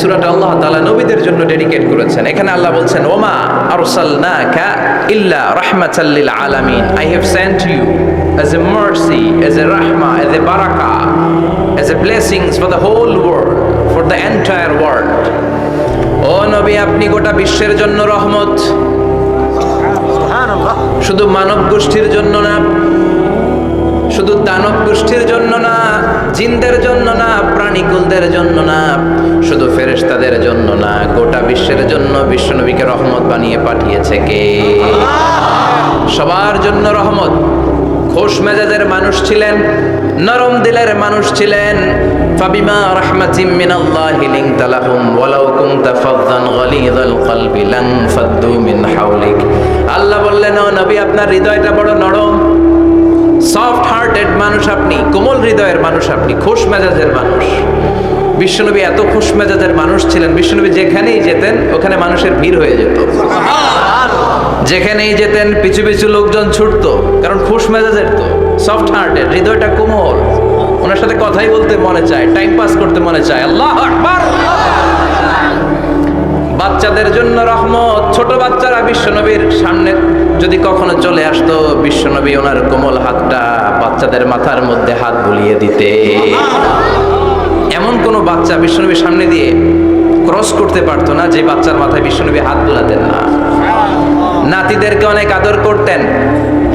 সূরাটা আল্লাহ তাআলা নবীদের জন্য ডেডিকেট করেছেন। এখানে আল্লাহ বলছেন, ওমা আরসালনাকা ইল্লা রাহমাতাল লিল আলামিন, I have sent you as a mercy, as a rahmah, as a barakah, as a blessings for the whole world, for the entire world. ও নবী, আপনি গোটা বিশ্বের জন্য রহমত, শুধু মানব গোষ্ঠীর জন্য না, শুধু দানব গোষ্ঠীর জন্য না, জিনদের জন্য না, প্রাণীকুলদের জন্য না, শুধু ফেরেশতাদের জন্য না, গোটা বিশ্বের জন্য বিশ্বনবীকে রহমত বানিয়ে পাঠিয়েছে কে? সবার জন্য রহমত। খোশ মেজাজের মানুষ ছিলেন, নরম দিলের মানুষ ছিলেন। ফাবিমা রাহমাতিম মিনাল্লাহি লিনতা লাহুম ওয়ালাউ কুনতা ফাযযান গালিযাল কলবি লানফাদ্দু মিন হাওলিক। আল্লাহ বললেন, ও নবী, আপনার হৃদয়টা বড় নরম, সফট হার্টেড মানুষ আপনি, কোমল হৃদয়ের মানুষ আপনি, খোশ মেজাজের মানুষ। বিশ্বনবী এত খোশ মেজাজের মানুষ ছিলেন, বিশ্বনবী যেখানেই যেতেন ওখানে মানুষের ভিড় হয়ে যেত। যেখানেই যেতেন পিছু পিছু লোকজন ছুটতো, কারণ খোশ মেজাজের তো, সফট হার্টেড, হৃদয়টা কোমল, ওনার সাথে কথাই বলতে মনে চায়, টাইম পাস করতে মনে চায়। আল্লাহু আকবার। বাচ্চাদের জন্য রহমত। ছোট বাচ্চারা বিশ্বনবীর সামনে যদি কখনো চলে আসতো, বিশ্বনবী ওনার কোমল হাতটা বাচ্চাদের মাথার মধ্যে হাত বুলিয়ে দিতে। এমন কোনো বাচ্চা বিশ্বনবীর সামনে দিয়ে ক্রস করতে পারতো না যে বাচ্চার মাথায় বিশ্বনবী হাত বুলাতেন না। নাতিদেরকে অনেক আদর করতেন।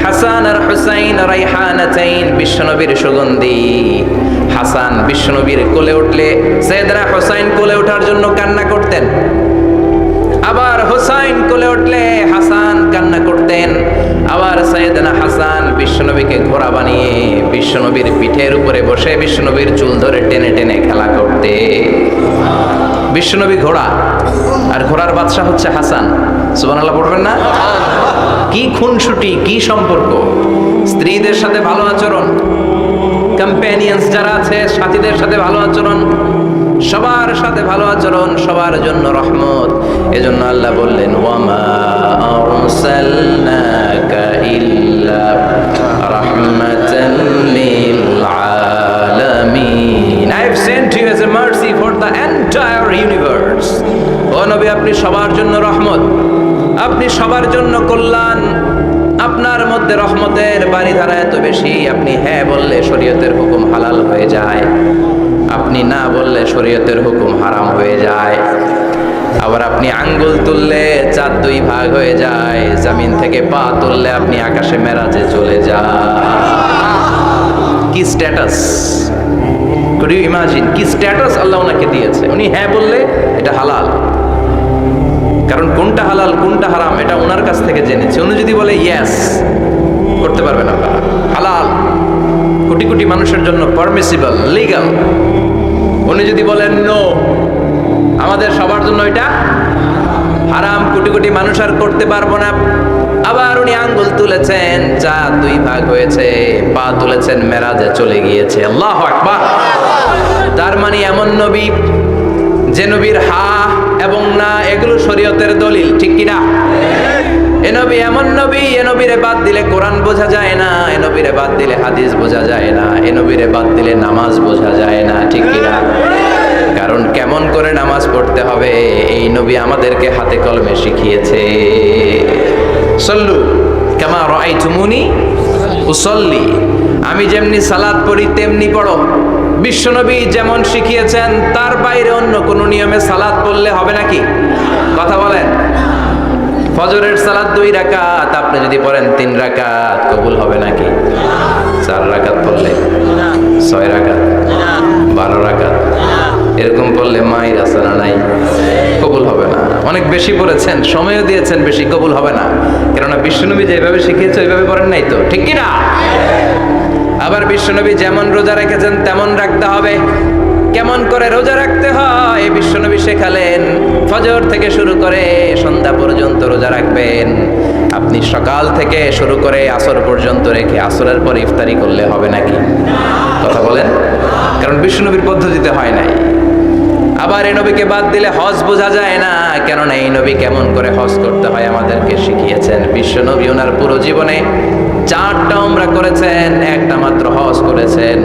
হাসান আর হুসাইন রাইহানাতাইন, বিশ্বনবীর সুগন্ধি। হাসান বিশ্বনবীর কোলে উঠলে সাইয়েদনা হুসাইন কোলে ওঠার জন্য কান্না করতেন, আবার হুসাইন কোলে উঠলে হাসান কান্না করতেন। আবার সাইয়েদনা হাসান বিশ্বনবীকে ঘোড়া বানিয়ে বিশ্বনবীর পিঠের উপরে বসে বিশ্বনবীর চুল ধরে টেনে টেনে খেলা করতে। বিশ্বনবী ঘোড়া, আর ঘোড়ার বাদশা হচ্ছে হাসান। সুবহানাল্লাহ পড়বেন না? কি খুনসুটি, কি সম্পর্ক! স্ত্রীদের সাথে ভালো আচরণ, কম্প্যানিয়ন্স যারা আছে সাথীদের সাথে ভালো আচরণ, সবার সাথে ভালো আচরণ, সবার জন্য রহমত। এজন্য আল্লাহ বললেন, ওয়ামা আরসালনাকা ইল্লা রাহমাতাল লিল আলামিন, I have sent you as a mercy for the entire universe. ও নবী, আপনি সবার জন্য রহমত, আপনি সবার জন্য কল্যাণ। আপনার মধ্যে রহমতের বারিধারা এত বেশি, আপনি হ্যাঁ বললে শরীয়তের হুকুম হালাল হয়ে যায়, আপনি না বললে শরীয়তের হুকুম হারাম হয়ে যায়। আবার আপনি আঙ্গুল তুললে চাঁদ দুই ভাগ হয়ে যায়, জমিন থেকে পা তুললে আপনি আকাশে মেরাজে চলে যান। কি স্ট্যাটাস! কুড ইউ ইমাজিন কি স্ট্যাটাস আল্লাহ ওনাকে দিয়েছে! উনি হ্যাঁ বললে এটা হালাল, কারণ কোনটা হালাল কোনটা হারাম এটা ওনার কাছ থেকে জেনেছে। উনি যদি বলে ইয়েস, করতে পারবেন আপনারা, হালাল, কোটি কোটি মানুষের জন্য পারমিসিবল, লিগ্যাল। উনি যদি বলেন নো, আমাদের সবার জন্য এটা হারাম, কোটি কোটি মানুষ আর করতে পারবো না। আবার উনি আঙ্গুল তুলেছেন, যা দুই ভাগ হয়েছে, পা তুলেছেন, মেরাজে চলে গিয়েছে। আল্লাহু আকবার। তার মানে এমন নবী যে নবীর হা এবং না এগুলো শরীয়তের দলিল, ঠিক কিনা? এ নবী এমন নবী, এ নবীরে বাদ দিলে কোরআন বোঝা যায় না, এ নবীরে বাদ দিলে হাদিস বোঝা যায় না, এ নবীরে বাদ দিলে নামাজ বোঝা যায় না, ঠিক কিনা? কারণ কেমন করে নামাজ পড়তে হবে এই নবী আমাদেরকে হাতে কলমে শিখিয়েছে। সল্লু কামা রাআইতুমুনি উসাল্লি, আমি যেমনি সালাত পড়ি তেমনি পড়ো। বিশ্বনবী যেমন শিখিয়েছেন তার বাইরে অন্য কোন নিয়মে সালাত পড়লে হবে নাকি? কথা বলেন। ফজরের সালাত 2 রাকাত, আপনি যদি পড়েন 3 রাকাত, কবুল হবে নাকি? 4 রাকাত পড়লে, 6 রাকাত, 12 রাকাত, এরকম পড়লে মায়ের আসানা নাই, কবুল হবে না। অনেক বেশি পড়েছেন, সময়ও দিয়েছেন বেশি, কবুল হবে না। কেননা বিশ্বনবী যেভাবে শিখিয়েছে ওইভাবে পড়েন নাই তো, ঠিক কিনা? আবার বিশ্বনবী যেমন রোজা রেখেছেন তেমন রাখতে হবে। কেমন করে রোজা রাখতে হয় বিশ্বনবী শেখালেন। ফজর থেকে শুরু করে সন্ধ্যা পর্যন্ত রোজা রাখবেন। আপনি সকাল থেকে শুরু করে আসর পর্যন্ত রেখে আসরের পর ইফতারি করলে হবে নাকি? কথা বলেন। কারণ বিশ্বনবীর পদ্ধতিতে হয় নাই। আবার এই নবীকে বাদ দিলে হজ বোঝা যায় না, কেননা এই নবী কেমন করে হজ করতে হয় আমাদেরকে শিখিয়েছেন। বিশ্বনবী ওনার পুরো জীবনে 4টা উমরা করেছেন, একটা মাত্র হজ করেছেন।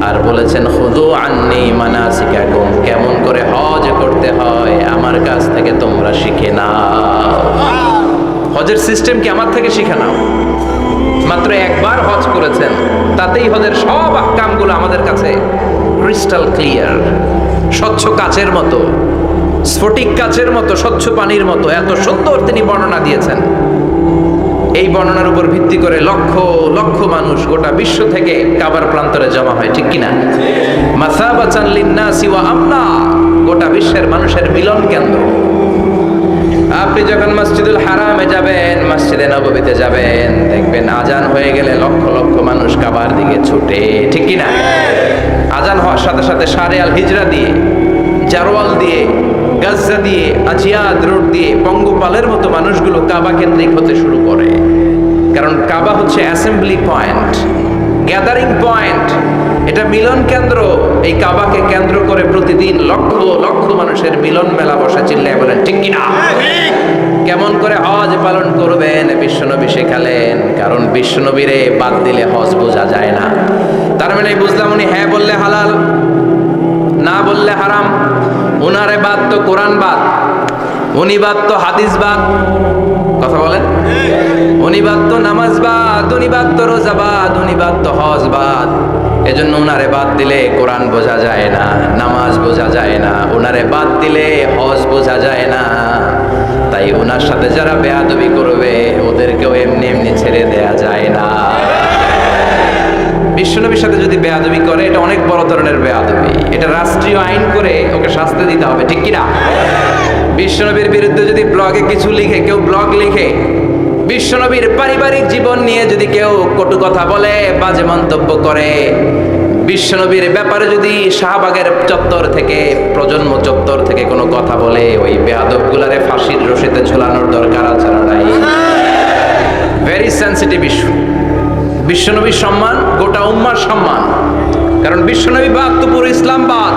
আর বলেছেন খুযু আন্নী মানাসিকাকুম, কেমন করে হজ করতে হয় আমার কাছ থেকে তোমরা শিখে নাও। হজের সিস্টেম কি আমার থেকে শিখে নাও। মাত্র একবার হজ করেছেন, তাতেই হজের সব আহকামগুলো আমাদের কাছে ক্রিস্টাল ক্লিয়ার, স্বচ্ছ কাচের মতো, স্ফটিক কাচের মতো, স্বচ্ছ পানির মতো এত সুন্দর তিনি বর্ণনা দিয়েছেন। এই বর্ণনার উপর ভিত্তি করে লক্ষ লক্ষ মানুষ গোটা বিশ্ব থেকে কাবার প্রান্তরে জমা হয়, ঠিক কিনা? মাসাবাতান লিন্নাসি ওয়া আমনা, গোটা বিশ্বের মানুষের মিলন কেন্দ্র। আপনি যখন মসজিদুল হারামে যাবেন, মসজিদে নববীতে যাবেন, দেখবেন আজান হয়ে গেলে লক্ষ লক্ষ মানুষ কাবার দিকে ছুটে, ঠিক কিনা? আজান হওয়ার সাথে সাথে শারে আল হিজরা দিয়ে, জারওয়াল দিয়ে, গাজ্জা দিয়ে, আজিয়াদ রোড দিয়ে পঙ্গপালের মতো মানুষগুলো কাবা কেন্দ্রিক হতে শুরু করে। কারণ কাবা হচ্ছে অ্যাসেম্বলি পয়েন্ট, গ্যাদারিং পয়েন্ট, এটা মিলন কেন্দ্র। এই কাবাকে কেন্দ্র করে প্রতিদিন লক্ষ লক্ষ মানুষের মিলন মেলা বসে, চিল্লায় বলেন ঠিক কিনা? কেমন করে হজ পালন করবেন বিশ্বনবী শেখালেন, কারণ বিশ্বনবীরে বাদ দিলে হজ বোঝা যায় না। তার মানে বুঝলাম উনি হ্যাঁ বললে হালাল, না বললে হারাম। উনারে বাদ তো কোরআন বাদ, উনি বাদ তো হাদিস বাদ, কথা বলেন। উনি বাদ তো নামাজ বাদ, উনি বাদ তো রোজা বাদ, উনি বাদ তো হজ বাদ। এজন্য উনারে বাদ দিলে কোরআন বোঝা যায় না, নামাজ বোঝা যায় না, উনারে বাদ দিলে হজ বোঝা যায় না। তাই উনার সাথে যারা বেয়াদবি করবে ওদেরকেও এমনি এমনি ছেড়ে দেয়া যায় না। বিশ্বনবীর সাথে যদি বেয়াদবি করে এটা অনেক বড় ধরনের বেয়াদবি, এটা রাষ্ট্রীয় আইন করে ওকে শাস্তি দিতে হবে, ঠিক কিনা? বিশ্বনবীর বিরুদ্ধে যদি ব্লগে কিছু লিখে, কেউ ব্লগ লিখে, বিশ্বনবীর পারিবারিক জীবন নিয়ে যদি কেউ কটু কথা বলে, বাজে মন্তব্য করে, বিশ্বনবীর ব্যাপারে যদি শাহবাগের চত্বর থেকে, প্রজন্ম চত্বর থেকে কোনো কথা বলে, ওই বেয়াদবগুলারে ফাঁসির রশিতে ঝোলানোর দরকার আছে না নাই? Very sensitive issue. বিশ্বনবীর সম্মান গোটা উম্মার সম্মান, কারণ বিশ্বনবী বাদ তো পুরো ইসলাম বাদ।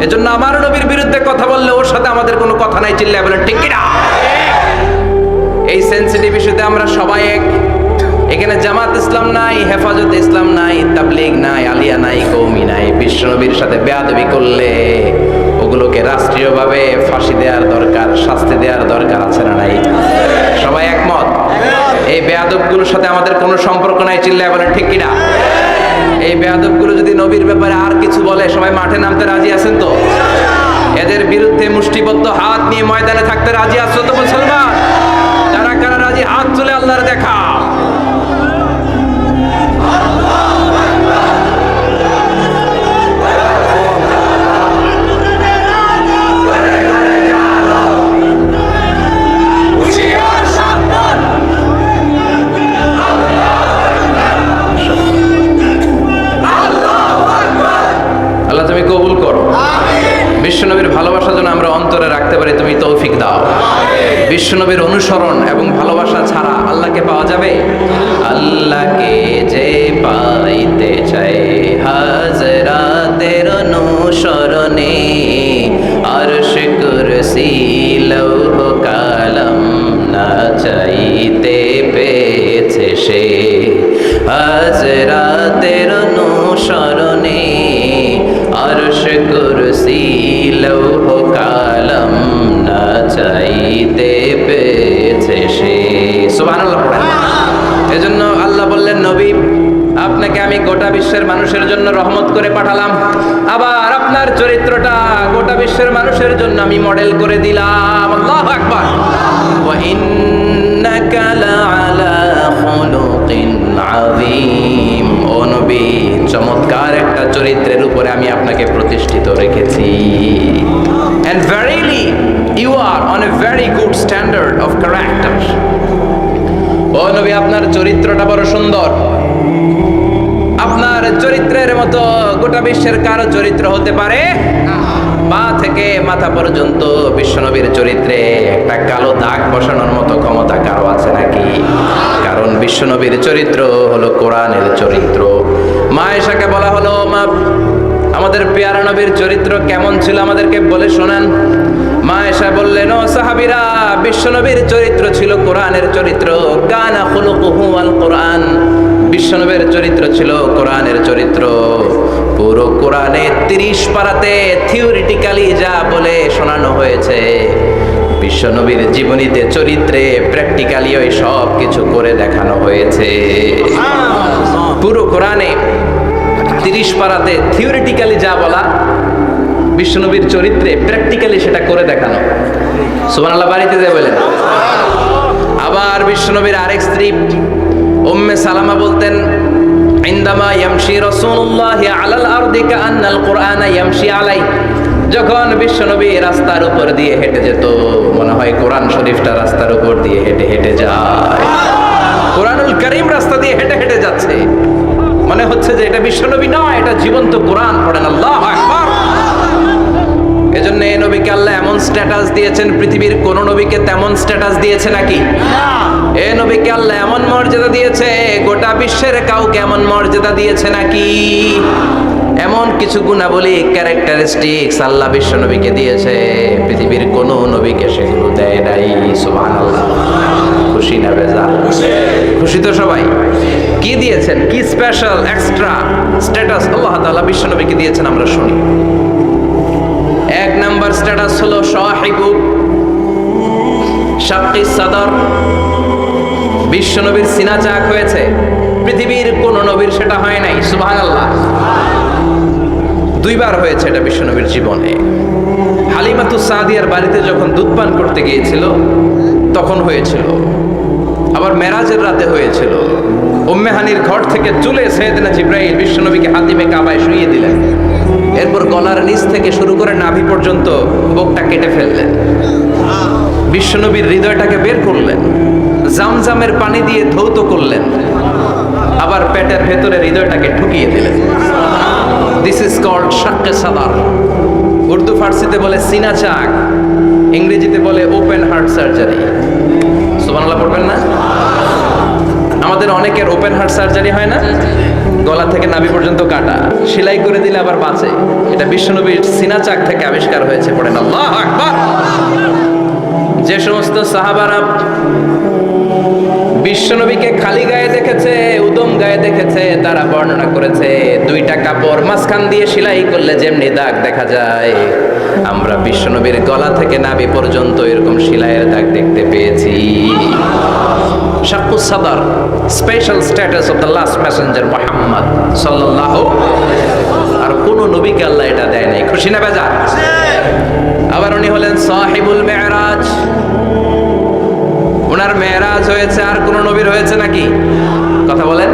এজন্য আমার নবীর বিরুদ্ধে কথা বললে ওর সাথে আমাদের কোনো কথা নাই, চিল্লায় বলেন ঠিক কিনা? এই সেনসিটিভ ইস্যুতে আমরা সবাই এক। এখানে জামাত ইসলাম নাই, হেফাজত ইসলাম নাই, তাবলীগ নাই, আলিয়া নাই, কওমি নাই। বিশ্বনবীর সাথে বেয়াদবি করলে ওগুলোকে রাষ্ট্রীয়ভাবে ফাঁসি দেওয়ার দরকার, শাস্তি দেওয়ার দরকার আছে না নাই? সবাই একমত? এই বেয়াদবগুলোর সাথে আমাদের কোনো সম্পর্ক নাই, চিল্লায় বলেন ঠিক কিনা? এই বেয়াদবগুলো যদি নবীর ব্যাপারে আর কিছু বলে সবাই মাঠে নামতে রাজি আছেন তো? এদের বিরুদ্ধে মুষ্টিবদ্ধ হাত নিয়ে ময়দানে থাকতে রাজি আছো তো মুসলমান? যারা কারা রাজি হাত তুলে আল্লাহর দেখা। বিশ্বনবীর ভালোবাসা যেন আমরা অন্তরে রাখতে পারি, তুমি তৌফিক দাও। বিশ্বনবীর অনুসরণ এবং ভালোবাসা ছাড়া আল্লাহকে পাওয়া যাবে? আল্লাহকে যে পাইতে চাই হাজরাতের অনুসরণে, আরশ কুরসি লৌহ কালাম না চাইতে পেয়েছে সে। হাজরাতের অনুসরণে আরশ কুরসি লৌহ কালাম না চাইতে পেয়েছে সে। সুবহানাল্লাহ পড়েন। এজন্য আল্লাহ বললেন, নবী আপনাকে আমি গোটা বিশ্বের মানুষের জন্য রহমত করে পাঠালাম, আবার আপনার চরিত্রটা গোটা বিশ্বের মানুষের জন্য আমি মডেল করে দিলাম। আল্লাহু আকবার। ওয়া ইন্নাকা লাআলা খুলুকিন আযীম। ও নবী, চমৎকার একটা চরিত্রের উপরে আমি আপনাকে প্রতিষ্ঠিত রেখেছি। And verily you are on a very good standard of character. ও নবী, আপনার চরিত্রটা বড় সুন্দর। আপনার চরিত্রের মতো গোটা বিশ্বের কারো চরিত্র হতে পারে? পা থেকে মাথা পর্যন্ত বিশ্বনবীর চরিত্রে একটা কালো দাগ বসানোর মতো ক্ষমতা কারো আছে নাকি? কারণ বিশ্বনবীর চরিত্র হলো কোরআনের চরিত্র। মা আয়েশাকে বলা হলো, মা আমাদের পেয়ারা নবীর চরিত্র কেমন ছিল আমাদেরকে বলে শোনান। মা আয়েশা বললেন, ও সাহাবীরা, বিশ্বনবীর চরিত্র ছিল কোরআনের চরিত্র। কানা খুলুকুহু আল কোরআন। বিশ্বনবীর চরিত্র ছিল কোরআনের চরিত্র। পুরো কোরআনে 30 পারাতে থিওরিটিক্যালি যা বলে শোনানো হয়েছে, বিশ্বনবীর জীবনীতে চরিত্রে প্র্যাকটিক্যালি ওই সব কিছু করে দেখানো হয়েছে। পুরো কোরআনে 30 পারাতে থিওরিটিক্যালি যা বলা, বিশ্বনবীর চরিত্রে প্র্যাকটিক্যালি সেটা করে দেখানো। সুবহানাল্লাহ বাড়িতে যায় বলেন। আবার বিশ্বনবীর আরেক স্ত্রী উম্মে সালামা বলতেন, ইনদামা ইয়ামশি রাসূলুল্লাহ আলাল আরদি কাআন্নাল কুরআনা ইয়ামশি আলাই। যখন বিশ্বনবী রাস্তার উপর দিয়ে হেঁটে যেত, মনে হয় কোরআন শরীফটা রাস্তার উপর দিয়ে হেঁটে হেঁটে যায়। কোরআনুল কারীম রাস্তা দিয়ে হেঁটে হেঁটে যাচ্ছে, মনে হচ্ছে যে এটা বিশ্বনবী নয়, এটা জীবন্ত কোরআন। পড়েন আল্লাহু আকবার। এজন্য এই নবীকে আল্লাহ এমন স্ট্যাটাস দিয়েছেন, পৃথিবীর কোন নবীকে তেমন স্ট্যাটাস দিয়েছে নাকি? এই নবীকে আল্লাহ এমন মর্যাদা দিয়েছে, গোটা বিশ্বের কাউকে এমন মর্যাদা দিয়েছে নাকি? এমন কিছু গুণাবলী, ক্যারেক্টারিস্টিক্স আল্লাহ বিশ্ব নবীকে দিয়েছে, পৃথিবীর কোন নবীকে সেগুলো দেয় নাই। সুবহানাল্লাহ। খুশি না বেজার? খুশি তো সবাই। কি দিয়েছেন, কি স্পেশাল এক্সট্রা স্ট্যাটাস আল্লাহ তাআলা বিশ্ব নবীকে দিয়েছেন, আমরা শুনি। এক নাম্বার স্ট্যাটাস হলো সাহিবু শাক্কিস সাদর। বিশ্ব নবীর সিনা চাক হয়েছে, পৃথিবীর কোন নবীর সেটা হয় নাই। সুবহানাল্লাহ। দুইবার হয়েছে এটা বিশ্ব নবীর জীবনে। হালিমাতুস সাদিয়ার বাড়িতে যখন দুধ পান করতে গিয়েছিল তখন হয়েছিল, আবার মেরাজের রাতে হয়েছিল। উম্মে হানির ঘর থেকে চলে সাইয়েদনা জিবরাইল বিশ্ব নবীকে হাতিমে কাবায় শুইয়ে দিলেন, এরপর গলার নিচ থেকে শুরু করে নাভি পর্যন্ত বুকটা কেটে ফেললেন, বিশ্বনবীর হৃদয়টাকে বের করলেন, জামজামের পানি দিয়ে ধৌত করলেন, আবার পেটের ভেতরে হৃদয়টাকে ঢুকিয়ে দিলেন। দিস ইজ কল্ড শাক্কে সাদার। উর্দু ফার্সিতে বলে সিনা চাক, ইংরেজিতে বলে ওপেন হার্ট সার্জারি। সুবহানাল্লাহ পড়বেন না? আমাদের অনেকের ওপেন হার্ট সার্জারি হয় না, গলা থেকে নাভি পর্যন্ত কাটা, সেলাই করে দিলে আবার বাঁচে। এটা বিশ্বনবীর সিনা চাক থেকে আবিষ্কার হয়েছে। পড়েন আল্লাহু আকবার। যে সমস্ত সাহাবারা বিশ্বনবীকে খালি গায়ে দেখেছে, উদম গায়ে দেখেছে, তারা বর্ণনা করেছে দুইটা কাপড় মাঝখান দিয়ে সেলাই করলে যেমনি দাগ দেখা যায়, আমরা বিশ্বনবীর গলা থেকে নাভি পর্যন্ত এরকম সেলাইয়ের দাগ দেখতে পেয়েছি। শাক্কুস সাদর, special status of the last Messenger Muhammad সাল্লাল্লাহু। আর কোন নবীকে আল্লাহ এটা দেয় নাই। খুশি না বেজার? আবার উনি হলেন সাহিবুল মেরাজ। ওনার মেরাজ হয়েছে, আর কোন নবীর হয়েছে নাকি? কথা বলেন।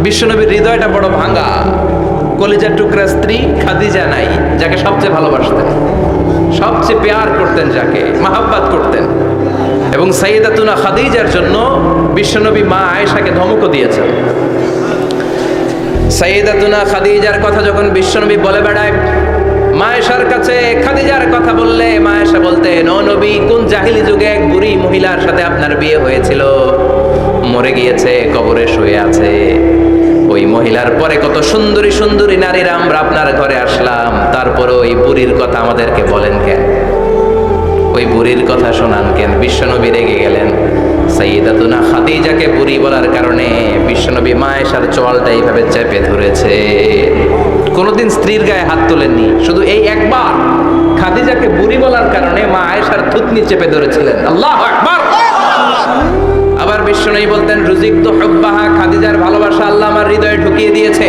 বিশ্বনবীর হৃদয়টা বড় ভাঙা, কলিজার টুকরা স্ত্রী খাদিজা নাই, যাকে সবচেয়ে ভালোবাসতেন, সবচেয়ে প্যার করতেন, যাকে মাহাব্বাত করতেন। এবং সাইয়েদাতুনা খাদিজার জন্য বিশ্বনবী মা আয়েশাকে ধমকও দিয়েছেন। সাইয়েদাতুনা খাদিজার কথা যখন বিশ্বনবী বলে বেড়ায় মা আয়েশার কাছে, খাদিজার কথা বললে মা আয়েশা বলতেন, ও নবী, কোন জাহিলি যুগে এক বুড়ি মহিলার সাথে আপনার বিয়ে হয়েছিল, মরে গিয়েছে, কবরে শুয়ে আছে। ওই মহিলার পরে কত সুন্দরী সুন্দরী নারীরা আমরা আপনার ঘরে আসলাম, তারপরে ওই বুড়ির কথা আমাদেরকে বলেন কেন? ওই বুড়ির কথা শোনান কেন? বিশ্বনবী রেগে গেলেন। সাইয়েদাতুনা খাদিজাকে বুড়ি বলার কারণে বিশ্বনবী মা আয়েশার চোয়ালটা এইভাবে চেপে ধরেছে। কোনোদিন স্ত্রীর গায়ে হাত তোলেননি, শুধু এই একবার খাদিজাকে বুড়ি বলার কারণে মা আয়েশার থুতনি চেপে ধরেছিলেন। আল্লাহু আকবার। আবার বিশ্বনবী বলতেন, রুজিকতু হুব্বাহা, খাদিজার ভালোবাসা আল্লাহ আমার হৃদয়ে ঢুকিয়ে দিয়েছে।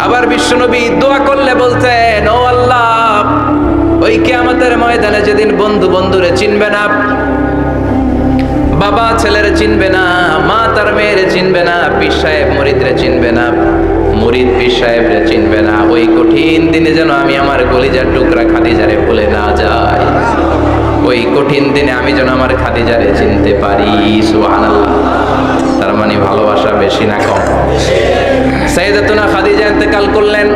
আবার বিশ্বনবী দোয়া করলে বলতেন, ও আল্লাহ, ওই কিয়ামতের ময়দানে যেদিন বন্ধু বন্ধুরে চিনবে না, বাবা ছেলেরে চিনবে না, মা তার মেয়েরে চিনবে না, পীর সাহেব মুরিদরে চিনবে না, মুরিদ পীর সাহেবরে চিনবে না, ওই কঠিন দিনে যেন আমি আমার কলিজার টুকরা খাদিজারে ভুলে না যাই। ওই কঠিন দিনে আমি যেন আমার খাদিজারে চিনতে পারি। সুবহানাল্লাহ। তার মানে ভালোবাসা বেশি না কম? সাইয়েদাতুনা খাদিজা ইন্তেকাল করলেন,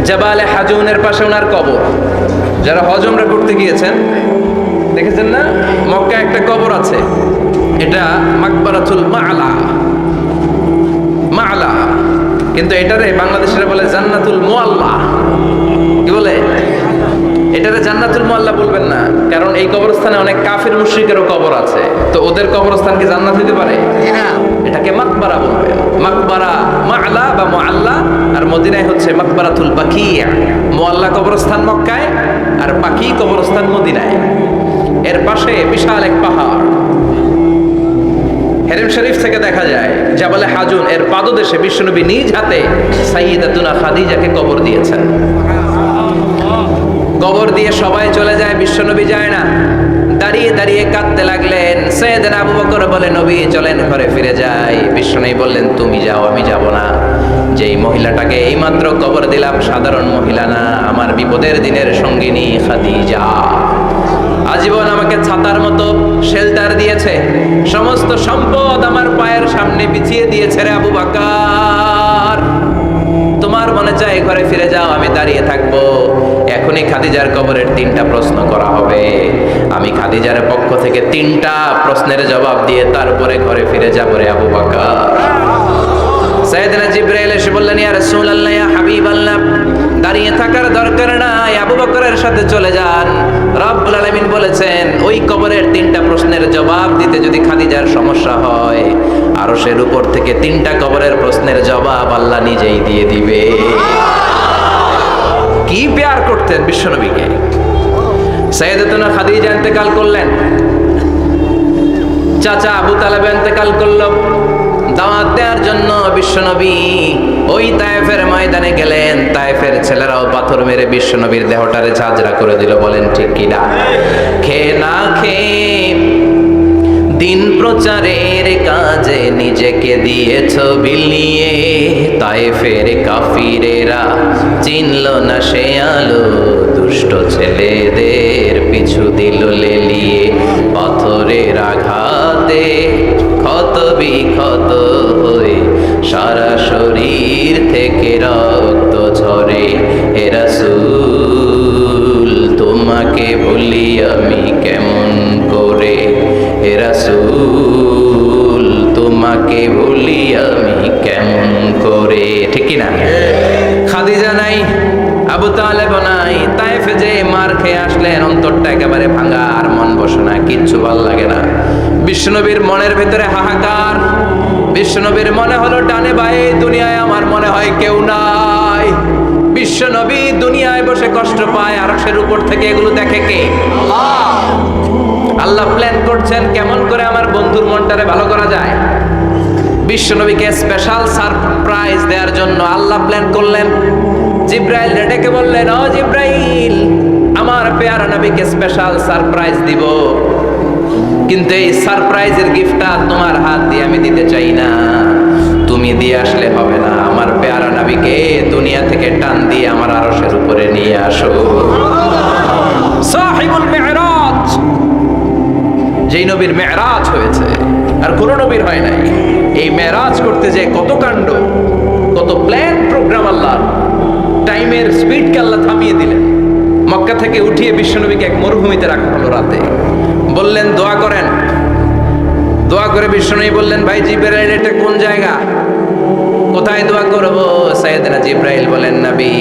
জাবালে হাজুনের পাশে ওনার কবর। যারা হজ উমরা করতে গিয়েছেন দেখেছেন না, মক্কা একটা কবর আছে, এটা মাকবারাতুল মাআলা। মাআলা, কিন্তু এটারে বাংলাদেশিরা বলে জান্নাতুল মুআল্লা। কি বলে? এটারে জান্নাতুল মুআল্লা বলবেন না, কারণ এই কবরস্থানে অনেক কাফির মুশরিকেরও কবর আছে, তো ওদের কবরস্থান কি জান্নাত হতে পারে? এটাকে মাকবারা বলবেন। মাকবারা মা'লা বা মুআল্লা, আর মদিনায় হচ্ছে মাকবারাতুল বাকিয়া। মুআল্লা কবরস্থান মক্কায়, আর বাকি কবরস্থান মদিনায়। এর পাশে বিশাল এক পাহাড়, হেরেম শরীফ থেকে দেখা যায় জাবালে হাজুন, এর পাদদেশে বিশ্বনবী নিজ হাতে সাইয়্যিদাতুনা খাদিজাকে কবর দিয়েছেন। কবর দিয়ে সবাই চলে যায়, বিশ্বনবী যায় না। দাঁড়িয়ে দাঁড়িয়ে কাঁদতে লাগলেন। সাইয়েদনা আবু বকর বলে, নবী চলেন ঘরে ফিরে যাই। বিশ্বনবী বললেন, তুমি যাও, আমি যাব না। যেই মহিলাটাকে এইমাত্র কবর দিলাম সাধারণ মহিলা না, আমার বিপদের দিনের সঙ্গিনী খাদিজা। আজীবন আমাকে ছাতার মতো শেল্টার দিয়েছে, সমস্ত সম্পদ আমার পায়ের সামনে বিছিয়ে দিয়েছে রে আবু বকর। তোমার মনে চায় ঘরে ফিরে যাও, আমি দাঁড়িয়ে থাকবো। এখনই খাদিজার কবরের 3টা প্রশ্ন করা হবে। আমি খাদিজার পক্ষ থেকে 3টা প্রশ্নের জবাব দিয়ে তারপরে ঘরে ফিরে যাবো রে আবু বকর। সাইয়েদনা জিবরাইল এসে বললেন, ইয়া রাসূলুল্লাহ, ইয়া হাবিবাল্লাহ, দাঁড়িয়ে থাকার দরকার নাই, আবু বকরের সাথে চলে যান। রব্বুল আলামিন বলেছেন, ওই কবরের 3টা প্রশ্নের জবাব দিতে যদি খাদিজার সমস্যা হয়, আরশের উপর থেকে 3টা কবরের প্রশ্নের জবাব আল্লাহ নিজেই দিয়ে দিবে। কি প্যার করতেন বিশ্বনবীকে। সাইয়েদাতুনা খাদিজা ইন্তেকাল করলেন, চাচা আবু তালেব ইন্তেকাল করল। দাওয়াত দেওয়ার জন্য বিশ্বনবী ওই তায়েফের ময়দানে গেলেন। তায়েফের ছেলেরাও পাথর মেরে বিশ্বনবীর দেহটারে ঝাঁঝরা করে দিল। বলেন ঠিক কিনা? খেয়ে না খেয়ে দিন প্রচারের কাজে নিজেকে দিয়েছ বিলিয়ে। তায়েফের কাফিরেরা চিনল না সে আলো, দুষ্ট ছেলেদের পিছু দিল লেলিয়ে। পাথরের আঘাতে ক্ষত বিক্ষত হয়ে সারা শরীর থেকে রক্ত ঝরে। হে রাসূল, তোমাকে ভুলি আমি কেমন করে? হে রাসূল, তোমাকে ভুলি আমি কেমন করে? ঠিক কি না? খাদিজা নাই, আবু তালেব নাই। তায়েফে যে মার খেয়ে আসলেন, অন্তরটা একেবারে ভাঙা, আর মন বসে না, কিচ্ছু ভাল লাগে না। বিশ্বনবীর মনের ভেতরে হাহাকার। বিশ্বনবীর মনে হলো, ডানে বায়ে দুনিয়ায় আমার মনে হয় কেউ নাই। বিশ্বনবী দুনিয়ায় বসে কষ্ট পায়, আরশের উপর থেকে এগুলো দেখে কে? আল্লাহ। আল্লাহ প্ল্যান করছেন কেমন করে আমার বন্ধুর মনটারে ভালো করা যায়। বিশ্বনবীকে স্পেশাল সারপ্রাইজ দেওয়ার জন্য আল্লাহ প্ল্যান করলেন। জিব্রাইল ডেকে বললেন, ও জিব্রাইল, আমার পেয়ারা নবীকে স্পেশাল সারপ্রাইজ দিব, কিন্তু এই সারপ্রাইজের গিফটটা তোমার হাত দিয়ে আমি দিতে চাই না, তুমি দিয়ে আসলে হবে না। আমার পেয়ারা নবীকে দুনিয়া থেকে টান দিয়ে আমার আরশের উপরে নিয়ে আসো। সাহিবুল মি'রাজ, যেই নবীর মেরাজ হয়েছে আর কোন নবীর হয় নাই। এই মেরাজ করতে যে কত কাণ্ড, কত প্ল্যান প্রোগ্রাম। আল্লাহ টাইমের স্পিডকে আল্লাহ থামিয়ে দিলেন। মক্কা থেকে উঠিয়ে বিশ্বনবীকে এক মরুভূমিতে রাখা হলো রাতে। বললেন দোয়া করেন। দোয়া করে বিশ্বনবী বললেন, ভাই জিবরাইল, এটা কোন জায়গা, কোথায় দোয়া করব? সাইয়েদনা জিবরাইল বলেন, নবী,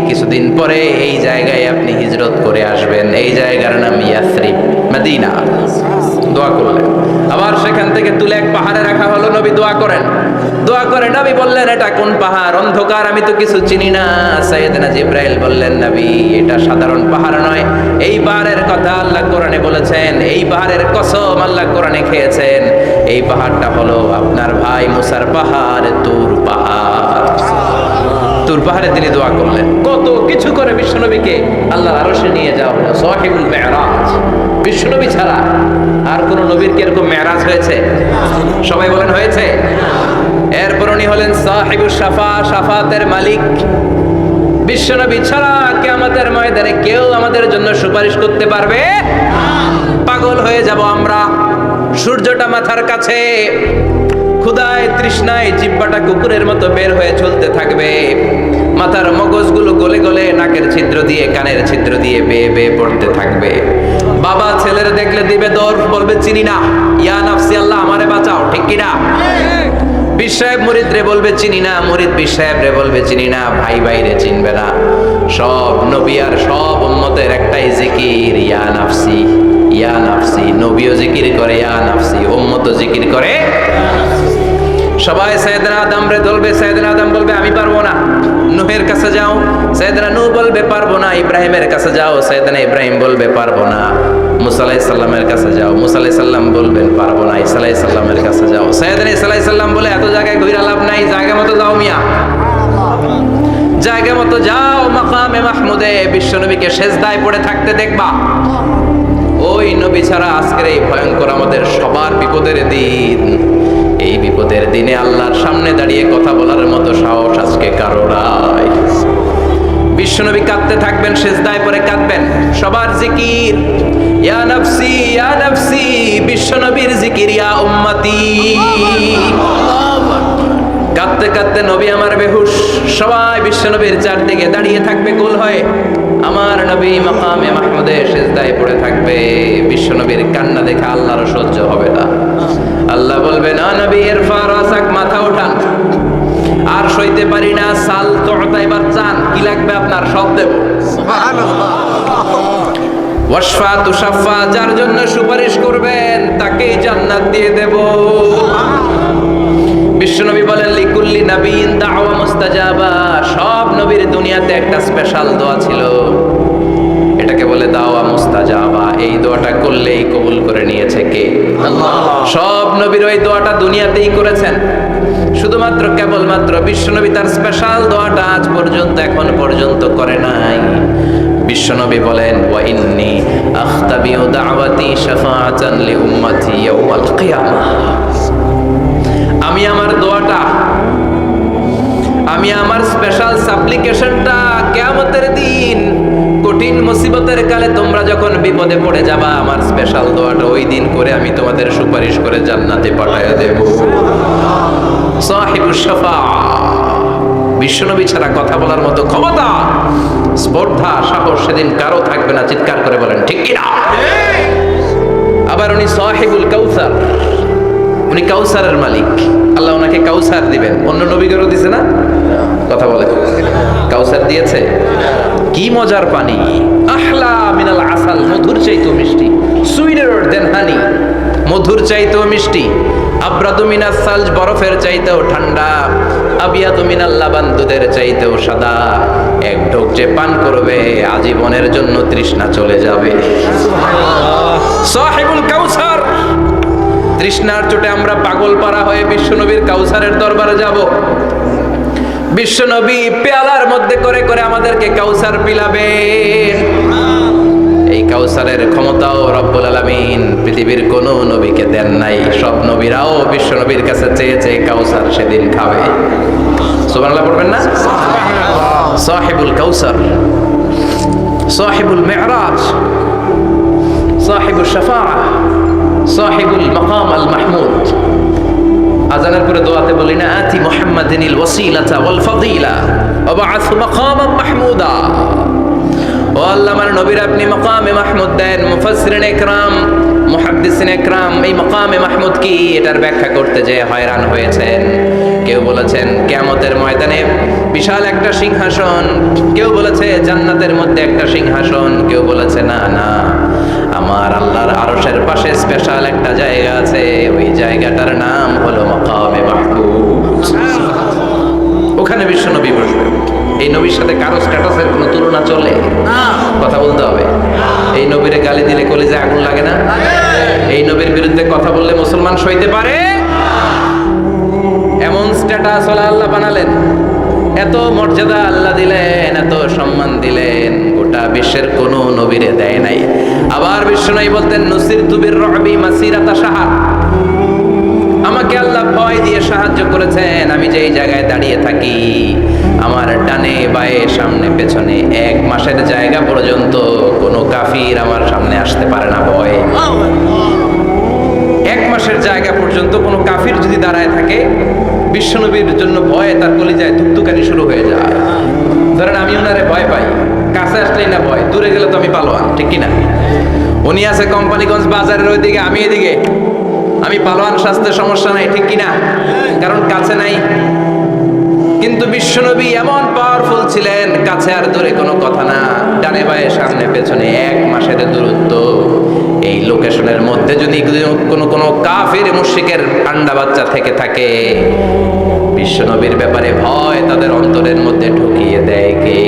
কিছুদিন পরে এই জায়গায় আপনি হিজরত করে আসবেন। এই জায়গার নাম ইয়াসরিব, মদিনা। দোয়া করলেন। আবার সেখান থেকে তুলে এক পাহাড়ে রাখা হলো। নবী দোয়া করেন। দোয়া করে নবী বললেন, এটা কোন পাহাড়? অন্ধকার, আমি তো কিছু চিনি না। সাইয়েদনা জিবরাইল বললেন, নবী, এটা সাধারণ পাহাড় নয়। এই পাহাড়ের কথা আল্লাহ কোরআনে বলেছেন, এই পাহাড়ের কসম আল্লাহ কোরআনে খেয়েছেন। এই পাহাড়টা হলো আপনার ভাই মুসার পাহাড়, তুর পাহাড়। তুর পাহাড়ে তিনি দোয়া করলেন। কত কিছু করে বিশ্বনবীকে আল্লাহর আরশে নিয়ে যাওয়া হলো। সাহিবুল মেরাজ। বিশ্বনবী ছাড়া আর কোন নবীর কি এরকম মেরাজ হয়েছে? সবাই বলেন হয়েছে। এরপর উনি হলেন সাহিবুস শাফা, শাফাতের মালিক। বিশ্বনবী ছাড়া কিয়ামতের ময়দানে কেউ আমাদের জন্য সুপারিশ করতে পারবে? পাগল হয়ে যাব আমরা। সূর্যটা মাথার কাছে, ক্ষুধায় তৃষ্ণায় জিহ্বাটা কুকুরের মতো বের হয়ে চলতে থাকবে। মাথার মগজগুলো গলে গলে নাকের ছিদ্র দিয়ে, কানের ছিদ্র দিয়ে বেয়ে বেয়ে পড়তে থাকবে। বাবা ছেলের দেখলে দিবে দৌড়, বলবে চিনি না, ইয়া নাফসি, আল্লাহ আমারে বাঁচাও। ঠিক কিনা? পীর সাহেব মুরিদ রে বলবে চিনি না, মুরিদ পীর সাহেব রে বলবে চিনি না, ভাই ভাই রে চিনবে না। সব নবী আর সব উম্মতের একটাই জিকির, ইয়া নাফসি ইয়া নাফসি। নবীও জিকির করে ইয়া নাফসি, উম্মতও জিকির করে। সবাই সাইয়েদনা আদম রে ধরবে, সাইয়েদনা আদম বলবে আমি পারবো না, নূহের কাছে যাও। সাইয়েদনা নূহ বলবে পারবো না, ইব্রাহিমের কাছে যাও। সাইয়েদনা ইব্রাহিম বলবে পারবো না, মুসা আলাইহিস সালামের কাছে যাও। মুসা আলাইহিস সালাম বলবেন পারবো না, ঈসা আলাইহিস সালামের কাছে যাও। সাইয়েদনা ঈসা আলাইহিস সালাম বলে এত জায়গায় ঘুরে লাভ নাই, জায়গা মতো যাও মিয়া, জায়গা মতো যাও মাকামে মাহমুদে। বিশ্বনবীকে সেজদায় পড়ে থাকতে দেখবা। ওই নবী ছাড়া আজকের এই ভয়ঙ্কর আমাদের সবার বিপদের দিন, এই বিপদের দিনে আল্লাহর সামনে দাঁড়িয়ে কথা বলার মতো সাহস আজকে কারো নাই। বিশ্বনবী কাঁদতে থাকবেন, সেজদায় পড়ে কাঁদবেন। সবার জিকির ইয়া নাফসি ইয়া নাফসি, বিশ্বনবীর জিকির ইয়া উম্মতি। কাঁদতে কাঁদতে নবী আমার বেহুশ, সবাই বিশ্বনবীর চারদিকে দাঁড়িয়ে থাকবে গোল হয়ে। আমার নবী মাকামে মাহমুদে সেজদায় পড়ে থাকবে। বিশ্বনবীর কান্না দেখে আল্লাহর সহ্য হবে না। আল্লাহ বলবে না নবী ইরফা রাসাক, মাথা ওঠান, আর সইতে পারি না। সাল তোতা, এবার চান, কি লাগবে আপনার সব দেব। সুবহানাল্লাহ। ওয়াশফা তুশাফা, যার জন্য সুপারিশ করবেন তাকেই জান্নাত দিয়ে দেব। বিশ্বনবী বলেন লিকুল্লি নাবিয়িন দাওয়া মুস্তাজাবা, সব নবীর দুনিয়াতে একটা স্পেশাল দোয়া ছিল, এটাকে বলে দাওয়া মুস্তাজাবা। এই দোয়াটা করলেই কবুল করে নিয়েছে কে? আল্লাহ। সব নবীর ওই দোয়াটা দুনিয়াতেই করেছেন, শুধুমাত্র কেবলমাত্র বিশ্বনবী তার স্পেশাল দোয়াটা আজ পর্যন্ত এখন পর্যন্ত করে নাই। বিশ্বনবী বলেন ওয়া ইন্নী আখতাবিউ দাওয়াতি শাফাআতান লি উম্মতি ইয়াউমাল কিয়ামাহ, আমি আমার দোয়াটা, আমি আমার স্পেশাল সাপ্লিকেশনটা কিয়ামতের দিন কঠিন মুসিবতের কালে তোমরা যখন বিপদে পড়ে যাবা, আমার স্পেশাল দোয়াটা ওই দিন করে আমি তোমাদের সুপারিশ করে জান্নাতে পাঠায়া দেব। সাহিবুশ শাফাআ, বিশ্বনবী ছাড়া কথা বলার মতো ক্ষমতা, স্পর্ধা, সাহস সেদিন কারো থাকবে না। চিৎকার করে বলেন ঠিক কি না? আবার উনি সাহিবুল কাউসার, উনি কাউসারের মালিক। আল্লাহ ওনাকে কাউসার দিবেন। অন্য নবীদেরও দিছে না? কথা বলে, কাউসার দিয়েছে। কি মজার পানি, আহলা মিনাল আসাল, মধুর চাইতেও মিষ্টি। সুইটার দেন হানি, মধুর চাইতেও মিষ্টি। আব্রাদু মিনাস সালজ, বরফের চাইতেও ঠান্ডা। আবিয়াদু মিনাল লাবান, দুধের চাইতেও সাদা। এক ঢোক যে পান করবে আজীবনের জন্য তৃষ্ণা চলে যাবে। সাহিবুল কাউসার, তৃষ্ণার চোটে আমরা পাগল পারা হয়ে বিশ্বনবীর কাউসারের দরবারে যাব। বিশ্বনবী পেয়ালার মধ্যে করে করে আমাদেরকে কাউসার পিলাবেন। এই কাউসারের ক্ষমতাও রব্বুল আলামিন পৃথিবীর কোন নবীকে দেন নাই। সব নবীরাও বিশ্বনবীর কাছে চেয়ে চেয়ে কাউসার সেদিন খাবে। সুবহানাল্লাহ পড়বেন না? সাহিবুল কাউসার, সাহিবুল মি'রাজ, সাহিবুশ শাফাআ, সাহিবুল মাকাম আল মাহমুদ। আজানের পরে দোয়াতে বলি না, আতি মুহাম্মাদিনিল ওয়াসিলাতা ওয়াল ফাদিলা ওয়া বা'আথু মাকামান মাহমুদা। ও আল্লাহ, আমার নবীর আপনি মাকামে মাহমুদ দেন। মুফাসসিরিন ইকরাম, মুহাদ্দিসিন ইকরাম এই মাকামে মাহমুদ কি এটার ব্যাখ্যা করতে যে হয়রান হয়েছেন। কেউ বলেছেন কিয়ামতের ময়দানে বিশাল একটা সিংহাসন, কেউ বলেছে জান্নাতের মধ্যে একটা সিংহাসন, কেউ বলেছে না না, আমার আল্লাহর আরশের পাশে স্পেশাল একটা জায়গা আছে, ওই জায়গাটার নাম হলো মাকামে মাহমুদ। ওখানে বিশ্বনবী বসবে। এই নবীর সাথে কারো স্ট্যাটাসের কোনো তুলনা চলে? কথা বলতে হবে। এই নবীরে গালি দিলে কলিজায় আগুন লাগে না? এই নবীর বিরুদ্ধে কথা বললে মুসলমান সইতে পারে? এমন স্ট্যাটাস হলো আল্লাহ বানালেন, এত মর্যাদা আল্লাহ দিলেন, এত সম্মান দিলেন, গোটা বিশ্বের কোন নবীরে দেয় নাই। আবার বিশ্বনবী বলতেন নুসিরতু বির-রু'বি মাসিরাতা শাহর, আমাকে আল্লাহ ভয় দিয়ে সাহায্য করেছেন। আমি যেই জায়গায় দাঁড়িয়ে থাকি, আমার ডানে বায়ে সামনে পেছনে 1 মাসের জায়গা পর্যন্ত কোনো কাফির আমার সামনে আসতে পারে না ভয়ে। 1 মাসের জায়গা পর্যন্ত কোনো কাফির যদি দাঁড়ায় থাকে, বিশ্বনবীর জন্য ভয়ে তার কলিজায় ধুকধুকানি শুরু হয়ে যায়। ধরেন আমি ওনারে ভয় পাই, কাছে আসলেই না ভয়, দূরে গেলে তো আমি পালোয়ান, ঠিক কিনা? উনি আছে কোম্পানিগঞ্জ বাজারের ওইদিকে, আমি এদিকে, আমি পালোয়ান, স্বাস্থ্যের সমস্যা নাই, ঠিক কিনা? কারণ কাছে নাই। কিন্তু বিশ্বনবী এমন পাওয়ারফুল ছিলেন, কাছে আর দূরে কোনো কথা না, ডানে বায়ে সামনে পেছনে 1 মাসের দূরত্ব। এই লোকেশনের মধ্যে যদি কোনো কাফির মুশরিকের আন্ডা বাচ্চা থেকে থাকে, বিশ্বনবীর ব্যাপারে ভয় তাদের অন্তরের মধ্যে ঢুকিয়ে দেয় কে?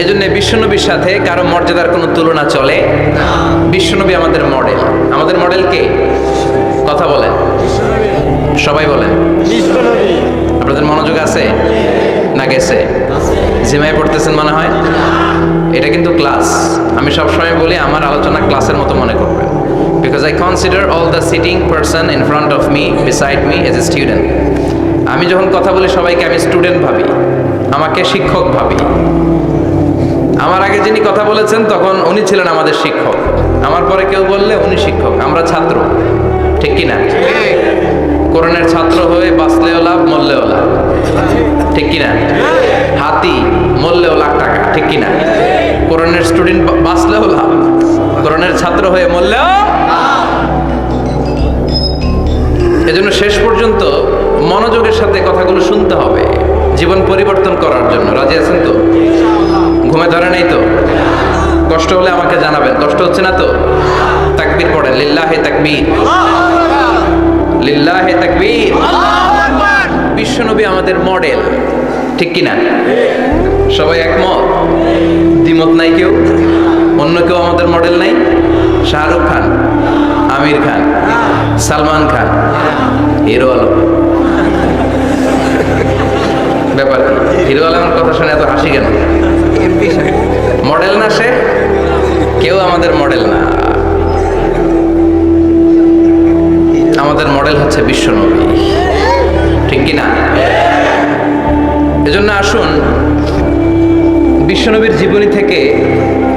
এজন্য বিশ্বনবীর সাথে কারো মর্যাদার কোনো তুলনা চলে না। বিশ্বনবী আমাদের মডেল। আমাদের মডেল কে? কথা বলেন, সবাই বলেন। আপনাদের মনোযোগ আছে না গেছে? জিমায় পড়তেছেন মনে হয়। এটা কিন্তু ক্লাস। আমি সবসময় বলি আমার আলোচনা ক্লাসের মতো মনে করবেন, because I consider all the sitting person in front of me, beside me as a student. আমি যখন কথা বলি সবাইকে আমি স্টুডেন্ট ভাবি, আমাকে শিক্ষক ভাবি। আমার আগে যিনি কথা বলেছেন তখন উনি ছিলেন আমাদের শিক্ষক, আমার পরে কেউ বললে উনি শিক্ষক, আমরা ছাত্র। ঠিক কি না? কোরআনের ছাত্র হয়ে বাঁচলেও লাভ, মরলেও লাভ। ঠিক কি না? হাতি মরলেও লাখ টাকা। ঠিক কি না? কোরআনের স্টুডেন্ট বাঁচলেও লাভ, কোরআনের ছাত্র হয়ে মরলেও। এজন্য শেষ পর্যন্ত মনোযোগের সাথে কথাগুলো শুনতে হবে জীবন পরিবর্তন করার জন্য। রাজি আছেন তো? ঘুমে ধরে নাই তো? কষ্ট হলে আমাকে জানাবেন। কষ্ট হচ্ছে না তো? তাকবীর পড়েন, লিল্লাহে তাকবীর, লিল্লাহে তাকবীর। বিশ্বনবী আমাদের মডেল। ঠিক কি না? সবাই একমত? দ্বিমত নাই কেউ? অন্য কেউ আমাদের মডেল নাই? শাহরুখ খান, আমির খান, সালমান খান, হিরো আলম। ব্যাপার কি? হিরো আলমের কথা শুনে এত হাসি কেন? মডেল না সে? কেউ আমাদের মডেল না। আমাদের মডেল হচ্ছে বিশ্বনবী। ঠিক কি না? এজন্য আসুন বিশ্বনবীর জীবনী থেকে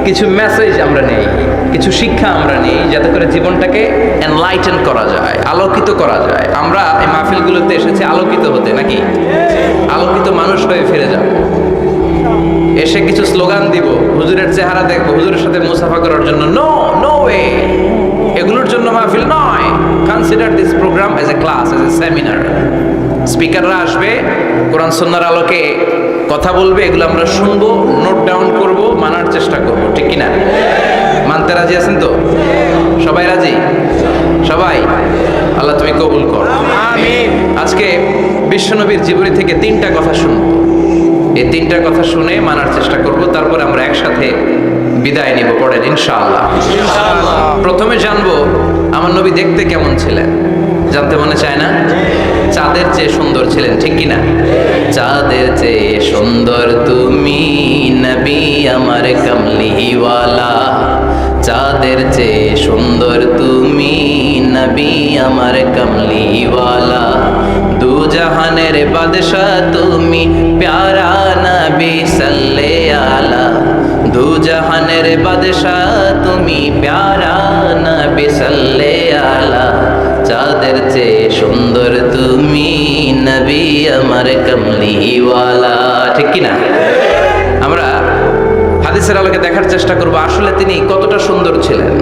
কিছু মেসেজ আমরা নেই, কিছু শিক্ষা আমরা নেই, যাতে করে জীবনটাকে এনলাইটেন করা যায়, আলোকিত করা যায়। আমরা এই মাহফিলগুলোতে এসেছি আলোকিত হতে, নাকি আলোকিত মানুষ হয়ে ফিরে যাব। এসে কিছু স্লোগান দিব, হুজুরের চেহারা দেখবো, হুজুরের সাথে মুসাফা করার জন্য, নো নো ওয়ে। এগুলোর জন্য মাহফিল নয়। Consider this program as a class, as a seminar. স্পিকাররা আসবে, কোরআন সুন্নাহর আলোকে কথা বলবে, এগুলো আমরা শুনবো, নোট ডাউন করব, মানার চেষ্টা করব। ঠিক কিনা? মানতে রাজি আছেন তো? সবাই রাজি? সবাই? আল্লাহ তুমি কবুল করো, আমিন। আজকে বিশ্বনবীর জীবনী থেকে 3টা কথা শুনবো। এই 3টা কথা শুনে মানার চেষ্টা করব, তারপরে আমরা একসাথে বিদায় নিব। পড়েন ইনশাআল্লাহ। প্রথমে জানবো আমার নবী দেখতে কেমন ছিলেন। জানতে মনে চায় না? চাঁদের চেয়ে সুন্দর ছিলেন। ঠিক কিনা? চাঁদের চেয়ে সুন্দর তুমি নবী আমার কামলিওয়ালা। চাঁদের চেয়ে সুন্দর তুমি নবী আমার কামলিওয়ালা। দু জাহানের বাদশাহ তুমি প্যারা নবী সাল্লে আলা। দু জাহানের বাদশাহ তুমি প্যারা নবী সাল্লে আলা। চাঁদের চেয়ে সুন্দর তুমি নবী আমার কামলিওয়ালা। ঠিক কিনা? আমরা হাদিসের আলোকে দেখার চেষ্টা করব আসলে তিনি কতটা সুন্দর ছিলেন।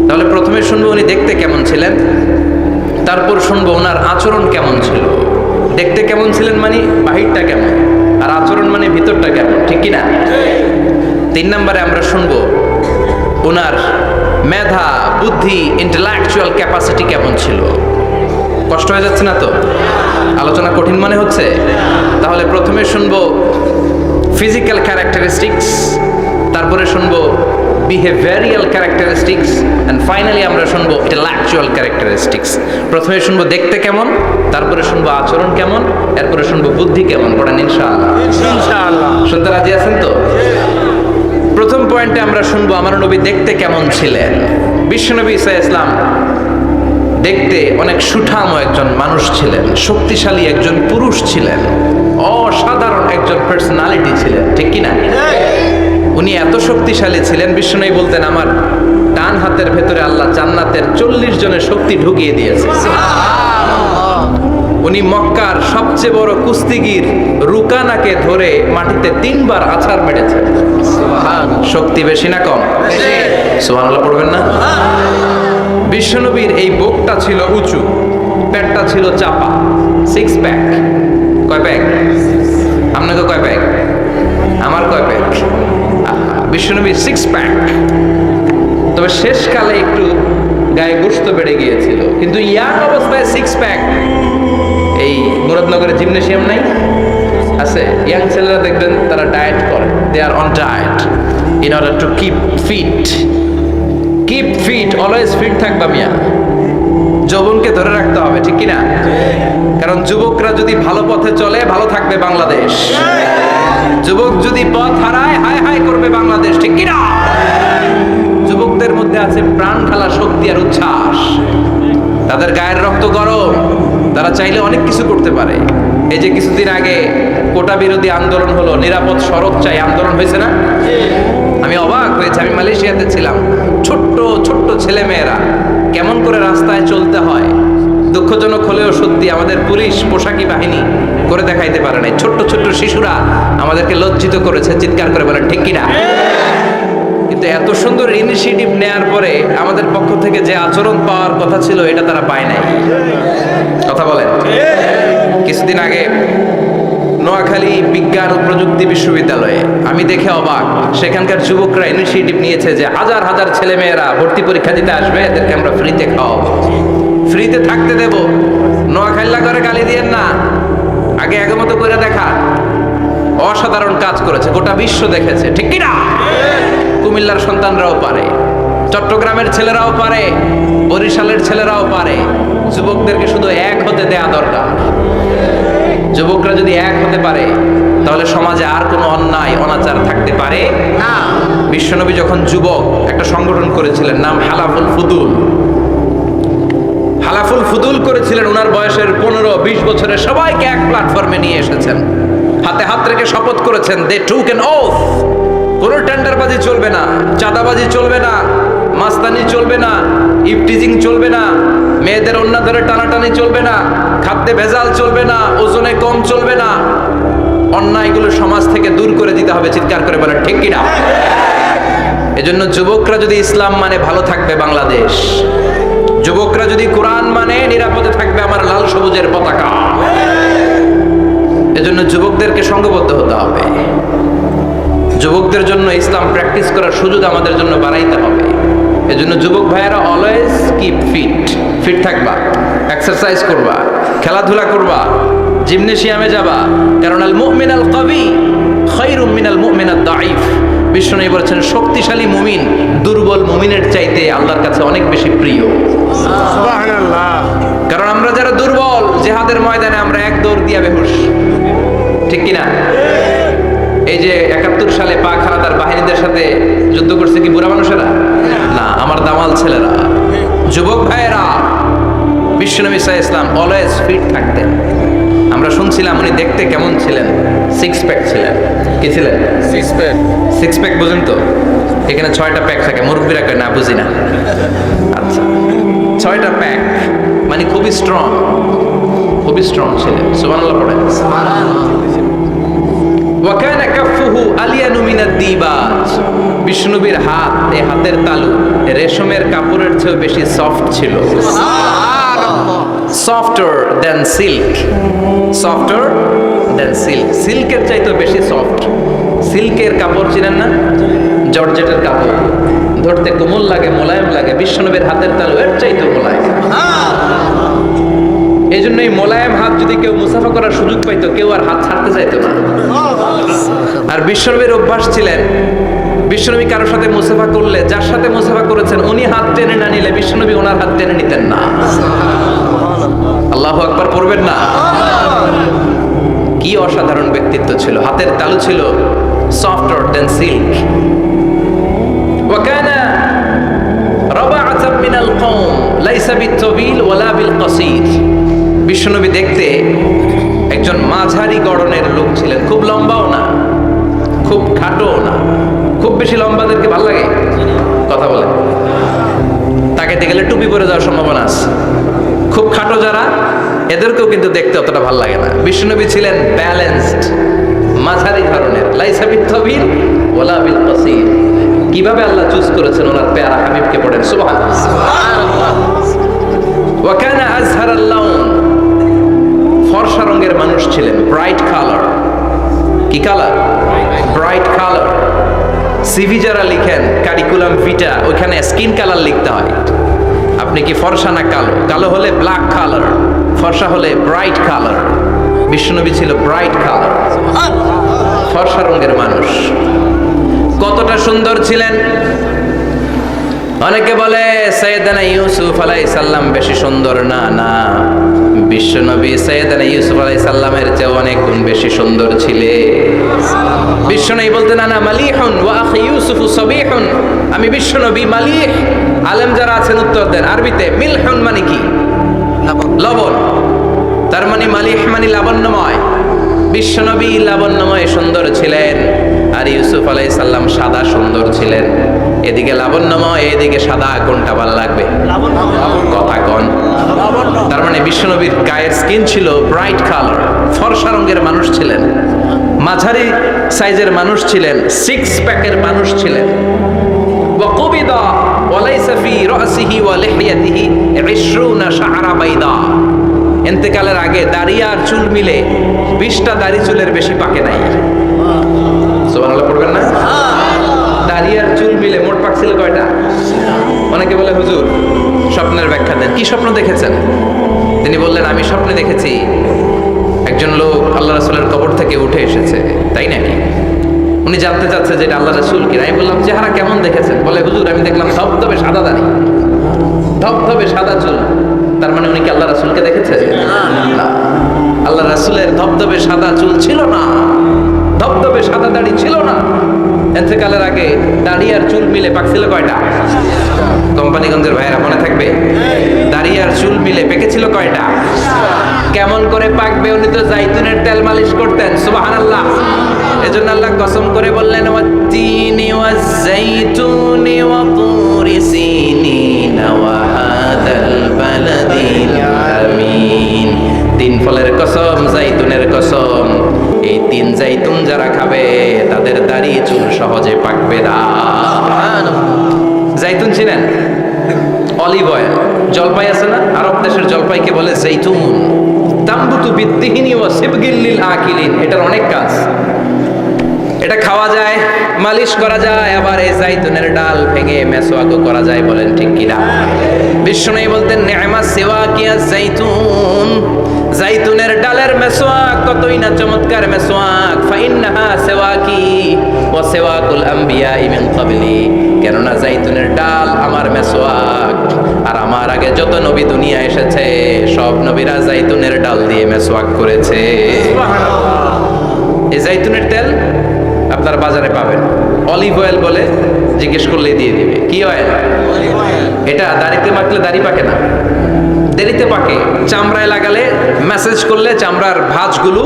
তাহলে প্রথমে শুনবো উনি দেখতে কেমন ছিলেন, তারপর শুনবো ওনার আচরণ কেমন ছিল। দেখতে কেমন ছিলেন মানে বাহিরটা কেমন, আর আচরণ মানে ভিতরটা কেমন। ঠিক কিনা? 3 নম্বরে আমরা শুনবো ওনার মেধা, বুদ্ধি, ইন্টেলেকচুয়াল ক্যাপাসিটি কেমন ছিল। কষ্ট হয়ে যাচ্ছে না তো? আলোচনা কঠিন মনে হচ্ছে? তাহলে প্রথমে শুনবো ফিজিক্যাল ক্যারেক্টারিস্টিক্স, তারপরে শুনবো বিহেভিয়ারিয়াল ক্যারেক্টারিস্টিক্স, এন্ড ফাইনালি আমরা শুনবো ইন্টেলেকচুয়াল ক্যারেক্টারিস্টিক্স। প্রথমে শুনবো দেখতে কেমন, তারপরে শুনবো আচরণ কেমন, এরপরে শুনবো বুদ্ধি কেমন। পড়েন ইনশাআল্লাহ। ইনশাআল্লাহ। শুনতে রাজি আছেন তো? প্রথম পয়েন্টে আমরা শুনবো আমার নবী দেখতে কেমন ছিলেন। বিশ্বনবী ঈসা ইসলাম দেখতে অনেক সুঠাম একজন মানুষ ছিলেন, শক্তিশালী একজন পুরুষ ছিলেন, অসাধারণ একজন পার্সোনালিটি ছিলেন। ঠিক কিনা? উনি এত শক্তিশালী ছিলেন, বিশ্বনবী বলতেন আমার ডান হাতের ভেতরে আল্লাহ জান্নাতের 40 জনের শক্তি ঢুকিয়ে দিয়েছে। উনি মক্কার সবচেয়ে বড় কুস্তিগির রুকানাকে ধরে মাটিতে 3 বার আছাড় মেরেছেন। শক্তি বেশি না কম? সুবহানাল্লাহ পড়বেন না? বিশ্বনবীর এই বুকটা ছিল উঁচু, পেটটা ছিল চাপা, সিক্স প্যাক। কয় প্যাক? আপনাকে কয় প্যাক? আমার কয় প্যাক? বিশ্বনবীর সিক্স প্যাক। তবে শেষকালে একটু গায়ে গোশত বেড়ে গিয়েছিল, কিন্তু ইয়াং অবস্থায় সিক্স প্যাক। এই মুরাদনগরে জিমনেশিয়াম নাই? আছে। ইয়াং ছেলেরা দেখবেন তারা ডায়েট করে, they are on diet in order to keep fit. Keep fit, always fit থাকবা মিয়া। যৌবনকে ধরে রাখতে হবে, ঠিক কিনা? কারণ যুবকরা যদি ভালো পথে চলে, ভালো থাকবে বাংলাদেশ। যুবক যদি পথ হারায়, হায় হায় করবে বাংলাদেশ, ঠিক কিনা? যুবকদের মধ্যে আছে প্রাণ ঢালা শক্তি আর উচ্ছ্বাস। তাদের গায়ের রক্ত গরম, তারা চাইলে অনেক কিছু করতে পারে। এই যে কিছুদিন আগে কোটা বিরোধী আন্দোলন হলো, নিরাপদ সড়ক চাই আন্দোলন হয়েছে না? আমি অবাক হয়েছে। আমি মালয়েশিয়াতে ছিলাম। ছোট্ট ছোট্ট ছেলে মেয়েরা কেমন করে রাস্তায় চলতে হয়, দুঃখজনক হলেও সত্যি, আমাদের পুলিশ পোশাকি বাহিনী করে দেখাইতে পারে নাই। ছোট্ট ছোট্ট শিশুরা আমাদেরকে লজ্জিত করেছে, চিৎকার করে বলেন ঠিক কিনা? কিন্তু এত সুন্দর ইনিশিয়েটিভ নেয়ার পরে আমাদের পক্ষ থেকে যে আচরণ পাওয়ার কথা ছিল, এটা তারা পায় নাই। কথা বলেন। কিছুদিন আগে নোয়াখালী বিজ্ঞান ও প্রযুক্তি বিশ্ববিদ্যালয়ে আমি দেখে অবাক, সেখানকার যুবকরা ইনিশিয়েটিভ নিয়েছে যে হাজার হাজার ছেলে মেয়েরা ভর্তি পরীক্ষা দিতে আসবে, এদেরকে আমরা ফ্রিতে খাওয়াবো, ফ্রিতে থাকতে দেব। নোয়াখালী করে গালি দিয়েন না, আগে আগমত করে দেখা। অসাধারণ কাজ করেছে, গোটা বিশ্ব দেখেছে, ঠিক কিনা? কুমিল্লার সন্তানরাও পারে, চট্টগ্রামের ছেলেরাও পারে, বরিশালের ছেলেরাও পারে। যুবকদেরকে শুধু এক হতে দেয়া দরকার। যুবকরা যদি এক হতে পারে, তাহলে সমাজে আর কোনো অন্যায় অনাচার থাকতে পারে না। বিশ্বনবী যখন যুবক, একটা সংগঠন করেছিলেন, নাম হালাফুল ফুদুল। হালাফুল ফুদুল করেছিলেন। ওনার বয়সের 15-20 বছরের সবাইকে এক প্ল্যাটফর্মে নিয়ে এসেছেন, হাতে হাত রেখে শপথ করেছেন, দে টুক অ্যান ওথ, কোনো টেন্ডারবাজি চলবে না, চাঁদাবাজি চলবে না, মাস্তানি চলবে না, ইফটিজিং চলবে না, মেয়েদের ওন্না ধরে টানাটানি চলবে না, খাদ্যে ভেজাল চলবে না, ওজনে কম চলবে না। অন্যায়গুলো সমাজ থেকে দূর করে দিতে হবে, চিৎকার করে বলেন ঠিক কিনা? এজন্য যুবকরা যদি ইসলাম মানে, ভালো থাকবে বাংলাদেশ। যুবকরা যদি কোরআন মানে, নিরাপদে থাকবে আমার লাল সবুজের পতাকা। এজন্য যুবকদেরকে সংঘবদ্ধ হতে হবে। যুবকদের জন্য ইসলাম প্র্যাকটিস করার সুযোগ আমাদের জন্য বাড়াইতে হবে। এজন্য যুবক ভাইয়েরা অলওয়েজ কিপ ফিট। ফিট থাকবা, এক্সারসাইজ করবা, খেলাধুলা করবা, জিমনেশিয়ামে যাবা। কারণ আল মুমিন আল কবি খায়রুম মিনাল মুমিন আদ দাঈফ। বিশ্বনবী বলেছেন, শক্তিশালী মুমিন দুর্বল মুমিনের চাইতে আল্লাহর কাছে অনেক বেশি প্রিয়। সুবহানাল্লাহ। কারণ আমরা যারা দুর্বল, জিহাদের ময়দানে আমরা এক দৌড় দিয়া বেহুশ, ঠিক কিনা? এই যে 71 সালে পাক হানাদার বাহিনীদের সাথে যুদ্ধ করছে কি বুড়া মানুষেরা? না, আমার দামাল ছেলেরা, যুবক ভাইয়েরা। বিশ্বনবী সাল্লাল্লাহু আলাইহি ওয়াসাল্লাম অলওয়েজ ফিট থাকতেন। আমরা শুনছিলাম উনি দেখতে কেমন ছিলেন? সিক্স প্যাক ছিলেন। কি ছিলেন? Six pack. সিক্স প্যাক বুঝেন তো? এখানে 6টা প্যাক থাকে, মুরব্বীরা কয় না বুঝি না। আচ্ছা, 6টা প্যাক মানে খুবই স্ট্রং, খুবই স্ট্রং ছিলেন। সুবহানাল্লাহ পড়েন। ওয়াকানা কাফুহু আলিয়ানু মিনাদ দিবাজ। বিষ্ণুবীর হাত, এই হাতের তালু রেশমের কাপড়ের চেয়ে বেশি সফট ছিল। সুবহানাল্লাহ। Softer than silk, softer than silk. সিল্কের চাইতে বেশি সফট। সিল্কের কাপড় চিনেন না? জর্জেটের কাপড় ধরতে কোমল লাগে, মোলায়েম লাগে। বিষ্ণুবীর হাতের তালু এর চাইতে মোলায়েম। এই জন্য এই মোলায়েম হাত যদি কেউ মুসাফা করার সুযোগ পাইতো, কেউ আর হাত ছাড়তে চাইতো না। আর বিশ্বনবীর অভ্যাস ছিলেন, বিশ্বনবী কারোর সাথে মুসাফা করলে, যার সাথে মুসাফা করেছেন উনি হাত টেনে না নিলে বিশ্বনবী ওনার হাত টেনে নিতেন না। আল্লাহু আকবার পড়বেন না? কি অসাধারণ ব্যক্তিত্ব ছিল। হাতের তালু ছিল সফটার দ্যান সিল্ক। ওয়াকানা রাবাআতাম মিনাল কওম লাইসা বিত-তাবিল ওয়ালা বিল কাসীর। বিশ্বনবী দেখতে একজন মাঝারি গড়নের লোক ছিলেন, খুব লম্বাও না, খুব খাটোও না। খুব বেশি লম্বাদেরকে ভালো লাগে? কথা বলে তাকাইতে গেলে টুপি পরে যাওয়ার সম্ভাবনা আছে। খুব খাটো যারা, এদেরকেও কিন্তু দেখতে অতটা ভালো লাগে না। বিশ্বনবী ছিলেন ব্যালেন্সড, মাঝারি ধরনের। লাইসা বিত-তাবিল ওয়ালা বিল কাসীর। কিভাবে আল্লাহ চুজ করেছেন ওনার প্যারা হাবিবকে? পড়েন সুবহানাল্লাহ। ওয়া কানা আযহারাল লাউন। সিভি যারা লিখেন কারিকুলাম ভিটা, ওইখানে স্কিন কালার লিখতে হয়। আপনি কি ফর্সা না কালো? কালো হলে ব্ল্যাক কালার, ফর্সা হলে ব্রাইট কালার। বিশ্বনবী ছিল ব্রাইট কালার, ফর্সা রঙের মানুষ। কতটা সুন্দর ছিলেন! অনেকে বলে সাইয়েদানা ইউসুফ আলাইহিস সালাম বেশি সুন্দর। না না, বিশ্বনবী সাইয়েদানা ইউসুফ আলাইহিস সালামের চেয়ে অনেক গুণ বেশি সুন্দর ছিলেন। বিশ্বনবী বলতেন আনা মালিহুন ওয়া আখি ইউসুফ সাবিহুন, আমি বিশ্বনবী মালিহ। আলেম যারা আছেন উত্তর দেন আরবিতে। মিলহুন মানে কি? লবণ। তার মানে মালিহ মানে লাবণ্যময়। বিশ্বনবী লাবণ্যময় সুন্দর ছিলেন, আর ইউসুফ আলাইহিস সালাম সাদা সুন্দর ছিলেন। এদিকে লাবণ্যময়, এদিকে সাদা, কোনটা ভালো লাগবে? কথা কোন? তার মানে বিশ্বনবীর গায়ের স্কিন ছিল ব্রাইট কালার, ফর্সা রঙের মানুষ ছিলেন, মাঝারি সাইজের মানুষ ছিলেন, সিক্স প্যাকের মানুষ ছিলেন। ওয়াকুবিদা ওয়ালাইসা ফি রাসিহি ওয়া লিহিয়াতিহি 20 শাআরা বাইদা। ইন্তেকালের আগে দাড়ি আর চুল মিলে 20টা দাড়ি চুলের বেশি পাকে নাই। সুবহানাল্লাহ পড়বেন না? দাড়ি আর চুল মিলে মোট পাক ছিল কয়টা? অনেকে বলে হুজুর স্বপ্নের ব্যাখ্যা দেন। কি স্বপ্ন দেখেছেন? তিনি বললেন আমি স্বপ্নে দেখেছি একজন লোক আল্লাহ রাসূলের কবর থেকে উঠে এসেছে। তাই নাকি? উনি জানতে চাচ্ছে যে এটা আল্লাহ রাসূল কিনা। আমি বললাম চেহারা কেমন দেখেছেন? বলে হুজুর আমি দেখলাম ধবধবে সাদা দাড়ি, ধবধবে সাদা চুল। তার মানে উনি কি আল্লাহ রাসূলকে দেখেছে? না, আল্লাহ রাসূলের ধবধবে সাদা চুল ছিল না, ধবধবে সাদা দাড়ি ছিল না। ইন্তেকালের আগে দাড়ি আর চুল মিলে পাকছিল কয়টা? কোম্পানিগঞ্জের ভাইয়েরা মনে থাকবে? দাড়ি আর চুল মিলে পেকেছিল কয়টা? কেমন করে পাকবে? উনি তো জাইতুনের তেল মালিশ করতেন। সুবহানাল্লাহ। এজন্য আল্লাহ কসম করে বললেন ওয়াত-তিনি ওয়াজ-জাইতুনি ওয়া তুরি সিনিন ওয়া হাদাল বালাদিল আমিন। তিন ফলের কসম, জাইতুনের কসম। এই তিন জাইতুন যারা খাবে তাদের দাড়ি চুল সহজে পাকবে না। জাইতুন চিনেন? Olive oil. জলপাই আছে না? আরব দেশের জলপাইকে বলে জাইতুন। তামবুতু বিদ্দিহিনি ওয়া সিবগিল লিল আকিলিন। এটার অনেক কাজ। এটা খাওয়া যায়, মালিশ করা যায়, আবার এই জাইতুনের ডাল ভেঙে মেসওয়াকও করা যায়। বলেন ঠিক কিনা? বিশ্বনবী বলতেন নি'মা সিওয়াকিয়া জাইতুন। জাইতুনের ডালের মেসওয়াক কতই না চমৎকার মেসওয়াক। ফাইন্নাহা সিওয়াকি ওয়া সিওয়াকুল আমবিয়া মিন ক্বাবলি। কেননা জাইতুনের ডাল আমার মেসওয়াক, আর আমার আগে যত নবী দুনিয়া এসেছে সব নবীরা জাইতুনের ডাল দিয়ে মেসওয়াক করেছে। এই জাইতুনের তেল আপনার বাজারে পাবেন। অলিভ অয়েল বলে জিজ্ঞেস করলে দিয়ে দিবে। কি অয়েল? এটা দাড়িতে মাখলে দাড়ি পাকে না, দেরিতে পাকে। চামড়ায় লাগালে ম্যাসেজ করলে চামড়ার ভাঁজগুলো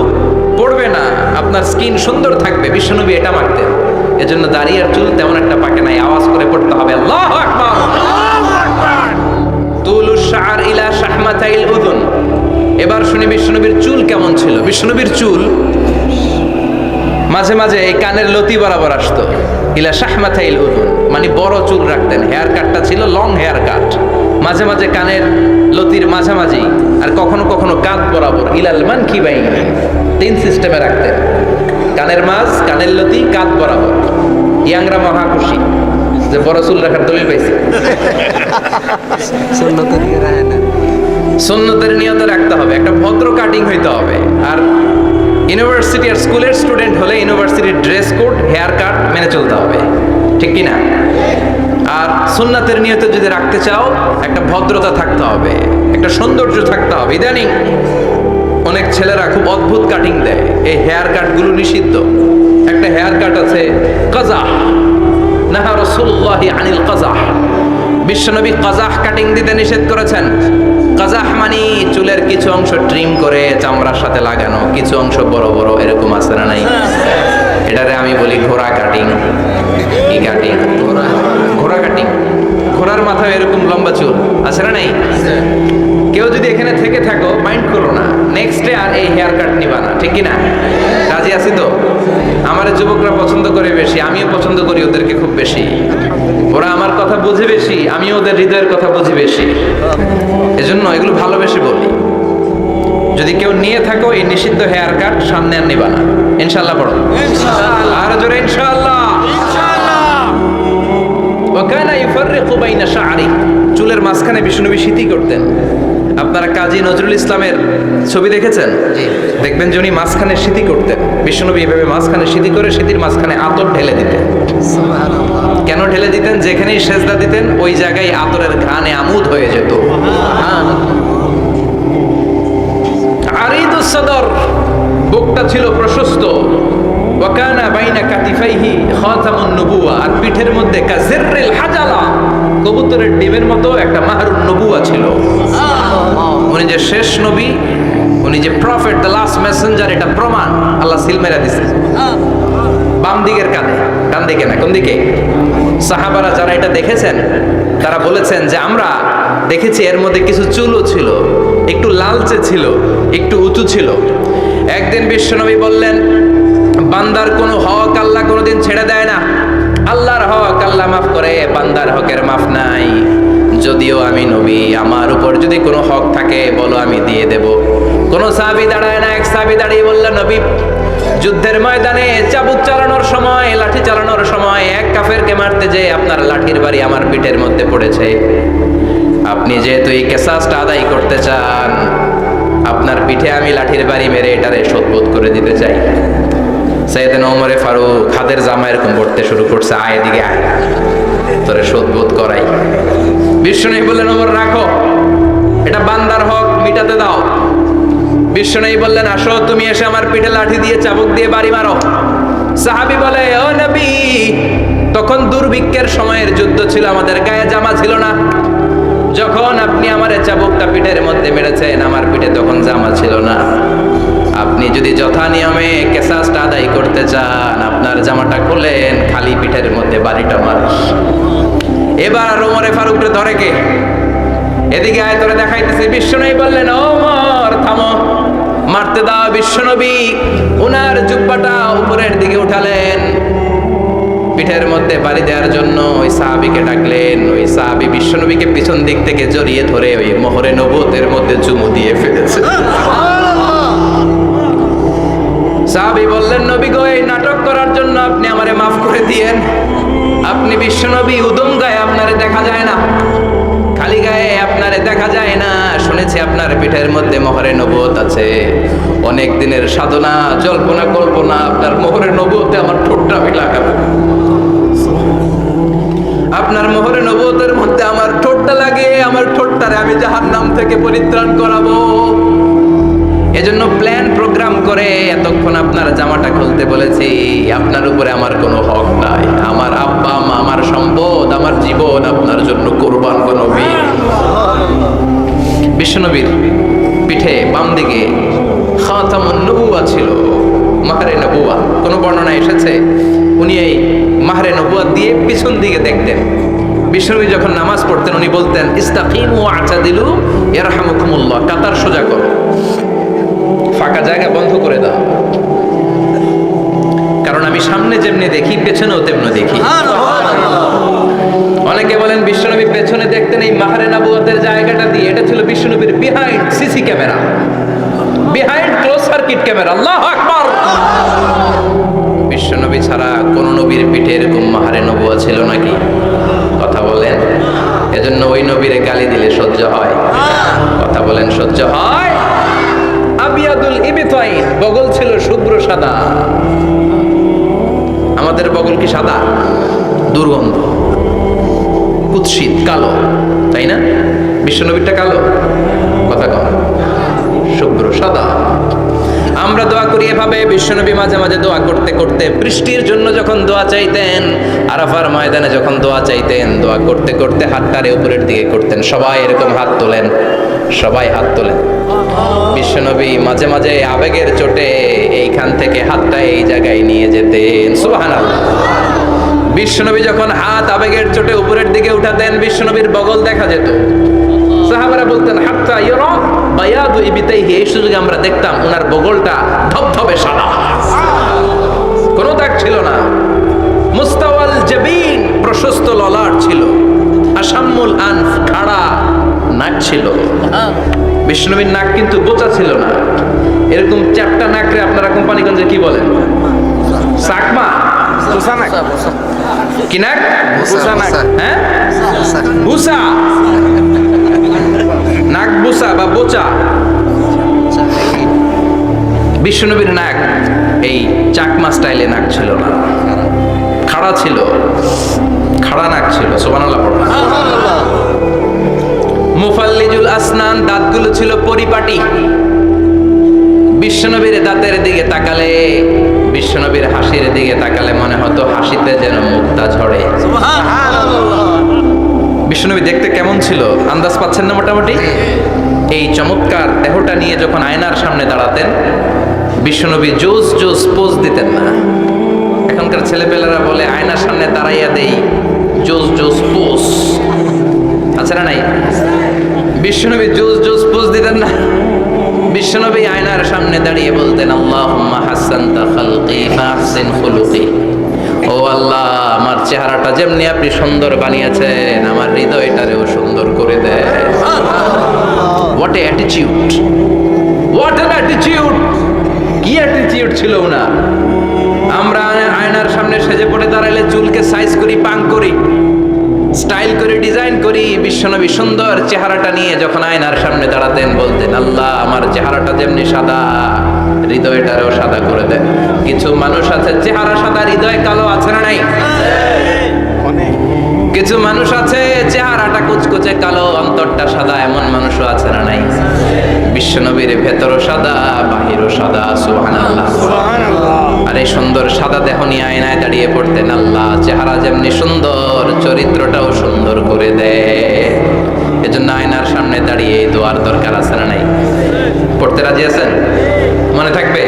পড়বে না, আপনার স্কিন সুন্দর থাকবে। বিশ্বনবী এটা মাখতেন। এজন্য দাড়ি আর চুল তেমন একটা পাকে নাই। আওয়াজ করে পড়তে হবে আল্লাহু আকবার। তুলুশ শাআর ইলা শাহমাতাইল উযুন। এবার শুনি বিশ্বনবীর চুল কেমন ছিল। বিশ্বনবীর চুল মাঝে মাঝে এই কানের লতি বরাবর আসতো। ইলা শাহমাতাইল উযুন মানে বড় চুল রাখতেন। হেয়ার কাটটা ছিল লং হেয়ার কাট। মাঝে মাঝে কানের লতির মাঝামাঝি, আর কখনো কখনো কাঁধ বরাবর। ইলাল মানকিবাইন, তিন সিস্টেমে রাখতেন। কানের মাঝ, কানের লতি, কাঁধ বরাবর। ইয়াংরা মহা খুশি যে বড় চুল রাখার দলিল পাইছে। সুন্নতের নিয়ত রাখতে হবে, একটা ভদ্র কাটিং হইতে হবে। আর ইউনিভার্সিটি আর স্কুলের স্টুডেন্ট হলে ইউনিভার্সিটির ড্রেস কোড, হেয়ার কাট মেনে চলতে হবে, ঠিক কি না? আর সুন্নাতের নিয়ত যদি রাখতে চাও একটা ভদ্রতা থাকতে হবে, একটা সৌন্দর্য থাকতে হবে। ইদানিং অনেক ছেলেরা খুব অদ্ভুত কাটিং দেয়। এই হেয়ার কাটগুলো নিষিদ্ধ। একটা হেয়ার কাট আছে কাজাহ, নাহা রাসূলুল্লাহি আনিল কাজাহ। বিশ্বনবী কাজাহ কাটিং দিতে নিষেধ করেছেন। কাজাহ মানে চুলের কিছু অংশ ট্রিম করে চামড়ার সাথে লাগানো, কিছু অংশ বড় বড়, এরকম আছে না নাই? এটারে আমি বলি ঘোড়া কাটিং। কি কাটিং? ঘোড়া কাটিং। ঘোড়ার মাথায় এরকম লম্বা চুল আছে না নাই? কেউ যদি এখানে থেকে থাকো মাইন্ড করো না, নেক্সট ডে আর এই হেয়ার কাট নিবা না, ঠিক কি না? রাজি আছি তো? আমার যুবকরা পছন্দ করে বেশি, আমিও পছন্দ করি ওদেরকে খুব বেশি। ওরা আমার কথা বুঝে বেশি, আমিও ওদের হৃদয়ের কথা বুঝি বেশি। এজন্য এগুলো ভালোবেসে বলি। যদি কেউ নিয়ে থাকো এই নিষিদ্ধ হেয়ার কাট, সামনে আর নিবা না। ইনশাআল্লাহ পড়ো। আর জোরে ইনশাআল্লাহ। কানা ইউফাররিকু বাইনা শা'রি, চুলের মাঝখানে বিষ্ণুনবী সিঁথি করতেন। আপনারা কাজী নজরুল ইসলামের ছবি দেখেছেন? দেখবেন যে উনি মাঝখানে সিঁথি করতেন। বিষ্ণুনবী এভাবে মাঝখানে সিঁথি করে সিঁথির মাঝখানে আতর ঢেলে দিতেন। কেন ঢেলে দিতেন? যেখানেই সেজদা দিতেন ওই জায়গায় আতরের ঘ্রাণে আমোদ হয়ে যেত। আরিদুস সদর, বুকটা ছিল প্রশস্ত। ওয়া কানা বাইনা কাতিফাইহি খাতামুন নবুওয়া, আর পিঠের মধ্যে কাজিররিল হাজালা, কবুতরের ডিমের মতো একটা মাহরুন নবুওয়া ছিল। উনি যে শেষ নবী, উনি যে প্রফেট, দ্য লাস্ট মেসেঞ্জার, এটা প্রমাণ আল্লাহ সিল মেরা দিছে বাম দিকের কাঁধে, ডান দিকে না। কোন দিকে? সাহাবারা যারা এটা দেখেছেন তারা বলেছেন যে আমরা দেখেছি এর মধ্যে কিছু চুলও ছিল, একটু লালচে ছিল, একটু উঁচু ছিল। একদিন বিশ্বনবী বললেন, বান্দার কোনো হক আল্লাহ কোনোদিন ছেড়ে দেয় না। আল্লাহর হক আল্লাহ মাফ করে, বান্দার হকের মাফ নাই। যদিও আমি নবী, আমার উপর যদি কোনো হক থাকে বলো, আমি দিয়ে দেব। কোন সাহাবী দাঁড়ায় না। এক সাহাবী দাঁড়িয়ে বললেন, নবী, যুদ্ধের ময়দানে চাবুক চালানোর সময়, লাঠি চালানোর সময় এক কাফেরকে মারতে যে আপনার লাঠির বাড়ি আমার পিঠের মধ্যে পড়েছে। আপনি যেহেতু এই কেসাসটা আদায় করতে চান, আপনার পিঠে আমি লাঠির বাড়ি মেরে এটারে শোধবোধ করে দিতে চাই। সাইয়েদনা ওমরে ফারুক হাতের জামা এরকম পড়তে শুরু করছে, আয় এদিকে আয়, তোরে শোধবোধ করাই। বিশ্বনবী বললেন, ওমর রাখো, এটা বান্দার হক, মিটাতে দাও। বিশ্বনবী বললেন, আসো তুমি এসে আমার পিঠে লাঠি দিয়ে চাবুক দিয়ে বাড়ি মারো। সাহাবী বলে, ও নবী, তখন দুর্ভিক্ষের সময়ের যুদ্ধ ছিল, আমাদের গায়ে জামা ছিল না। যখন আপনি আমার চাবুকটা পিঠের মধ্যে মেরেছেন, আমার পিঠে তখন জামা ছিল না। আপনি যদি যথা নিয়মে কেসাসটা আদায় করতে চান, আপনার জামাটা খুলেন, খালি পিঠের মধ্যে বাড়িটা মারিস। এবার আর ওমরে ফারুককে ধরে কে? এদিকে আয়, তোরে দেখাইতেছে। বিশ্বনবী বললেন, ওমর থামো, মারতে দাও। বিশ্বনবী উনার জুব্বাটা উপরের দিকে উঠালেন, পিঠের মধ্যে বাড়ি দেওয়ার জন্য ওই সাহাবীকে ডাকলেন। ওই সাহাবী বিশ্বনবীকে পিছন দিক থেকে জড়িয়ে ধরে ওই মোহরে নবুয়তের মধ্যে চুমু দিয়ে ফেলেছে। সাহাবী বললেন, নবী গো, এই নাটক করার জন্য আপনি আমারে মাফ করে দিয়েন। আপনি বিশ্বনবী, উদম গায়ে আপনারে দেখা যায় না, খালি গায়ে আপনারে দেখা যায় না। শুনেছি আপনার পিঠের মধ্যে মোহরে নবুয়ত আছে। অনেক দিনের সাধনা, জল্পনা কল্পনা, আপনার মোহরে নবুয়তে আমার ঠোঁটটা আমি লাগাবো। আপনার মোহরে নবুয়তের মধ্যে আমার ঠোঁটটা লাগিয়ে আমার ঠোঁটটারে আমি জাহান্নাম থেকে পরিত্রাণ করাবো। এজন্য প্ল্যান প্রোগ্রাম করে এতক্ষণ আপনার জামাটা খুলতে বলেছি। আপনার উপরে আমার কোনো হক নাই। আমার আব্বা মা, আমার সম্পদ, আমার জীবন আপনার জন্য কোরবান গো নবী। বিশ্বনবীর পিঠে বাম দিকে খাতামুন নবুওয়া ছিল, মাহরে নবুওয়া। কোনো বর্ণনা এসেছে উনি এই মাহরে নবুওয়া দিয়ে পিছন দিকে দেখতেন। বিশ্বনবী যখন নামাজ পড়তেন উনি বলতেন, ইস্তাকিমু ওয়া'তাদিলু ইয়ারহামুকুমুল্লাহ, কাতার সোজা করো, ফাঁকা জায়গা বন্ধ করে দাও। কারণ আমি সামনে যেমনি দেখি, পেছনেও তেমনি দেখি। অনেকে বলেন বিশ্বনবী পেছনে দেখতেন এই মাহরে নবুয়তের জায়গাটা দিয়ে। এটা ছিল বিশ্বনবীর behind CC camera, behind close circuit camera. আল্লাহু আকবার। বিশ্বনবী ছাড়া কোন নবীর পিঠে এরকম মাহরে নবুয়া ছিল নাকি? কথা বলেন। এজন্য ওই নবীরে গালি দিলে সহ্য হয়? কথা বলেন, সহ্য হয়? আবিয়াদুল ইবতাইন, বগল ছিল শুভ্র সাদা। আমাদের বগল কি সাদা? দুর্গন্ধ, কুৎসিত, কালো, তাই না? বিশ্বনবীরটা কালো? কথা কম, শুভ্র সাদা। আমরা দোয়া করি এভাবে। বিশ্বনবী মাঝে মাঝে দোয়া করতে করতে, বৃষ্টির জন্য যখন দোয়া চাইতেন, আরাফার ময়দানে যখন দোয়া চাইতেন, দোয়া করতে করতে হাতটারে উপরের দিকে করতেন। সবাই এরকম হাত তোলেন, সবাই হাত তোলেন। বিশ্বনবী মাঝে মাঝে আবেগের চোটে এইখান থেকে হাতটা এই জায়গায় নিয়ে যেতেন। সুবহানাল্লাহ। বিশ্বনবী যখন হাত আবেগের চোটে উপরের দিকে উঠাতেন, বিশ্বনবীর বগল দেখা যেত। সাহাবারা বলতেন, হাত্তা ইয়ারা বায়াদু ইবতাইহি, এই সুযোগে আমরা দেখতাম ওনার বগলটা ধবধবে সাদা, কোনো দাগ ছিল না। মুস্তাওয়াল জাবিন, প্রশস্ত ললাট ছিল। আসাম্মুল আনফ, খাড়া নাক ছিল। বিশ্বনবীর নাক কিন্তু বোচা ছিল না। এরকম চারটা নাকরে আপনারা কোম্পানিগঞ্জে কি বলেন? চাকমা, কি নাক? বুসা নাক। হ্যাঁ, বুসা নাক, বুসা বা বোচা। বিশ্বনবীর নাক এই চাকমা স্টাইলে নাক ছিল না, খাড়া ছিল, খাড়া নাক ছিল। সুবহানাল্লাহ পড়ো। মুফাল্লিজুল আসনান, দাঁতগুলো ছিল পরিপাটি। বিশ্বনবীর দাঁতের দিকে তাকালে, বিশ্বনবীর হাসির দিকে তাকালে মনে হতো হাসিতে যেন মুক্তা ঝরে। বিশ্বনবী দেখতে কেমন ছিল আন্দাজ পাচ্ছেন না মোটামুটি? এই চমৎকার দেহটা নিয়ে যখন আয়নার সামনে দাঁড়াতেন, বিশ্বনবী জোস জোস পোজ দিতেন না। এখনকার ছেলেপেলেরা বলে আয়নার সামনে দাঁড়াইয়া দেই জোস জোস পোজ, আছে না নাই? বিশ্বনবী জোস জোস পোজ দিতেন না। বিশ্বনবী আয়নার সামনে দাঁড়িয়ে বলতেন, আল্লাহুম্মা হাসানতা খালকি ফাহসিন খুলুকি। ও আল্লাহ, আমার চেহারাটা যেমনি আপনি সুন্দর বানিয়েছেন, আমার হৃদয়টারেও সুন্দর করে দেন। What a attitude, what an attitude! কি অ্যাটিটিউড ছিল না! আমরা আয়নার সামনে সেজে পড়ে দাঁড়াইলে চুলকে সাইজ করি, পাং করি, স্টাইল করে, ডিজাইন করি। বিশ্বনবী সুন্দর চেহারাটা নিয়ে যখন আয়নার সামনে দাঁড়াতেন বলতেন, আল্লাহ, আমার চেহারাটা যেমনি সাদা, হৃদয়টারেও সাদা করে দেন। কিছু মানুষ আছে চেহারা সাদা, হৃদয় কালো, আছে না নাই? কিছু মানুষ আছে চেহারাটা কুচকুচে কালো, অন্তরটা সাদা, এমন মানুষও আছে না নাই? বিশ্বনবীর ভেতরও সাদা, বাহিরও সাদা। সুবহানাল্লাহ। আর এই সুন্দর সাদা দেহ নিয়ে আয়নায় দাঁড়িয়ে পড়তেন, আল্লাহ, চেহারা যেমনি সুন্দর, চরিত্রটাও সুন্দর করে দেয়। এজন্য আয়নার সামনে দাঁড়িয়ে এই দোয়ার দরকার, আছে না নাই? পড়তে রাজি আছেন? মনে থাকবে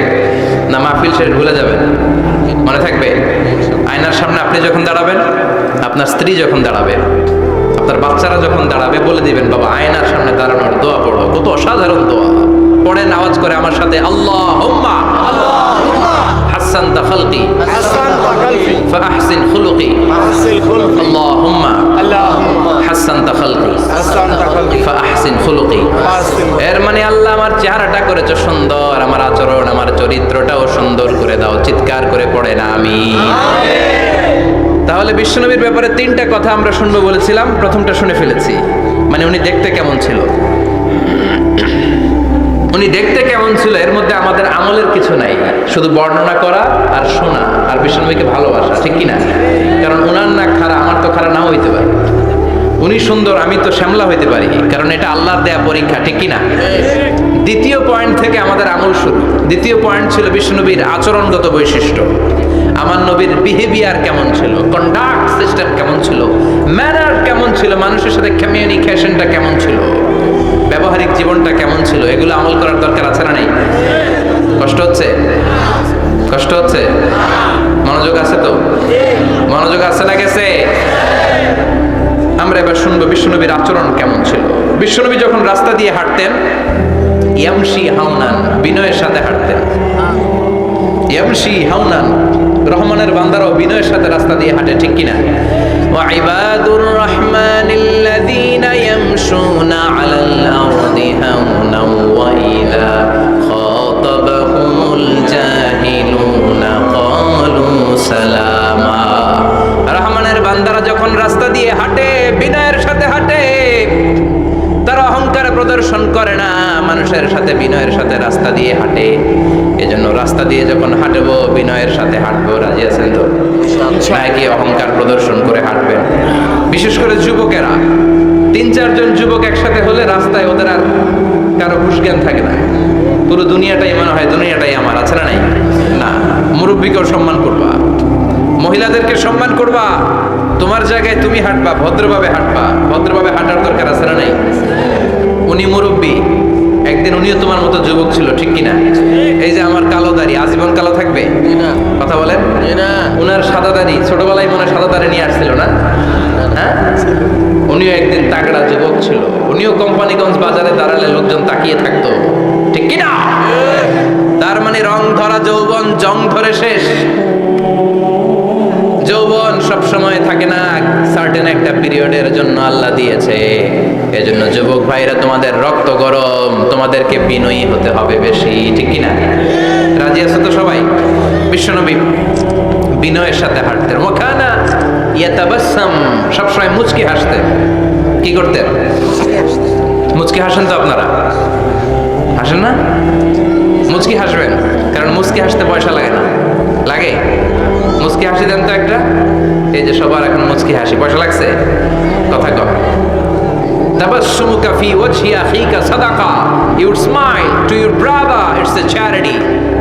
না মাহফিল শেষ ভুলে যাবেন? মনে থাকবে? আয়নার সামনে আপনি যখন দাঁড়াবেন, আপনার স্ত্রী যখন দাঁড়াবে, আপনার বাচ্চারা যখন দাঁড়াবে, বলে দিবেন, বাবা, আয়নার সামনে দাঁড়ানোর দোয়া পড়ো। কত অসাধারণ দোয়া! পড়েন আওয়াজ করে আমার সাথে, আল্লাহুম্মা হাসানতা খালকি ফাহসিন খুলুকি। আল্লাহুম্মা হাসানতা খালকি ফাহসিন খুলুকি। এর মানে, আল্লাহ, আমার চেহারাটা করেছো সুন্দর, আমার আচরণ, আমার চরিত্রটাও সুন্দর করে দাও। চিৎকার করে পড়েন আমিন। তাহলে বিশ্বনবীর ব্যাপারে তিনটা কথা আমরা শুনবো বলেছিলাম, প্রথমটা শুনে ফেলেছি। মানে উনি দেখতে কেমন ছিল, উনি দেখতে কেমন ছিল, এর মধ্যে আমাদের আমলের কিছু নাই, শুধু বর্ণনা করা আর শোনা আর বিশ্বনবীকে ভালোবাসা, ঠিক কিনা? কারণ উনার না খাড়া, আমার তো খাড়া নাও হইতে পারে। উনি সুন্দর, আমি তো শ্যামলা হইতে পারি, কারণ এটা আল্লাহর দেয়া পরীক্ষা, ঠিক কিনা? দ্বিতীয় পয়েন্ট থেকে আমাদের আমল শুরু। দ্বিতীয় পয়েন্ট ছিল বিশ্বনবীর আচরণগত বৈশিষ্ট্য। আমার নবীর বিহেভিয়ার কেমন ছিল, কন্ডাক্ট সিস্টেম কেমন ছিল, ম্যানার কেমন ছিল, মানুষের সাথে কমিউনিকেশনটা কেমন ছিল, ব্যবহারিক জীবনটা কেমন ছিল, এগুলো আমল করার দরকার, আছে না নাই? কষ্ট হচ্ছে? কষ্ট হচ্ছে? মনোযোগ আছে তো? মনোযোগ আছে না গেছে? আমরা এবার শুনবো বিশ্বনবীর আচরণ কেমন ছিল। বিশ্বনবী যখন রাস্তা দিয়ে হাঁটতেন, ইয়ামশি হাওনান, বিনয়ের সাথে হাঁটতেন। ইয়ামশি হাওনান, রহমানের বান্দারাও বিনয়ের সাথে রাস্তা দিয়ে হাঁটে, ঠিক কিনা? ওয়া ইবাদুর রাহমানিল্লাযীনা ইয়ামশুনা আলাল আরদি হাওনান ওয়া ইযা খাতাবাহুমুল জাহিলুনা ক্বালু সালামা। রহমানের বান্দারা যখন রাস্তা দিয়ে হাঁটে, বিনয়ের সাথে হাঁটে, তারা অহংকার প্রদর্শন করে না, মানুষের সাথে বিনয়ের সাথে রাস্তা দিয়ে হাঁটে। এজন্য রাস্তা দিয়ে যখন হাঁটবো, বিনয়ের সাথে হাঁটবো। রাজি আছেন তো? নাকি অহংকার প্রদর্শন করে হাঁটবেন? বিশেষ করে যুবকেরা, 3-4 জন যুবক একসাথে হলে রাস্তায় ওদের আর কারো হুঁশ জ্ঞান থাকে না, পুরো দুনিয়াটাই মনে হয় দুনিয়াটাই আমার, আছে না নাই? না, মুরব্বীকেও সম্মান করবা, মহিলাদেরকে সম্মান করবা, তোমার জায়গায় তুমি হাঁটবা, ভদ্রভাবে হাঁটবা। ভদ্রভাবে হাঁটার দরকার, আছে না নাই? উনি মুরব্বী, একদিন উনিও তোমার মতো যুবক ছিল, ঠিক কিনা? এই যে আমার কালো দাড়ি, আজীবন কালো থাকবে? কথা বলেন। উনার সাদা দাড়ি, ছোটবেলায় মনে সাদা দাড়ি নিয়ে আসছিল না? হ্যাঁ, উনিও একদিন তাগড়া যুবক ছিল। উনিও কোম্পানিগঞ্জ বাজারে দাঁড়ালে লোকজন তাকিয়ে থাকতো, ঠিক কিনা? তার মানে রং ধরা যৌবন জং ধরে শেষ। যৌবন সব সময় থাকে না, সার্টেন একটা পিরিয়ডের জন্য আল্লাহ দিয়েছে। এজন্য যুবক ভাইরা, তোমাদের রক্ত গরম, তোমাদেরকে বিনয়ী হতে হবে বেশি, ঠিক কিনা? রাজি আছো তো সবাই? বিশ্বনবী বিনয়ের সাথে হাঁটতেন। ওয়াকানা ইয়াতাবাসসাম, সবসময় মুচকি হাসতেন। কি করতেন? মুচকি হাসেন তো আপনারা? হাসেন না? মুচকি হাসবেন, কারণ মুচকি হাসতে পয়সা লাগে না। লাগে? মুচকি হাসি দেন তো একটা। এই যে সবার এখন মুচকি হাসি, পয়সা লাগছে? কথা কম। তাবাসসুমুকা ফি ওয়াজহি আখিকা সাদাকা, you smile to your brother, it's a charity.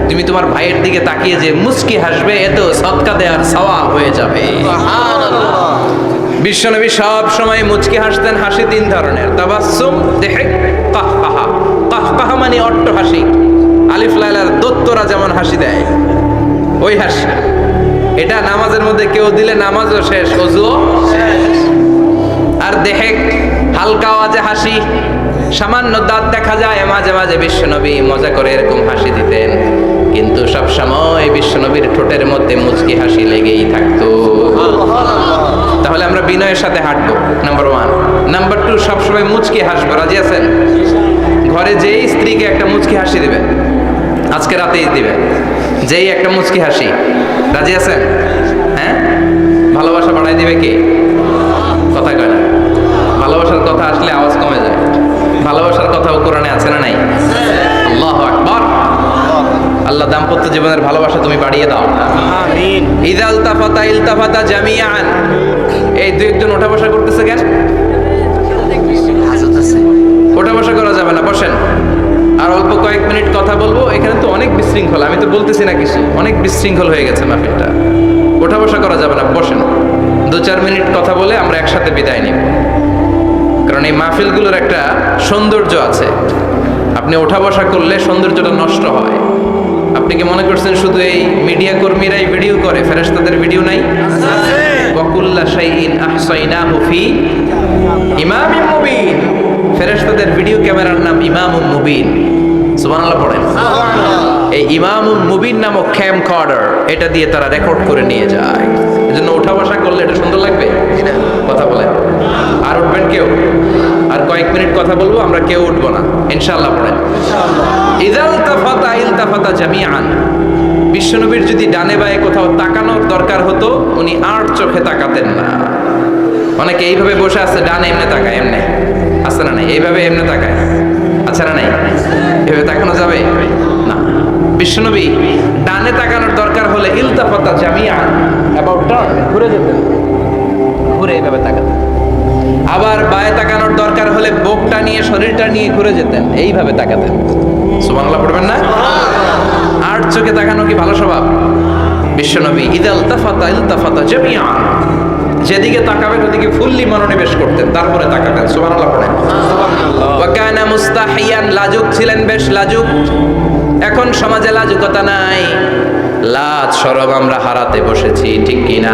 তুমি তোমার ভাইয়ের দিকে তাকিয়ে যে মুচকি হাসবে, এতেও সদকা দেওয়ার সওয়াব হয়ে যাবে। সুবহানাল্লাহ। বিশ্বনবী সব সময় মুচকি হাসতেন। হাসি তিন ধরনের, তাবাসসুম, দিহক, কাহকাহা। কাহকাহা মানে অট্ট হাসি, আলিফ লাইলার দত্তরা যেমন হাসি দেয় ওই হাসি। এটা নামাজের মধ্যে কেউ দিলে নামাজও শেষ, ওযুও শেষ। আর দেহেক, হালকা আওয়াজে হাসি, সামান্য দাঁত দেখা যায় মাঝে মাঝে বিশ্বনবী মজা করে এরকম হাসি দিতেন, কিন্তু সব সময় বিশ্বনবীর ঠোঁটের মধ্যে মুচকি হাসি লেগেই থাকতো। তাহলে আমরা বিনয়ের সাথে হাঁটবো, নাম্বার 1। নাম্বার 2, সবসময় মুচকি হাসবো। রাজি আছেন? ঘরে যেই স্ত্রীকে একটা মুচকি হাসি দিবেন, আজকে রাতেই দিবেন, যেই একটা মুচকি হাসি। রাজি আছেন? হ্যাঁ, ভালোবাসা বাড়াই দিবে কে? কথা কয় না। ভালোবাসার কথা আসলে আওয়াজ কমে যায়। ভালোবাসার কথাও কোরআনে আছে না নাই? আল্লাহু আকবার। আল্লাহ দাম্পত্য জীবনের ভালোবাসা তুমি বাড়িয়ে দাও, আমিন। ইযা ইলতাফাতা ইলতাফাতা জামিআন। এই দুই একজন ওঠা বসা করতেছে কেন? ওঠা বসা করা যাবে না, বসেন। আর অল্প কয়েক মিনিট কথা বলবো। এখানে তো অনেক বিশৃঙ্খলা, আমি তো বলতেছি না কিছু, অনেক বিশৃঙ্খল হয়ে গেছে মাহফিলটা। ওঠা বসা করা যাবে না, বসেন। 2-4 মিনিট কথা বলে আমরা একসাথে বিদায় নিব, কারণ এই মাহফিলগুলোর একটা সৌন্দর্য আছে। আপনি ওঠা বসা করলে সৌন্দর্যটা নষ্ট হয়। আপনি কি মনে করছেন শুধু এই মিডিয়া কর্মীরাই ভিডিও করে, ফেরেশতাদের ভিডিও নাই? ওয়া কুল্লা শাইইন আহসাইনাহু ফি ইমামিন মুবিন। ফেরেশতাদের ভিডিও ক্যামেরার নাম ইমামুম মুবিন। সুবহানাল্লাহ পড়েন। এই ইমামুম মুবিন নামক ক্যামকর্ডার, এটা দিয়ে তারা রেকর্ড করে নিয়ে যায়। এজন্য ওঠা বসা করলে এটা সুন্দর লাগবে। কথা বলেন। আর উঠবেন কেউ? আর কয়েক মিনিট কথা বলবো, আমরা কেউ উঠবো না ইনশাআল্লাহ। পড়েন ইযা ইলতাফাতা ইলতাফাতা জামিআন। বিশ্বনবীর যদি ডানে বায়ে কোথাও তাকানোর দরকার হতো, উনি আর চোখে তাকাতেন না। অনেকে এইভাবে বসে আছে, ডানে এমনি তাকায়, এমনি আছে না নাই? এইভাবে এমনি তাকায়, আছে না নাই? এভাবে তাকানো যাবে না। বিশ্বনবী ডানে তাকানোর দরকার হলে ইলতাফাতা জামিআন, অ্যাবাউট টার্ন, ঘুরে যেতেন, ঘুরে এইভাবে তাকাতেন। আবার বায়ে তাকানোর দরকার হলে বুকটা নিয়ে, শরীরটা নিয়ে ঘুরে যেতেন, এইভাবে তাকাতেন। সুবহানাল্লাহ পড়বেন না? আর চোখে তাকানো কি ভালো স্বভাব? বিশ্বনবী ইযা ইলতাফাতা ইলতাফাতা জামিআন, যেদিকে তাকাবেন ওদিকে ফুল্লি মনোনিবেশ করতেন, তারপরে তাকাতেন। সুবহানাল্লাহ পড়েন। ওয়া কানা মুস্তাহিয়ান, লাজুক ছিলেন, বেশ লাজুক। এখন সমাজে লাজুকতা নাই, লাজ শরম আমরা হারাতে বসেছি, ঠিক কি না?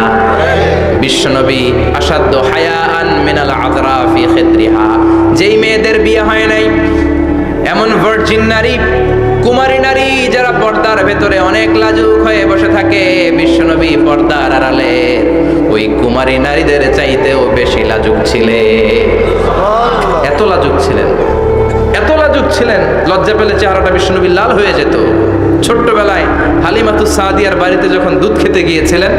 বিশ্বনবী আসাদ্দ হায়াআন মিনাল আযরা ফি খিদরিহা, যেই মেয়েদের বিয়ে হয় নাই, এমন ভার্জিন নারী, কুমারী নারী যারা পর্দার ভেতরে অনেক লাজুক হয়ে বসে থাকে, বিশ্বনবী পর্দার আড়ালে ওই কুমারী নারীদের চাইতেও বেশি লাজুক ছিলেন। এত লাজুক ছিলেন, এত লাজুক ছিলেন, লজ্জা পেলে চেহারাটা বিশ্বনবী লাল হয়ে যেত। ছোট্টবেলায় হালিমাতুস সাদিয়ার বাড়িতে যখন দুধ খেতে গিয়েছিলেন,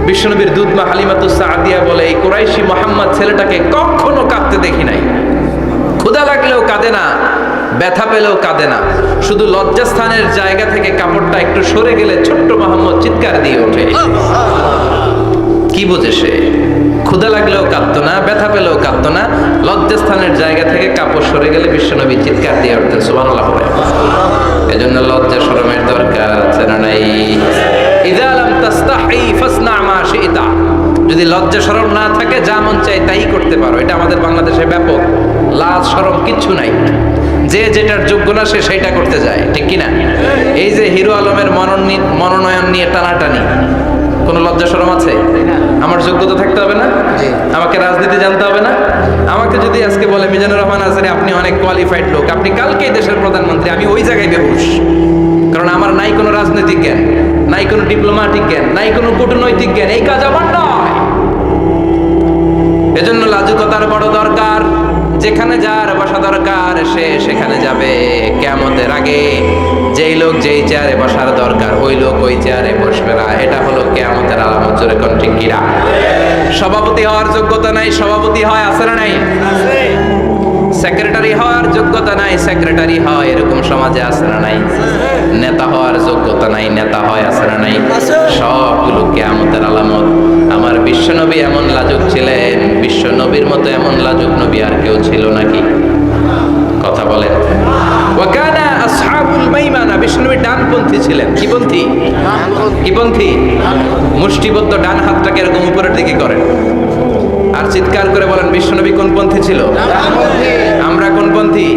বিশ্বনবীর দুধ মা হালিমাতুস সাদিয়া বলে, এই কুরাইশি মুহাম্মদ ছেলেটাকে কখনো কাঁদতে দেখি নাই। ক্ষুধা লাগলেও কাঁদে না, ব্যথা পেলেও কাঁদে না, শুধু লজ্জাস্থানের জায়গা থেকে কাপড়টা একটু সরে গেলে ছোট্ট মুহাম্মদ চিৎকার দিয়ে ওঠে। কি বোঝে সে? ক্ষুধা লাগলেও কাঁদতো না, ব্যথা পেলেও কাঁদতো না, লজ্জাস্থানের জায়গা থেকে কাপড় সরে গেলে বিশ্বনবী চিৎকার দিয়ে উঠতেন। সুবহানাল্লাহ। এজন্য লজ্জা শরমের দরকার আছে না নাই? ইযা লাম তাস্তাহি ফাসনা মা শি'তা, যদি লজ্জা শরম না থাকে যা মন চাই তাই করতে পারো। এটা আমাদের বাংলাদেশে ব্যাপক, লাজ শরম কিচ্ছু নাই, যে যেটার যোগ্য না সে সেইটা করতে যায়, ঠিক কি না? এই যে হিরো আলমের মনোনয়ন নিয়ে টানাটানি, কোনো লজ্জা শরম আছে? আমার যোগ্যতা থাকতে হবে না? আমাকে রাজনীতি জানতে হবে না? আমাকে যদি আজকে বলে মিজানুর রহমান আজহারী আপনি অনেক কোয়ালিফাইড লোক, আপনি কালকেই দেশের প্রধানমন্ত্রী, আমি ওই জায়গায় বেহুশ, কারণ আমার নাই কোনো রাজনৈতিক জ্ঞান, নাই কোনো ডিপ্লোম্যাটিক জ্ঞান, নাই কোনো কূটনৈতিক জ্ঞান, এই কাজ আমার নয়। এজন্য লাজুকতার বড় দরকার। যেখানে যার বসা দরকার সে সেখানে যাবে। কিয়ামতের আগে যেই লোক যেই চেয়ারে বসার দরকার ওই লোক ওই চেয়ারে বসবে না। এটা হলো কিয়ামতের আলামত। জোরে কোন ঠিক কিনা? সভাপতি হওয়ার যোগ্যতা নাই, সভাপতি হয়, আছে না নাই? সেক্রেটারি হওয়ার যোগ্যতা নাই, সেক্রেটারি হয়, এরকম সমাজে আছে না নাই? নেতা হওয়ার যোগ্যতা নাই, নেতা হয়, আছে না নাই? সবগুলো কিয়ামতের আলামত। আমার বিশ্বনবী এমন লাজুক ছিলেন, বিশ্বনবীর মতো এমন লাজুক নবী আর কেউ ছিল নাকি? কথা বলেন। ওয়াকানা আসহাবুল মাইমানা, বিশ্বনবী ডানপন্থী ছিলেন। কি পন্থী? কি পন্থী? মুষ্টিবদ্ধ ডান হাতটাকে এরকম উপরের দিকে করেন আর চিৎকার করে বলেন, বিশ্বনবী কোন পন্থী ছিল? আমরা কোন পন্থী?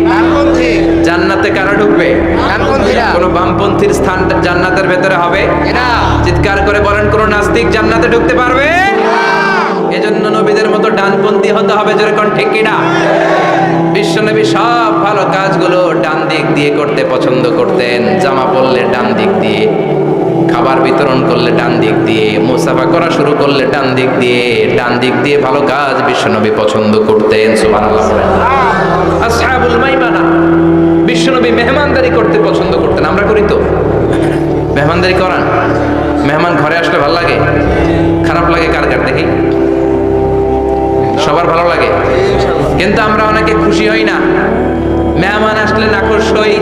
জান্নাতে কারা ঢুকবে? কোন বামপন্থীর স্থান জান্নাতের ভেতরে হবে? চিৎকার করে বলেন, কোন নাস্তিক জান্নাতে ঢুকতে পারবে? এজন্য নবীদের মতো ডানপন্থী হতে হবে। জোরে কোন ঠিক কিনা? বিশ্বনবী সব ভালো কাজগুলো ডান দিক দিয়ে করতে পছন্দ করতেন। জামা পরলে ডান দিক দিয়ে, খাবার বিতরণ করলে ডান দিক দিয়ে, মুসাফা করা শুরু করলে ডান দিক দিয়ে, ডান দিক দিয়ে ভালো কাজ বিশ্বনবী পছন্দ করতেন। সুবহানাল্লাহ। আসহাবুল মাইমানা, বিশ্বনবী মেহমানদারি করতে পছন্দ করতেন। আমরা করি তো? মেহমানদারি করান? মেহমান ঘরে আসলে ভালো লাগে? খারাপ লাগে কার কার? দেখি সবার ভালো লাগে, কিন্তু আমরা অনেকে খুশি হই না। মেহমান আসলে নাখুশ হই,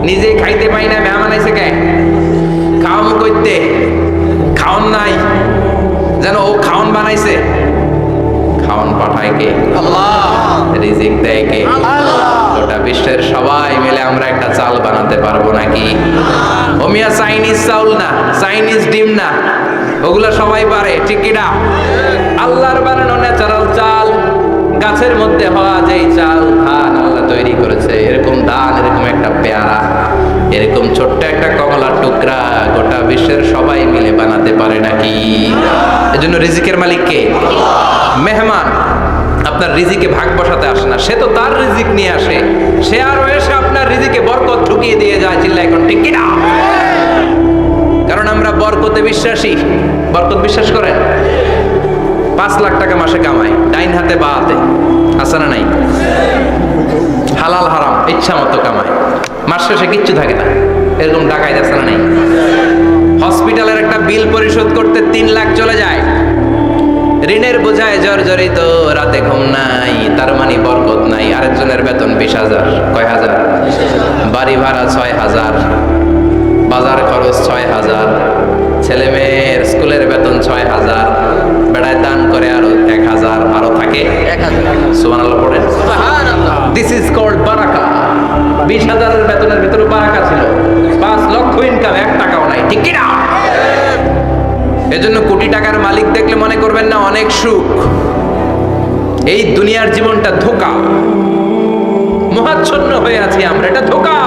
নিজে খাইতে পাই না। মেহমান আইছে কে? খাওয়াম কইতে, খাওন নাই, যেন ও খাওন বানাইছে। খাওন পাঠায় কে? আল্লাহ। রিজিক দেয় কে? আল্লাহ। গোটা বিশ্বের সবাই মিলে আমরা একটা চাল বানাতে পারবো নাকি? ও মিয়া চাইনিজ চাউল না, চাইনিজ ডিম না, ওগুলা সবাই পারে, ঠিক কিনা? আল্লাহর বানানো ন্যাচারাল চাল, গাছের মধ্যে হওয়া যেই চাল, ধান আল্লাহ তৈরি করেছে, এরকম ধান, এরকম একটা পেয়ারা, এরকম ছোট্ট একটা কমলার টুকরা গোটা বিশ্বের সবাই মিলে বানাতে পারে নাকি? এজন্য রিজিকের মালিক কে? মেহমান আপনার রিজিকে ভাগ বসাতে আসে না, সে তো তার রিজিক নিয়ে আসে, সে আরো এসে আপনার রিজিকে বরকত ঢুকিয়ে দিয়ে যায়। চিল্লা এখন ঠিক কিনা? কারণ আমরা বরকতে বিশ্বাসী। বরকত বিশ্বাস করেন? 5 লাখ টাকা মাসে কামাই, ডাইন হাতে বা হাতে, আছে না নাই? হালাল হারাম ইচ্ছা মতো কামায়, মাস শেষে কিচ্ছু থাকে না, এরকম ডাকাইত আছে না নাই? হসপিটালের একটা বিল পরিশোধ করতে 3 লাখ চলে যায়, ঋণের বোঝায় জর্জরিত, রাতে ঘুম নাই, তার মানে বরকত নাই। আরেকজনের বেতন 20,000, কয় হাজার? বাড়ি ভাড়া 6,000, বাজার খরচ 6,000, ছেলে মেয়ের স্কুলের বেতন 6,000, বেড়ায় দান করে আরো 1,000, আরো থাকে 1,000। সুবহানাল্লাহ পড়েন। দিস ইজ কল্ড বারাকা। 20,000 বেতনের ভিতরে বারাকা ছিল, 5 লক্ষ ইনকাম, 1 টাকাও নাই, ঠিক কি না? এজন্য কোটি টাকার মালিক দেখলে মনে করবেন না অনেক সুখ। এই দুনিয়ার জীবনটা ধোঁকা, মহাচ্ছন্ন হয়ে আছি আমরা। এটা ধোঁকা,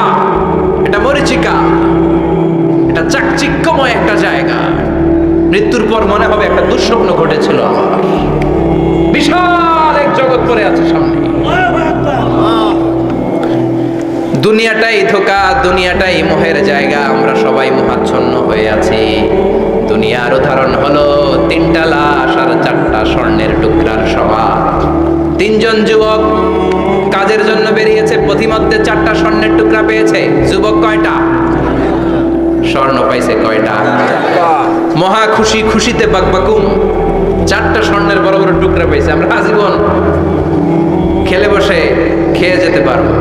এটা মরিচিকা, এটা চাকচিক্যময় একটা জায়গা। মৃত্যুর পর মনে হবে একটা দুঃস্বপ্ন ঘটেছিল আমার, বিশাল এক জগৎ পড়ে আছে সামনে। দুনিয়াটাই ধোঁকা, দুনিয়াটাই মোহের জায়গা, আমরা সবাই মোহাচ্ছন্ন হয়ে আছি। দুনিয়ার উদাহরণ হলো 3টা লাশ আর 4টা স্বর্ণের টুকরার সভা। 3 জন যুবক কাজের জন্য বেরিয়েছে, পথিমধ্যে 4টা স্বর্ণের টুকরা পেয়েছে। যুবক কয়টা? স্বর্ণ পাইছে কয়টা? মহা খুশি, খুশিতে বাকবাকুম, 4টা স্বর্ণের বড় বড় টুকরা পাইছে। আমরা আজীবন খেলে বসে খেয়ে যেতে পারবো,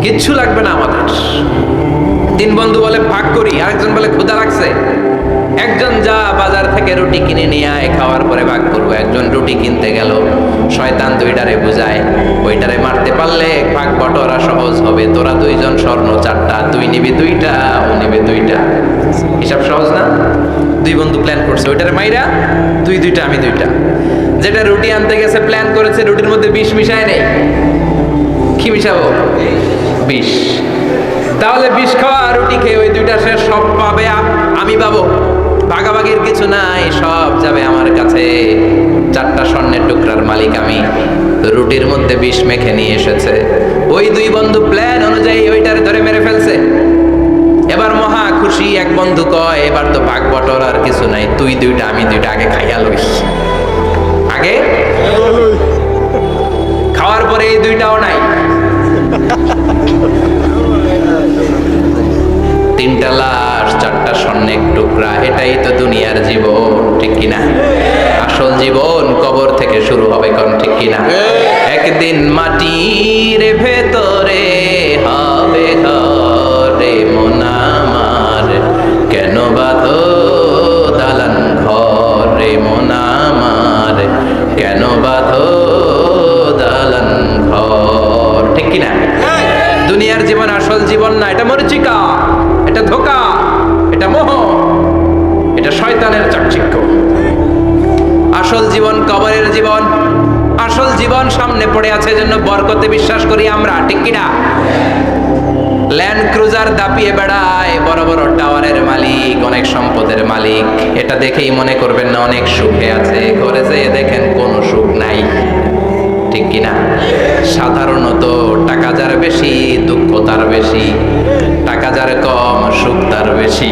কিচ্ছু লাগবে না আমাদের। 3 বন্ধু বলে ভাগ করি, আরেকজন বলে ক্ষুধা লাগছে। একজন যা বাজার থেকে রুটি কিনে নিয়ে আয়, খাওয়ার পরে ভাগ করবো। একজন রুটি কিনতে গেল, শয়তান 2টারে বুঝায়, ওইটারে মারতে পারলে ভাগ বটরা সহজ হবে। তোরা 2 জন স্বর্ণ 4টা, তুই নিবি 2টা, ও নিবে 2টা, হিসাব সহজ না? 2 বন্ধু প্ল্যান করছে, ওইটারে মাইরা তুই 2টা, আমি 2টা। যেটা রুটি আনতে গেছে প্ল্যান করেছে, রুটির মধ্যে বিষ মিশায় নেই। কি মিশাবো? বিষ। তাহলে বিষ খাওয়া রুটি খেয়ে ওই 2টা শেষ, সব পাবে আমি পাবো, ভাগাভাগির কিছু নাই, সব যাবে আমার কাছে। 4টা স্বর্ণের টুকরার মালিক আমি। রুটির মধ্যে বিষ মেখে নিয়ে এসেছে, ওই 2 বন্ধু প্ল্যান অনুযায়ী ওইটারে ধরে মেরে ফেলছে। এবার মহা খুশি। এক বন্ধু কয়, এবার তো ভাগ বটর আর কিছু নাই, তুই 2টা, আমি 2টা, আগে খাইয়া লইস। আগে খাওয়ার পরে এই 2টাও নাই। 3টা লাশ, 4টা স্বর্ণের টুকরা, এটাই তো দুনিয়ার জীবন, ঠিক কিনা? আসল আসল জীবন কবর থেকে শুরু হবে, কোন ঠিক কিনা? একদিন মাটির ভেতরে হবে ঘরে মন আমার, কেন বাঁধো দালান ঘরে মন আমার, কেন বাঁধো দালান ঘর, ঠিক কিনা? দুনিয়ার জীবন আসল জীবন না, এটা মরিচিকা, এটা ধোঁকা, এটা মোহ, এটা শয়তানের চাকচিক্য। আসল জীবন কবরের জীবন। আসল জীবন সামনে পড়ে আছে, জন্য বরকতে বিশ্বাস করি আমরা, ঠিক কিনা? ল্যান্ড ক্রুজার দাপিয়ে বেড়ায়, বড় বড় টাওয়ারের মালিক, অনেক সম্পদের মালিক। এটা দেখেই মনে করবেন না অনেক সুখে আছে, ঘরে যেয়ে দেখেন কোনো সুখ নাই, ঠিক কিনা? সাধারণত টাকা যার বেশি দুঃখ তার বেশি, টাকা যার কম সুখ তার বেশি।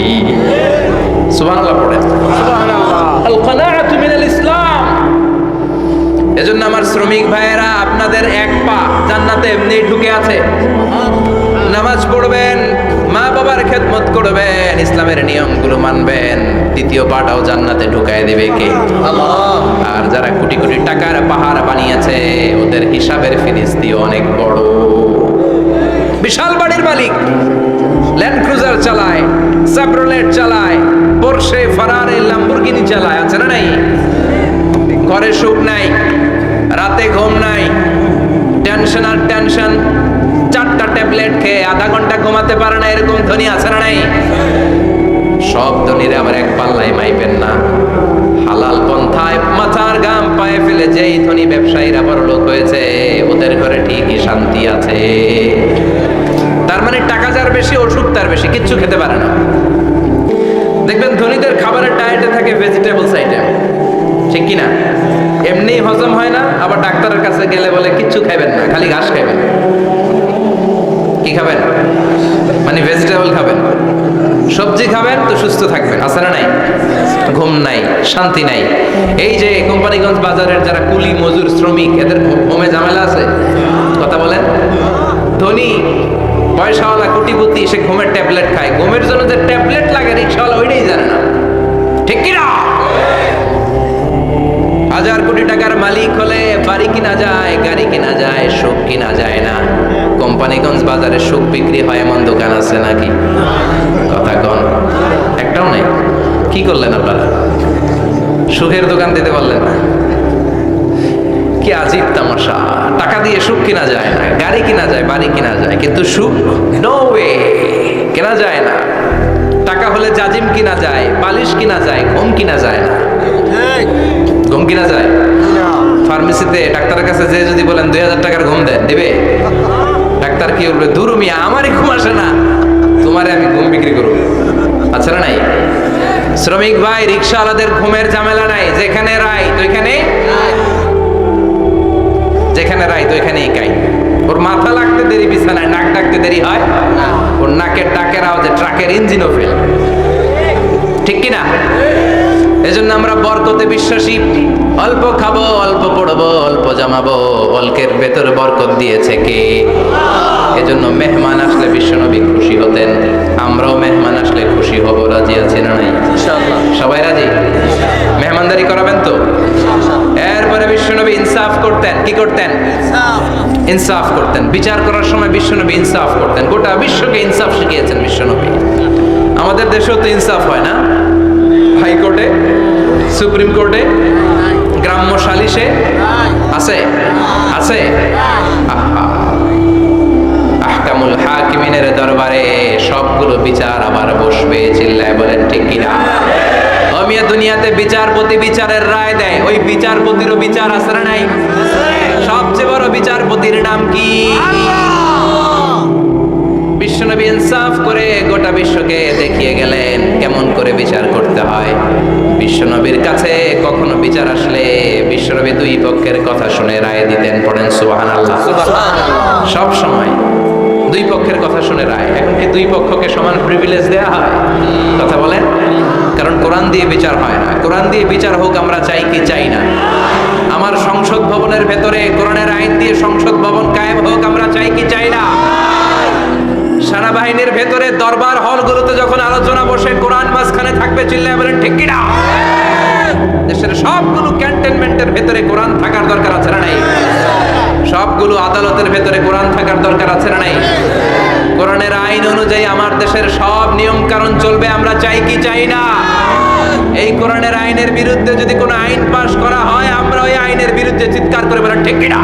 সুবহানাল্লাহ পড়েন। আল কানাআতু মিনাল ইসলাম। এজন্য আমার শ্রমিক ভাইয়েরা, আপনাদের এক পা জান্নাতে এমনি ঢুকে আছে। নামাজ পড়বেন, মা বাবার খেদমত করবেন, ইসলামের নিয়মগুলো মানবেন, দ্বিতীয় পাটাও জান্নাতে ঢুকায় দিবে কে? আল্লাহ। আর যারা কোটি কোটি টাকার পাহাড় বানিয়েছে, ওদের হিসাবের ফিরিস্তি অনেক বড়। বিশাল বাড়ির মালিক, ল্যান্ড ক্রুজার চালায়, সাবরোলেট চালায়, পোরশে, ফারারি, ল্যাম্বরগিনি চালায়, আছে না নাই? ঘরে সুখ নাই, রাতে ঘুম নাই, টেনশন আর টেনশন। 4টা ট্যাবলেট খেয়ে আধা ঘন্টা ঘুমাতে পারে না, এরকম ধনী আছে না নাই? সব ধনীরা আবার এক পাল্লায় মাইবেন না। হালাল পন্থায় মাথার ঘাম পায়ে ফেলে যেই ধনী ব্যবসায়ীরা বড় লোক হয়েছে, ওদের ঘরে ঠিকই শান্তি আছে। তার মানে টাকা যার বেশি, ওষুধ তার বেশি, কিচ্ছু খেতে পারে না। দেখবেন ধনীদের খাবারের ডায়েটে থাকে ভেজিটেবলস আইটেম, ঠিক কিনা? এমনি হজম হয় না, আবার ডাক্তারের কাছে গেলে বলে কিচ্ছু খাবেন না, খালি ঘাস খাবেন। কি খাবেন? মানে ভেজিটেবল খাবেন, সবজি খাবেন তো সুস্থ থাকবেন, আছে না নাই? ঘুম নাই, শান্তি নাই। এই যে কোম্পানিগঞ্জ বাজারের যারা কুলি মজুর শ্রমিক, এদের ঘুমে ঝামেলা আছে, কথা বলেন। ধনী পয়সাওয়ালা কোটিপতি, সে ঘুমের ট্যাবলেট খায়, ঘুমের জন্য যে ট্যাবলেট লাগে রিক্সাওয়ালা ওইটাই জানে না, ঠিক কিনা? 1000 কোটি টাকার মালিক হলে বাড়ি কিনা যায়, গাড়ি কিনা যায়, সুখ কিনা যায় না। কোম্পানিগঞ্জ বাজারে সুখ বিক্রি হয় এমন দোকান আছে নাকি? কথা কন, একটাও নাই। কি করলেন আপনারা? সুখের দোকান দিতে পারলেন না? কি আজীব তামাশা। টাকা দিয়ে সুখ কিনা যায় না, গাড়ি কিনা যায়, বাড়ি কিনা যায়, কিন্তু সুখ নো ওয়ে, কেনা যায় না। টাকা হলে জাজিম কিনা যায়, পালিশ কিনা যায়, ঘুম কিনা যায় না। ঘুম কিনা যায়? ফার্মেসিতে ডাক্তারের কাছে যে যদি বলেন 2000 টাকার ঘুম দেন, দিবে? ডাক্তার কি বলবে? দূর মিয়া, আমারই ঘুম আসে না, তোমারে আমি ঘুম বিক্রি করব। আচ্ছা না নাই? শ্রমিক ভাই, রিক্সাওয়ালাদের ঘুমের ঝামেলা নাই, যেখানে রাই তো ওইখানে, যেখানে রাই তো ওইখানেই কাই। ওর মাথা লাগতে দেরি বিছানায়, নাক ডাকতে দেরি হয়, ওর নাকের ডাকের আওয়াজে ট্রাকের ইঞ্জিনও ফেল, ঠিক কিনা? এজন্য আমরা বরকতে বিশ্বাসী। অল্প খাবো, অল্প পড়বো, অল্প জমাবো, অল্পের ভেতর বরকত দিয়েছে কে? এজন্য মেহমান আসলে বিশ্বনবী খুশি হতেন, আমরাও মেহমান আসলে খুশি হব। রাজি আছি না নাই? সবাই রাজি? মেহমানদারি করাবেন তো? এরপরে বিশ্বনবী ইনসাফ করতেন। কি করতেন? ইনসাফ করতেন। বিচার করার সময় বিশ্বনবী ইনসাফ করতেন। গোটা বিশ্বকে ইনসাফ শিখিয়েছেন বিশ্বনবী। আমাদের দেশেও তো ইনসাফ হয় না, হাইকোর্টে, সুপ্রিম কোর্টে, গ্রাম্য সালিশে আছে, আছে। আহকামুল হাকিমিনের দরবারে সবগুলো বিচার আবার বসবে, চিল্লায় বলেন ঠিক কিনা? অমিয়া দুনিয়াতে বিচারপতি বিচারের রায় দেয়, ওই বিচারপতিরও বিচার আছে না নাই? সবচেয়ে বড় বিচারপতির নাম কি? বিশ্বনবী ইনসাফ করে গোটা বিশ্বকে দেখিয়ে গেলেন কেমন করে বিচার করতে হয়। বিশ্বনবীর কাছে কখনো বিচার আসলে বিশ্বনবী দুই পক্ষের কথা শুনে রায় দিতেন। পড়েন সুবহানাল্লাহ। সব সময় দুই পক্ষের কথা শুনে রায়। এখন কি দুই পক্ষকে সমান প্রিভিলেজ দেয়া হয়? কথা বলেন। কারণ কোরআন দিয়ে বিচার হয় না। কোরআন দিয়ে বিচার হোক আমরা চাই কি চাই না? আমার সংসদ ভবনের ভেতরে কোরআনের আইন দিয়ে সংসদ ভবন কায়েম হোক আমরা চাই কি চাই না? সেনাবাহিনীর ভেতরে দরবার হলগুলোতে যখন আলোচনা বসে কোরআন মাঝখানে থাকবে, চিল্লায় বলেন ঠিক কিনা? দেশের সবগুলো ক্যান্টনমেন্টের ভেতরে কোরআন থাকার দরকার আছে না নাই? সবগুলো আদালতের ভেতরে কোরআন থাকার দরকার আছে না নাই? কোরআনের আইন অনুযায়ী আমার দেশের সব নিয়ম কানুন চলবে, আমরা চাই কি চাই না? এই কোরআনের আইনের বিরুদ্ধে যদি কোনো আইন পাশ করা হয়, আমরা ওই আইনের বিরুদ্ধে চিৎকার করে বলা ঠিক কিনা?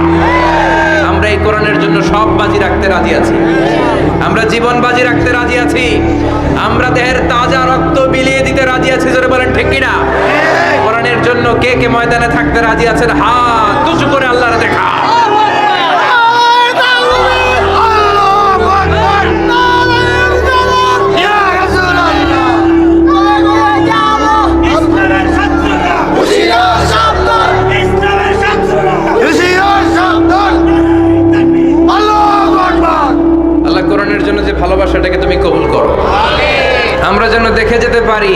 আমরা এই কোরআনের জন্য সব বাজি রাখতে রাজি আছি, আমরা জীবন বাজি রাখতে রাজি আছি, আমরা দেহের তাজা রক্ত বিলিয়ে দিতে রাজি আছি, জোরে বলেন ঠিক কিনা? কোরআনের জন্য কে কে ময়দানে থাকতে রাজি আছেন? হাত উঁচু করে আল্লাহর দেখা। কোরআনের জন্য যে ভালোবাসাটাকে তুমি কবুল করো, আমরা যেন দেখে যেতে পারি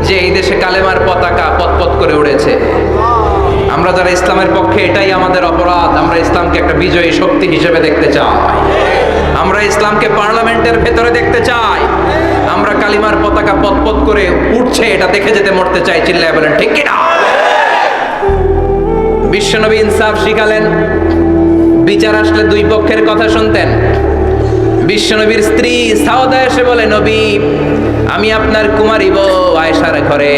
যে এই দেশে কালেমার পতাকা পতপত করে উড়েছে। আমরা যারা ইসলামের পক্ষে, এটাই আমাদের অপরাধ। আমরা ইসলামকে একটা বিজয়ী শক্তি হিসেবে দেখতে চাই, আমরা ইসলামকে পার্লামেন্টের ভেতরে দেখতে চাই, আমরা কালিমার পতাকা পতপত করে উঠছে এটা দেখে যেতে মরতে চাই। চিল্লায় বলেন ঠিক কিনা? বিশ্বনবী ইনসাফ শিখালেন, বিচার আসলে দুই পক্ষের কথা শুনতেন। বিশ্বনবীর স্ত্রী সাউদা এসে বলে, নবী, আমি আপনার কুমারী বউ আয়েশার ঘরে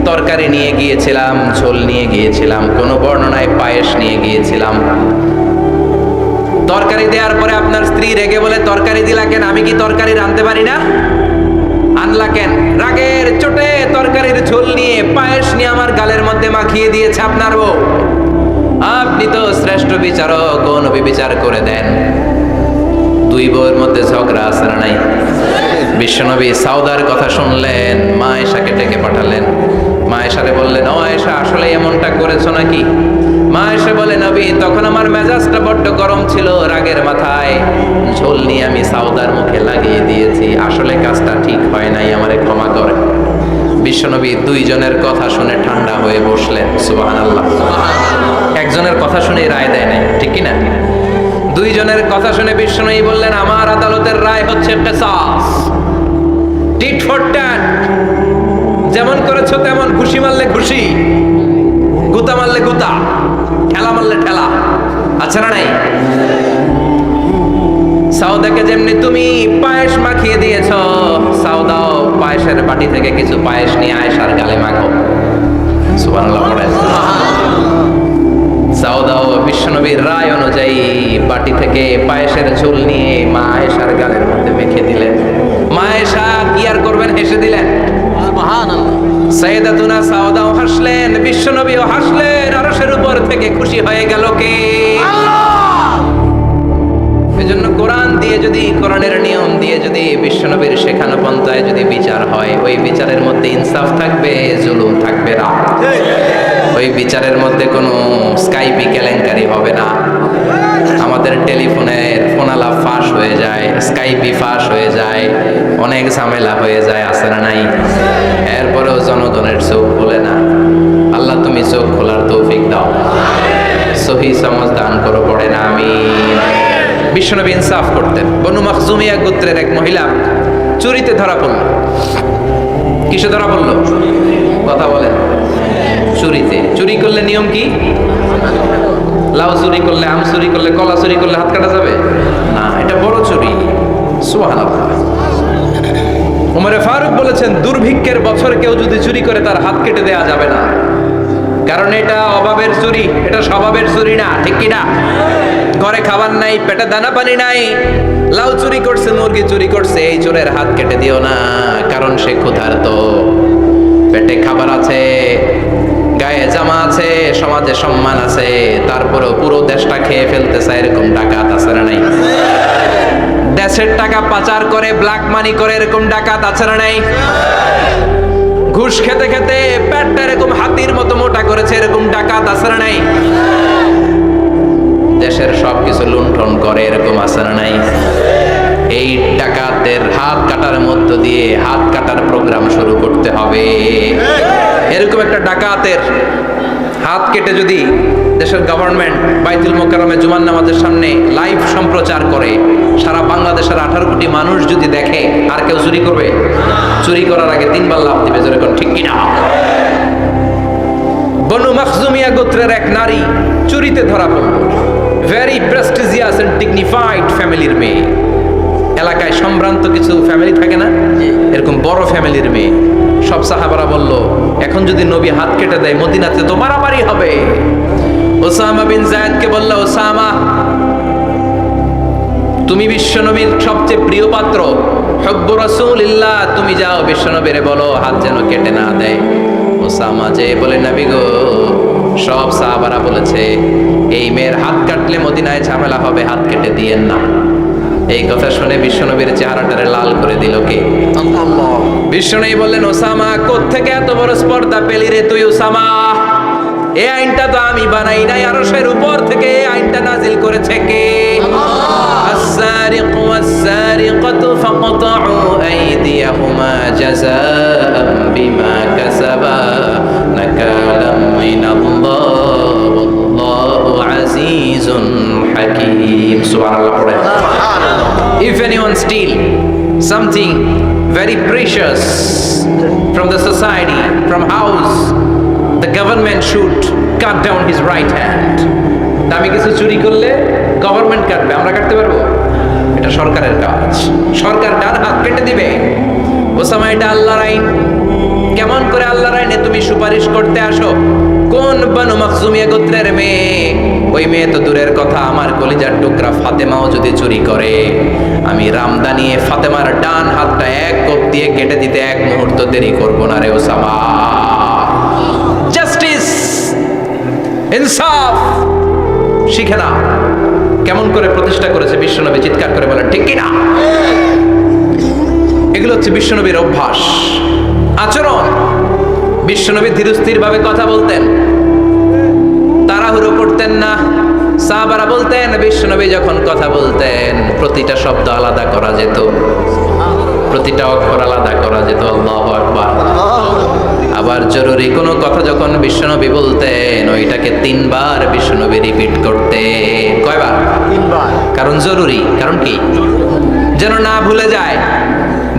তরকারি নিয়ে গিয়েছিলাম, ঝোল নিয়ে গিয়েছিলাম, কোনো বর্ণনায় পায়েস নিয়ে গিয়েছিলাম। তরকারি দেওয়ার পরে আপনার স্ত্রী রেগে বলে, তরকারি দিলা কেন? আমি কি তরকারি রাঁধতে পারি না? আনলা কেন? রাগের চোটে তরকারির ঝোল নিয়ে পায়েস নিয়ে আমার গালের মধ্যে মাখিয়ে দিয়েছে আপনার বউ। আপনি তো শ্রেষ্ঠ বিচারক, ও নবী বিচার করে দেন। দুই বউয়ের মধ্যে ঝগড়া আছে না নাই? বিশ্বনবী সাউদার কথা শুনলেন, মা আয়েশাকে ডেকে পাঠালেন। মা আয়েশারে বললেন, ও আয়েশা, আসলে এমনটা করেছো নাকি? মা আয়েশা বলে, নবী, তখন আমার মেজাজটা বড্ড গরম ছিল, রাগের মাথায় ঝোল নিয়ে আমি সাউদার মুখে লাগিয়ে দিয়েছি, আসলে কাজটা ঠিক হয় নাই, আমারে ক্ষমা করে। বিশ্বনবী দুইজনের কথা শুনে ঠান্ডা হয়ে বসলেন। সুবহানাল্লাহ। একজনের কথা শুনে রায় দেয় নাই, ঠিক কি না? দুইজনের কথা শুনে বিশ্বনবী বললেন, আমার আদালতের রায় হচ্ছে কিসাস, টিট ফর ট্যাট। যেমন করেছো তেমন, ঘুষি মারলে ঘুষি, গুতা মারলে গুতা, ঠেলা মারলে ঠেলা, আচ্ছা না নাই? সাউদাকে যেমনি তুমি পায়েস মাখিয়ে দিয়েছো, সাউদাও পায়েসের বাটি থেকে কিছু পায়েস নিয়ে আয়েশার গালে মাখো। সুবহানাল্লাহ পড়েন। সাউদাও বিশ্বনবীর রায় অনুযায়ী বাটি থেকে পায়েসের ঝোল নিয়ে মা আয়েশার গালের মধ্যে মেখে দিলেন। মা আয়েশা কি আর করবেন, হেসে দিলেন। সুবহানাল্লাহ। সাইয়েদাতুনা সাউদাও হাসলেন, বিশ্বনবীও হাসলেন। আরশের উপর থেকে খুশি হয়ে গেল কে? আল্লাহ। এজন্য কোরআন দিয়ে যদি, কোরআনের নিয়ম দিয়ে যদি, বিশ্বনবীর শেখানো পন্থায় যদি বিচার হয়, ওই বিচারের মধ্যে ইনসাফ থাকবে, জুলুম থাকবে না। ওই বিচারের মধ্যে কোনো স্কাইপি কেলেঙ্কারি হবে না। আমাদের টেলিফোনের ফোনালাপ ফাঁস হয়ে যায়, স্কাইপি ফাঁস হয়ে যায়, অনেক ঝামেলা হয়ে যায়, আছে না নাই? এরপরেও জনগণের চোখ খোলে না। আল্লাহ, তুমি চোখ খোলার তৌফিক দাও, সহি সমঝ দান করো, পড়ে না আমিন। বিশ্বনবী ইনসাফ করতেন। বনু মাখজুমিয়া গোত্রের এক মহিলা চুরিতে ধরা পড়ল। কিসে ধরা পড়ল? কথা বলেন। চুরিতে। চুরি করলে নিয়ম কি? লাউ চুরি করলে, আম চুরি করলে, কলা চুরি করলে হাত কাটা যাবে না, এটা বড় চুরি। সুবহানাল্লাহ। ওমরে ফারুক বলেছেন, দুর্ভিক্ষের বছর কেউ যদি চুরি করে তার হাত কেটে দেয়া যাবে না, কারণ এটা অভাবের চুরি, এটা স্বভাবের চুরি না, ঠিক কি না? ঘরে খাবার নাই, পেটে দানা পানি নাই, লাউ চুরি করছে, মুরগি চুরি করছে, এই চোরের হাত কেটে দিও না, কারণ সে ক্ষুধার্ত, পেটে খাবার আছে, গায়ে জামা আছে, সমাজে সম্মান আছে, তারপরেও পুরো দেশটা খেয়ে ফেলতেছে, এরকম ডাকাত আছে না নাই? দেশের টাকা পাচার করে, ব্ল্যাক মানি করে, এরকম ডাকাত আছে না নাই? ঘুষ খেতে খেতে পেটটা এরকম হাতির মতো মোটা করেছে, এরকম ডাকাত আছে না নাই? দেশের সবকিছু লুণ্ঠন করে, এরকম আছে না নাই? এই ডাকাতদের হাত কাটার মধ্য দিয়ে হাত কাটার প্রোগ্রাম শুরু করতে হবে। এরকম একটা ডাকাতের হাত কেটে যদি দেশের গভর্নমেন্ট বাইতুল মোকাররমে জুমার নামাজের সামনে লাইভ সম্প্রচার করে, সারা বাংলাদেশের 18 কোটি মানুষ যদি দেখে, আর কেউ চুরি করবে? চুরি করার আগে 3 বার লাফ দিবে, যেরকম ঠিক কিনা? বনু মাখজুমিয়া গোত্রের এক নারী চুরিতে ধরা পড়ল। ভেরি প্রেস্টিজিয়াস এন্ড ডিগনিফাইড ফ্যামিলির মেয়ে। এলাকায় সম্ভ্রান্ত কিছু ফ্যামিলি থাকে না, এরকম বড় ফ্যামিলির মেয়ে। সব সাহাবারা বলল, এখন যদি নবী হাত কেটে দেয় মদিনাতে তো মারামারি হবে। ওসামা বিন যায়েদকে বলল, ওসামা তুমি বিশ্বনবীর সবচেয়ে প্রিয় পাত্র, হুব্বু রাসূলিল্লাহ, তুমি যাও বিশ্বনবীরে বলো হাত যেন কেটে না দেয়। ওসামা যে বলে, নবী গো, সব সাহাবারা বলেছে এই মেয়ের হাত কাটলে মদিনায় ঝামেলা হবে, হাত কেটে দিয়েন না। এই কথা শুনে বিশ্বনবীর চেহারাটারে লাল করে দিল কে? আল্লাহ। বিশ্বনবী বললেন, ওসামা কোত্থেকে এত বড় স্পর্ধা পেলি রে তুই ওসামা? এই আইনটা তো আমি বানাই নাই, আরশের উপর থেকে এই আইনটা নাজিল করেছে কে? السارق والسارقة فاقطعوا أيديهما جزاء بما كسبا نكالا من الله والله عزيز حكيم. سبحان الله. If anyone steal something very precious from the society, from house, the government should cut down his right hand. দামি কিছু চুরি করলে গভর্নমেন্ট কাটবে, আমরা কাটতে পারবো? এটা সরকারের কাজ, সরকার ডান হাত কেটে দিবে। ওসামা, এটা আল্লাহর আইন। কেমন করে আল্লাহর আইনে তুমি সুপারিশ করতে আসো? কোন বনু মাখজুমিয়া গোত্রের মেয়ে? ওই মেয়ে তো দূরের কথা, আমার কলিজার টুকরা ফাতেমাও যদি চুরি করে, আমি রামদানি ফাতেমার ডান হাতটা এক কোপ দিয়ে কেটে দিতে এক মুহূর্ত দেরি করব না রে ওসামা। জাস্টিস, ইনসাফ শিখে না। কেমন করে প্রতিষ্ঠা করেছে বিশ্বনবী, চিৎকার করে বলেন ঠিক কিনা? এগুলো হচ্ছে বিশ্বনবীর অভ্যাস, আচরণ। বিশ্বনবী ধীরস্থির ভাবে কথা বলতেন, তাড়াহুড়ো করতেন না। সাহাবারা বলতেন বিশ্বনবী যখন কথা বলতেন প্রতিটা শব্দ আলাদা করা যেত, প্রতিটা অক্ষর আলাদা করা যেত। আল্লাহু আকবার। আবার জরুরি কোনো কথা যখন বিশ্বনবী বলতেন ওইটাকে 3 বার বিশ্বনবী রিপিট করতেন। কয়বার? 3 বার। কারণ জরুরি। কারণ কি? যেন না ভুলে যায়,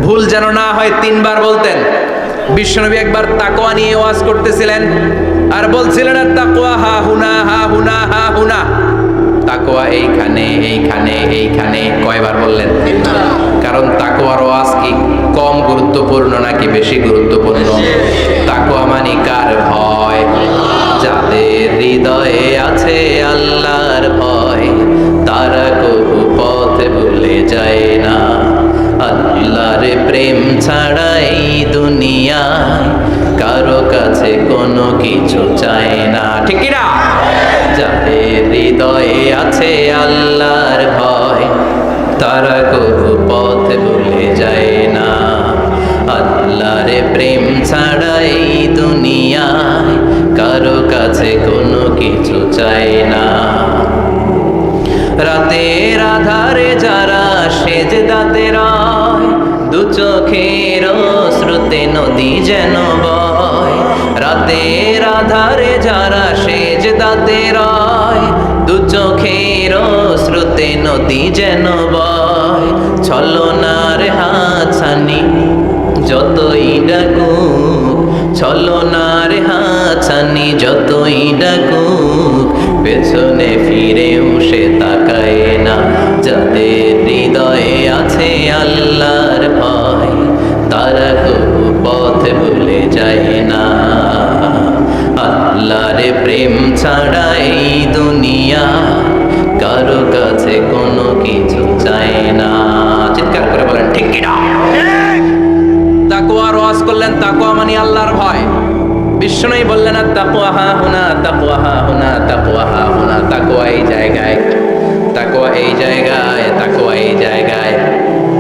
ভুল যেন না হয়, 3 বার বলতেন। বিশ্বনবী একবার তাকওয়া নিয়ে ওয়াজ করতেছিলেন আর বলছিলেন, তাকওয়া হা হুনা হা হুনা হা হুনা। তাকওয়া এইখানে এইখানে এইখানে। কয়বার বললেন? 3 বার। কারণ তাকওয়ার ওয়াজ কি কম গুরুত্বপূর্ণ নাকি বেশি গুরুত্বপূর্ণ? তাকওয়া মানে কার ভয়? যাদের হৃদয়ে আছে আল্লাহর ভয়, তারা কবু পথ ভুলে যায় না। আল্লাহর প্রেম ছাড়া এই দুনিয়ায় কারো কাছে কোনো কিছু চায় না। ঠিক কি না? যাদের হৃদয়ে আছে আল্লাহর ভয়, তারা কবু পথ ভুলে যায় না। আল্লাহর প্রেম ছাড়া এই দুনিয়ায় কারো কাছে কোনো কিছু চায় না। রাতের আধারে যারা সেজদাতে রয়, দু চোখের শ্রুতে নদী যেন বয়। রাতের আধারে যারা সেজদাতে রয়, দু চোখের শ্রুতে নদী যেন বয়। ছলনার হাতছানি যতই ডাকুক, ছলনার হাতছানি যতই ডাকুক, পেছনে ফিরেও সে তাকায় না। যাদের হৃদয়ে আছে আল্লাহর ভয়, তারা কবু পথ ভুলে যায় না। আল্লাহর প্রেম ছাড়া এই দুনিয়া কারো কাছে কোনো কিছু চায় না। চিৎকার করে বলেন ঠিক কিনা? তাকওয়ার ওয়াজ করলেন, তাকওয়া মানে আল্লাহর ভয়। বিষ্ণুই বললেন, তাকওয়া হা হুনা, তাকওয়া হা হুনা, তাকওয়া হা হুনা। তাকওয়া এই জায়গায়, তাকওয়া এই জায়গায়, তাকওয়া এই জায়গায়।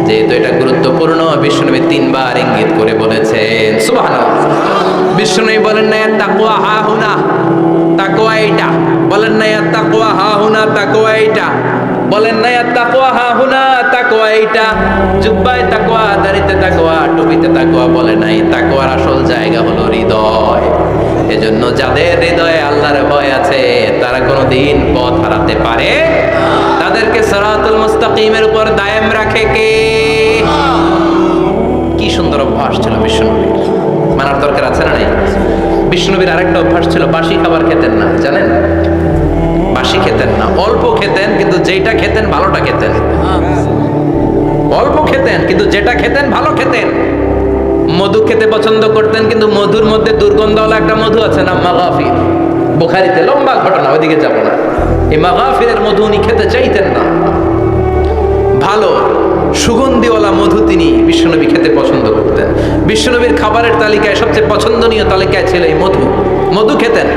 যেহেতু এটা গুরুত্বপূর্ণ, বিষ্ণুনবী 3 বার ইঙ্গিত করে বলেছেন। সুবহানাল্লাহ। বিষ্ণুনবী বলেন না তাকওয়া হা হুনা, তাকওয়া এইটা। বলেন না তাকওয়া হা হুনা, তাকওয়া এইটা। বলেন না তাকওয়া হা হুনা, তাকওয়া এইটা। জুব্বায় তাকওয়া, দাড়িতে তাকওয়া, টুপিতে তাকওয়া বলে নাই। তাকওয়ার আসল জায়গা হলো হৃদয়। এজন্য যাদের হৃদয়ে আল্লাহর ভয় আছে তারা কোনোদিন পথ হারাতে পারে। তাদেরকে সিরাতুল মুস্তাকিমের উপর দায়েম রাখে কে? কি সুন্দর অভ্যাস ছিল বিশ্বনবীর, মানার দরকার আছে না নাই? বিষ্ণুনবীর আরেকটা অভ্যাস ছিল, বাসি খাবার খেতেন না, জানেন? বাসি খেতেন না, অল্প খেতেন, কিন্তু যেটা খেতেন ভালোটা খেতেন। অল্প খেতেন কিন্তু যেটা খেতেন ভালো খেতেন। মধু খেতে পছন্দ করতেন, কিন্তু মধুর মধ্যে দুর্গন্ধওয়ালা একটা মধু আছে না, মাগাফির। বুখারীতে লম্বা ঘটনা, ওইদিকে যাব না। এই মাগাফিরের মধু উনি খেতে চাইতেন না। ভালো সুগন্ধিওয়ালা মধু তিনি বিশ্বনবী খেতে পছন্দ করতেন। বিশ্বনবীর খাবারের তালিকায় সবচেয়ে পছন্দনীয় তালিকায় ছিল এই মধু। মধু খেতেন,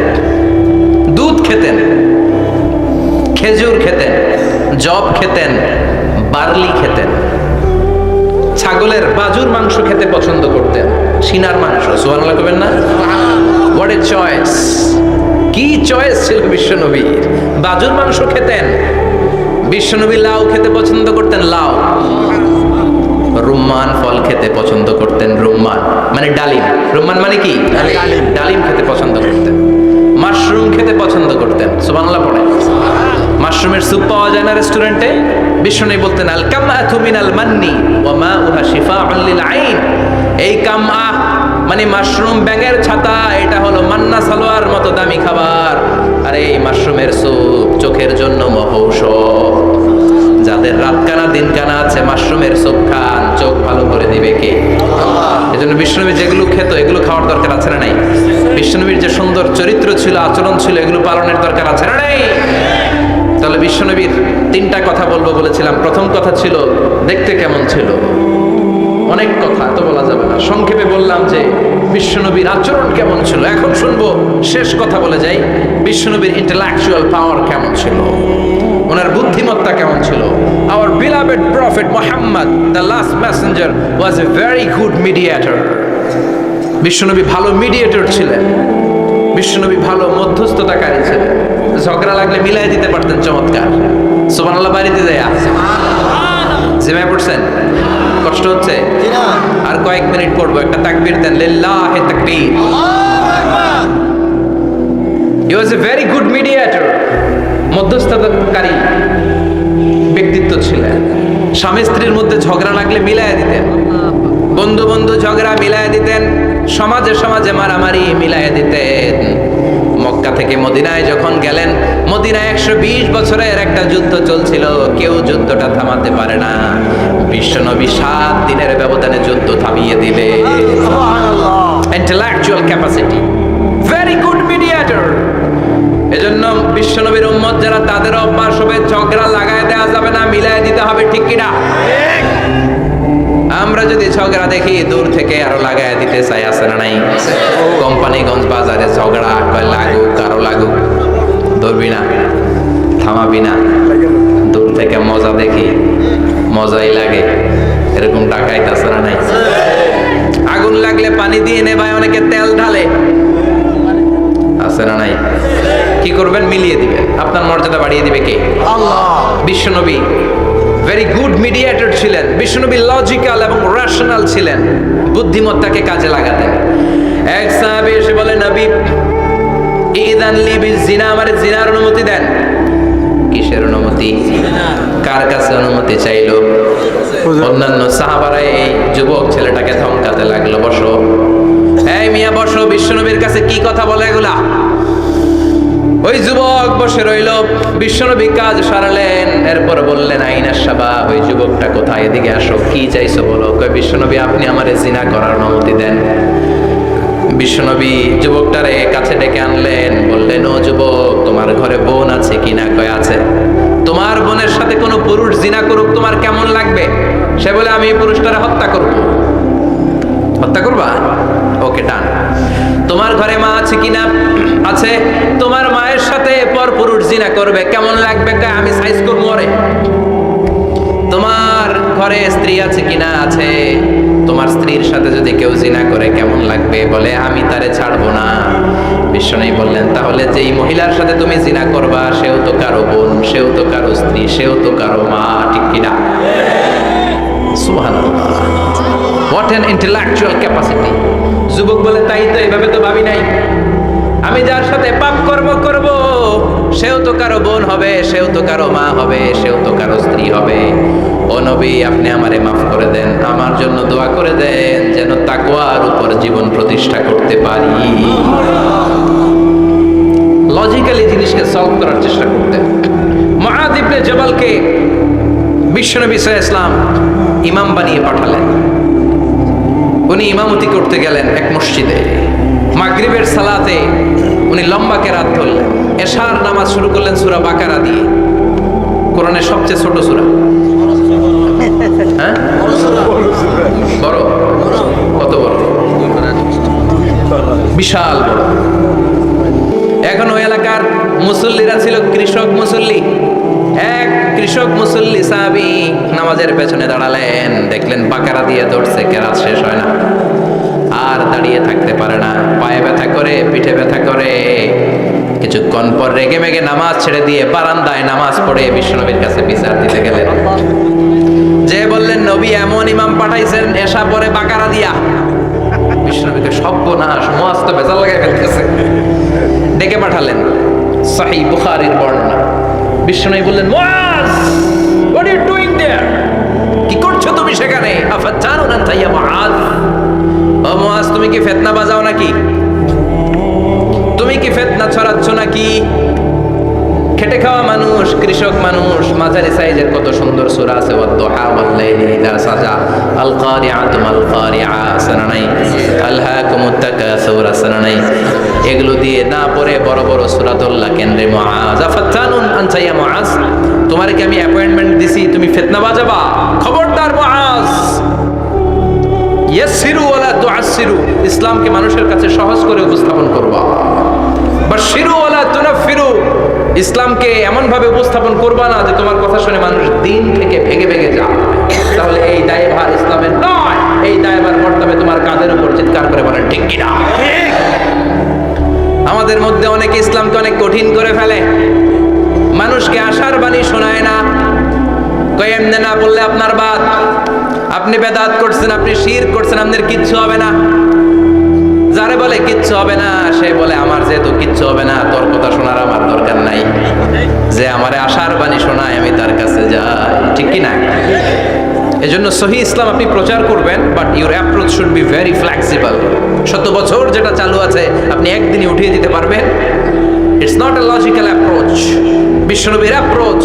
দুধ খেতেন, খেজুর খেতেন, জব খেতেন, বার্লি খেতেন, ছাগলের বাজুর মাংস খেতে পছন্দ করতেন, সিনার মাংস। সুবহানাল্লাহ কবেন না? What a choice! কি চয়েস ছিল বিশ্বনবীর! বাজুর মাংস খেতেন। বিশ্বনবী লাউ খেতে পছন্দ করতেন, লাউ। রুম্মান ফল খেতে পছন্দ করতেন, রুম্মান মানে ডালিম। রুম্মান মানে কি? ডালিম খেতে পছন্দ করতেন। মাশরুম খেতে পছন্দ করতেন। সুবহানাল্লাহ পড়ে। মাশরুমের স্যুপ পাওয়া যায় না রেস্টুরেন্টে? বিশ্বনবী বলতেন, আল কামআতু মিনাল মান্নি ওয়া মাউহা শিফাউন লিল আইন। এই কামআ মানে মাশরুম, ব্যাঙের ছাতা, এটা হলো মান্না সালোয়ার মতো দামি খাবার। আর এই মাশরুমের স্যুপ চোখের জন্য মহৌষধ। যাদের রাত কানা দিন কানা আছে, মাশরুমের স্যুপ খান, চোখ ভালো করে দিবে কে? আল্লাহ। এজন্য বিশ্বনবী যেগুলো খেত এগুলো খাওয়ার দরকার আছে না নাই? বিশ্বনবীর যে সুন্দর চরিত্র ছিল, আচরণ ছিল, এগুলো পালনের দরকার আছে না নাই? তাহলে বিশ্বনবীর তিনটা কথা বলবো বলেছিলাম। প্রথম কথা ছিল দেখতে কেমন ছিল। অনেক কথা তো বলা যাবে না, সংক্ষেপে বললাম যে বিশ্বনবীর আচরণ কেমন ছিল। এখন শুনবো, শেষ কথা বলে যাই, বিশ্বনবীর ইন্টেলেকচুয়াল পাওয়ার কেমন ছিল, ওনার বুদ্ধিমত্তা কেমন ছিল। Our beloved prophet Muhammad, the last messenger, was a very good mediator. বিশ্বনবী ভালো মিডিয়েটর ছিলেন। বিশ্বনবী ভালো মধ্যস্থতাকারী ছিলেন। ঝগড়া লাগলে মিলাই দিতে পারতেন, চমৎকার। সুবহানাল্লাহ বাড়িতে যায় জিমায় পড়ছেন? কষ্ট হচ্ছে? আর কয়েক মিনিট পড়বো, একটা তাকবীর দেন, লিল্লাহি তাকবীর। He was a very good mediator. মধ্যস্থতাকারী ব্যক্তিত্ব ছিলেন। স্বামী স্ত্রীর মধ্যে ঝগড়া লাগলে মিলাই দিতেন, বন্ধু বন্ধু ঝগড়া মিলাই দিতেন, সমাজে সমাজে মারামারি মিলাই দিতেন। মক্কা থেকে মদিনায় যখন গেলেন, মদিনায় 120 বছরের একটা যুদ্ধ চলছিল, কেউ যুদ্ধটা থামাতে পারে না। বিশ্বনবী 7 দিনের ব্যবধানে যুদ্ধ থামিয়ে দিলে। Intellectual capacity, very good mediator. এজন্য বিশ্বনবীর উম্মত যারা, তাদের অভ্যাস হবে ঝগড়া লাগায় দেওয়া যাবে না, মিলাই দিতে হবে, ঠিক কিনা? আমরা যদি ঝগড়া দেখি দূর থেকে আরো লাগায় দিতে চাই, আছে না নাই? কোম্পানিগঞ্জ বাজারে ঝগড়া, কয় লাগুক, কারো লাগুক, ধরবি না, থামাবি না, দূর থেকে মজা দেখি, মজাই লাগে, এরকম ডাকাইতে আছে না নাই? আগুন লাগলে পানি দিয়ে নেবায়, অনেকে তেল ঢালে, আছে না নাই? কি করবেন? মিলিয়ে দিবেন। আপনার মর্যাদা বাড়িয়ে দিবে কে? আল্লাহ। বিশ্বনবী ভেরি গুড মিডিয়েটর ছিলেন। বিশ্বনবী লজিক্যাল এবং রেশনাল ছিলেন, বুদ্ধিমত্তাকে কাজে লাগাতেন। এক সাহাবী এসে বলে, নবী ইদান লি বিজিনা, আমারে জিনার অনুমতি দেন। কিসের অনুমতি? কার কাছে অনুমতি চাইলো? অন্যান্য সাহাবারা এই যুবক ছেলেটাকে ধমকাতে লাগলো, বসো, এই মিয়া বসো, বিশ্বনবীর কাছে কি কথা বলে এগুলা? ওই যুবক বসে রইল। বিশ্বনবী কাজ সারালেন, এরপর বললেন, আইনা শাবাব, ওই যুবকটা কোথায়, এদিকে আসো, কি চাইছো বলো। কয়, বিশ্বনবী আপনি আমারে জিনা করার অনুমতি দেন। বিশ্বনবী যুবকটারে কাছে ডেকে আনলেন, বললেন, ও যুবক, তোমার ঘরে বোন আছে কিনা? কয় আছে। তোমার বোনের সাথে কোনো পুরুষ জিনা করুক, তোমার কেমন লাগবে? সে বলে, আমি এই পুরুষটারে হত্যা করব। হত্যা করবা? ওকে, ডান। তোমার ঘরে মা আছে কিনা? আছে। তোমার মায়ের সাথে পর পুরুষ জিনা করবে, কেমন লাগবে? আমি সাইজ করবো ওরে। তোমার ঘরে স্ত্রী আছে কিনা? আছে। তোমার স্ত্রীর সাথে যদি কেউ জিনা করে কেমন লাগবে? বলে, আমি তারে ছাড়বো না। বিশ্বনবী বললেন, তাহলে যেই মহিলার সাথে তুমি জিনা করবা, সেও তো কারো বোন, সেও তো কারো স্ত্রী, সেও তো কারো মা, ঠিক কিনা? সুবহানাল্লাহ, হোয়াট অ্যান ইন্টেলেকচুয়াল ক্যাপাসিটি। যুবক বলে, তাই তো, এইভাবে তো ভাবি নাই। আমি যার সাথে পাপ কর্ম করব সেও তো কারো বোন হবে, সেও তো কারো মা হবে, সেও তো কারো স্ত্রী হবে। ও নবী, আপনি আমারে মাফ করে দেন, আমার জন্য দোয়া করে দেন যেন তাকওয়ার উপর জীবন প্রতিষ্ঠা করতে পারি। লজিক্যালি জিনিসকে সলভ করার চেষ্টা করতেন। মুআয ইবনে জাবালকে বিশ্বনবী সাল্লাল্লাহু আলাইহি ওয়াসাল্লাম ইমাম বানিয়ে পাঠালেন। উনি ইমামতি করতে গেলেন এক মসজিদে। মাগরিবের সালাতে উনি লম্বা কেরাত ধরলেন। এশার নামাজ শুরু করলেন সূরা বাকারা দিয়ে, কোরআনের সবচেয়ে ছোট সূরা। হ্যাঁ, বড়? কত বড়? বিশাল বড়। এখন ওই এলাকার মুসল্লিরা ছিল কৃষক মুসল্লি। এক কৃষক মুসল্লি সাহাবী নামাজের পেছনে দাঁড়ালেন, দেখলেন বাকারা দিয়ে ধরছে, কেরাত শেষ হয় না, আর দাঁড়িয়ে থাকতে পারে না, পায়ে ব্যথা করে, পিঠে ব্যথা করে। কিছুক্ষণ পর রেগে মেগে নামাজ ছেড়ে দিয়ে বারান্দায় নামাজ পড়ে বিশ্বনবীর কাছে বিচার দিতে গেলেন। যে বললেন, নবী এমন ইমাম পাঠাইছেন এশা পরে বাকারা দিয়া। বিশ্বনবীকে সর্বনাশ, মুআয তো ভেজাল লাগাই ফেলতেছে। ডেকে পাঠালেন, সহিহ বুখারীর বর্ণনা। বিশ্বনবী বললেন, মুআয, what are you doing there? কি করছো তুমি সেখানে? আফাতানুন আনতা ইয়া মুআয, ও মুআয, তুমি কি ফিতনা বাজাও নাকি? তুমি কি ফিতনা ছড়াচ্ছ নাকি? খেটে খাওয়া মানুষ, কৃষক মানুষ, মাঝারি সাইজের কত সুন্দর সূরা আছে, ওয়াদ-দুহা ওয়াল-লাইলি ইযা সাজা, আল কারিআতু মাল কারিআ, শোনা নাই? আলহাকুমুত তাকাসুর, শোনা নাই? এগুলো দিয়ে না পড়ে বড় বড় সূরাতুল্লাহ কেন্দ্রে মুআয, আফাতানুন আনতা ইয়া মুআয, তোমার কি আমি অ্যাপয়েন্টমেন্ট দিছি তুমি ফিতনা বাজাবা? খবরদার মুআয, ইয়াসসিরু ওয়ালা তুআসসিরু, ইসলামকে মানুষের কাছে সহজ করে উপস্থাপন করবা। বাশশিরু ওয়ালা তুনাফফিরু, ইসলামকে এমন ভাবে উপস্থাপন করবা না যে তোমার কথা শুনে মানুষ দিন থেকে ভেগে ভেগে যায়। তাহলে এই দায়ভার ইসলামের নয়, এই দায়ভার বর্তাবে তোমার কাঁধের উপর। চিৎকার করে বলেন ঠিক কিনা? আমাদের মধ্যে অনেকে ইসলামকে অনেক কঠিন করে ফেলে, মানুষকে আশার বাণী শোনায় না, কই এমনি না বললে আপনার বাদ, আপনি বেদাত করছেন, আপনি শিরক করছেন, আপনার কিচ্ছু হবে না। যারে বলে কিচ্ছু হবে না, সে বলে আমার যেহেতু কিচ্ছু হবে না, তোর কথা শোনার আমার দরকার নাই। যে আমারে আশার বাণী শোনায় আমি তার কাছে যাই, ঠিক কি না? এজন্য সহিহ ইসলাম আপনি প্রচার করবেন, but your approach should be very flexible. 100 বছর যেটা চালু আছে আপনি একদিনে উঠিয়ে দিতে পারবেন? It's not a logical approach. বিশ্বনবীর অ্যাপ্রোচ,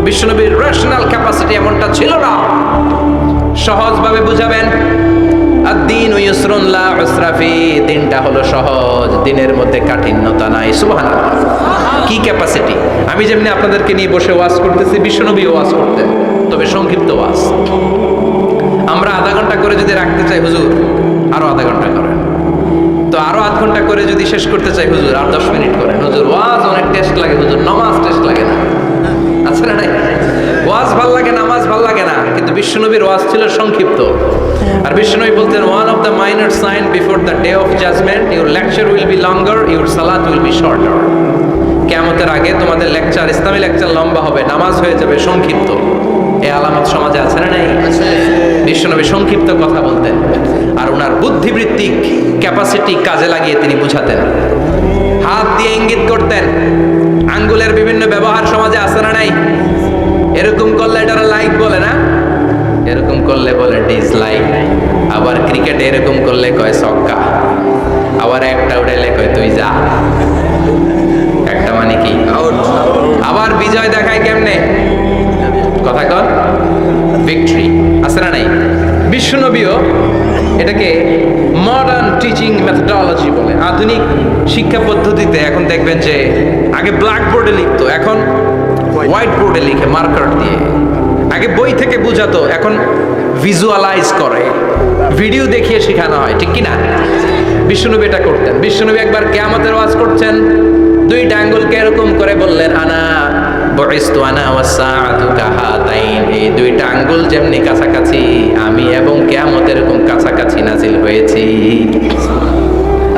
বিশ্বনবীর রেশনাল ক্যাপাসিটি এমনটা ছিল না। সহজভাবে বুঝাবেন। আদ-দীন ইউসরুন লা উসরা ফি, দিনটা হলো সহজ, দিনের মধ্যে কাঠিন্যতা নাই। সুবহানাল্লাহ, কি ক্যাপাসিটি! আমি যেমনি আপনাদেরকে নিয়ে বসে ওয়াজ করতেছি, বিশ্বনবী ওয়াজ করতেন, তবে সংক্ষিপ্ত ওয়াজ। আমরা আধা ঘন্টা করে যদি রাখতে চাই, হুজুর আরো আধা ঘন্টা করেন। তো আরো আধ ঘন্টা করে যদি শেষ করতে চাই, হুজুর আর 10 মিনিট করেন। হুজুর ওয়াজ অনেক টেস্ট লাগে, হুজুর নামাজ টেস্ট লাগে না। আচ্ছা না? নাই, ওয়াজ ভাল লাগে, নামাজ ভাল লাগে না, কিন্তু বিশ্বনবীর ওয়াজ ছিল সংক্ষিপ্ত। আর বিশ্বনবী বলতেন, one of the minor sign before the day of judgement, your lecture will be longer, your সালাত উইল বি শর্টার। কিয়ামতের আগে তোমাদের লেকচার, ইসলামী লেকচার লম্বা হবে, নামাজ হয়ে যাবে সংক্ষিপ্ত। এই আলামত সমাজে আছে না নাই? বিশ্বনবী সংক্ষিপ্ত কথা বলতেন, আর ওনার বুদ্ধিবৃত্তিক ক্যাপাসিটি কাজে লাগিয়ে তিনি বুঝাতেন। হাত দিয়ে ইঙ্গিত করতেন, আঙ্গুলের বিভিন্ন ব্যবহার সমাজে আছে না নাই? এরকম করলে এটারা লাইক বলে না, এরকম করলে বলে ডিসলাইক। আবার ক্রিকেটে এরকম করলে কয় ছক্কা, আবার একটা উড়াইলে কয় তুই যা, একটা মানে কি আউট। আবার বিজয় দেখায় কেমনে, কথা কর ভিক্টরি, আছে না নাই? বিশ্বনবীও এটাকে মডার্ন টিচিং মেথডোলজি বলে। আধুনিক শিক্ষা পদ্ধতিতে এখন দেখবেন যে আগে ব্ল্যাক বোর্ডে লিখতো, এখন হোয়াইট বোর্ডে লিখে মার্কার দিয়ে। আগে বই থেকে বুঝাতো, এখন ভিজুয়ালাইজ করে, ভিডিও দেখিয়ে শেখানো হয়, ঠিক কি না? বিশ্বনবী এটা করতেন। বিশ্বনবী একবার কিয়ামতের ওয়াজ করছেন, দুইটা আঙ্গুলকে এরকম করে বললেন, আনা বুইসতু আনা ওয়াস সাআতু কাহাতাইন, এই দুইটা আঙ্গুল যেমনি কাছাকাছি, আমি এবং কিয়ামত এরকম কাছাকাছি নাজিল হয়েছি।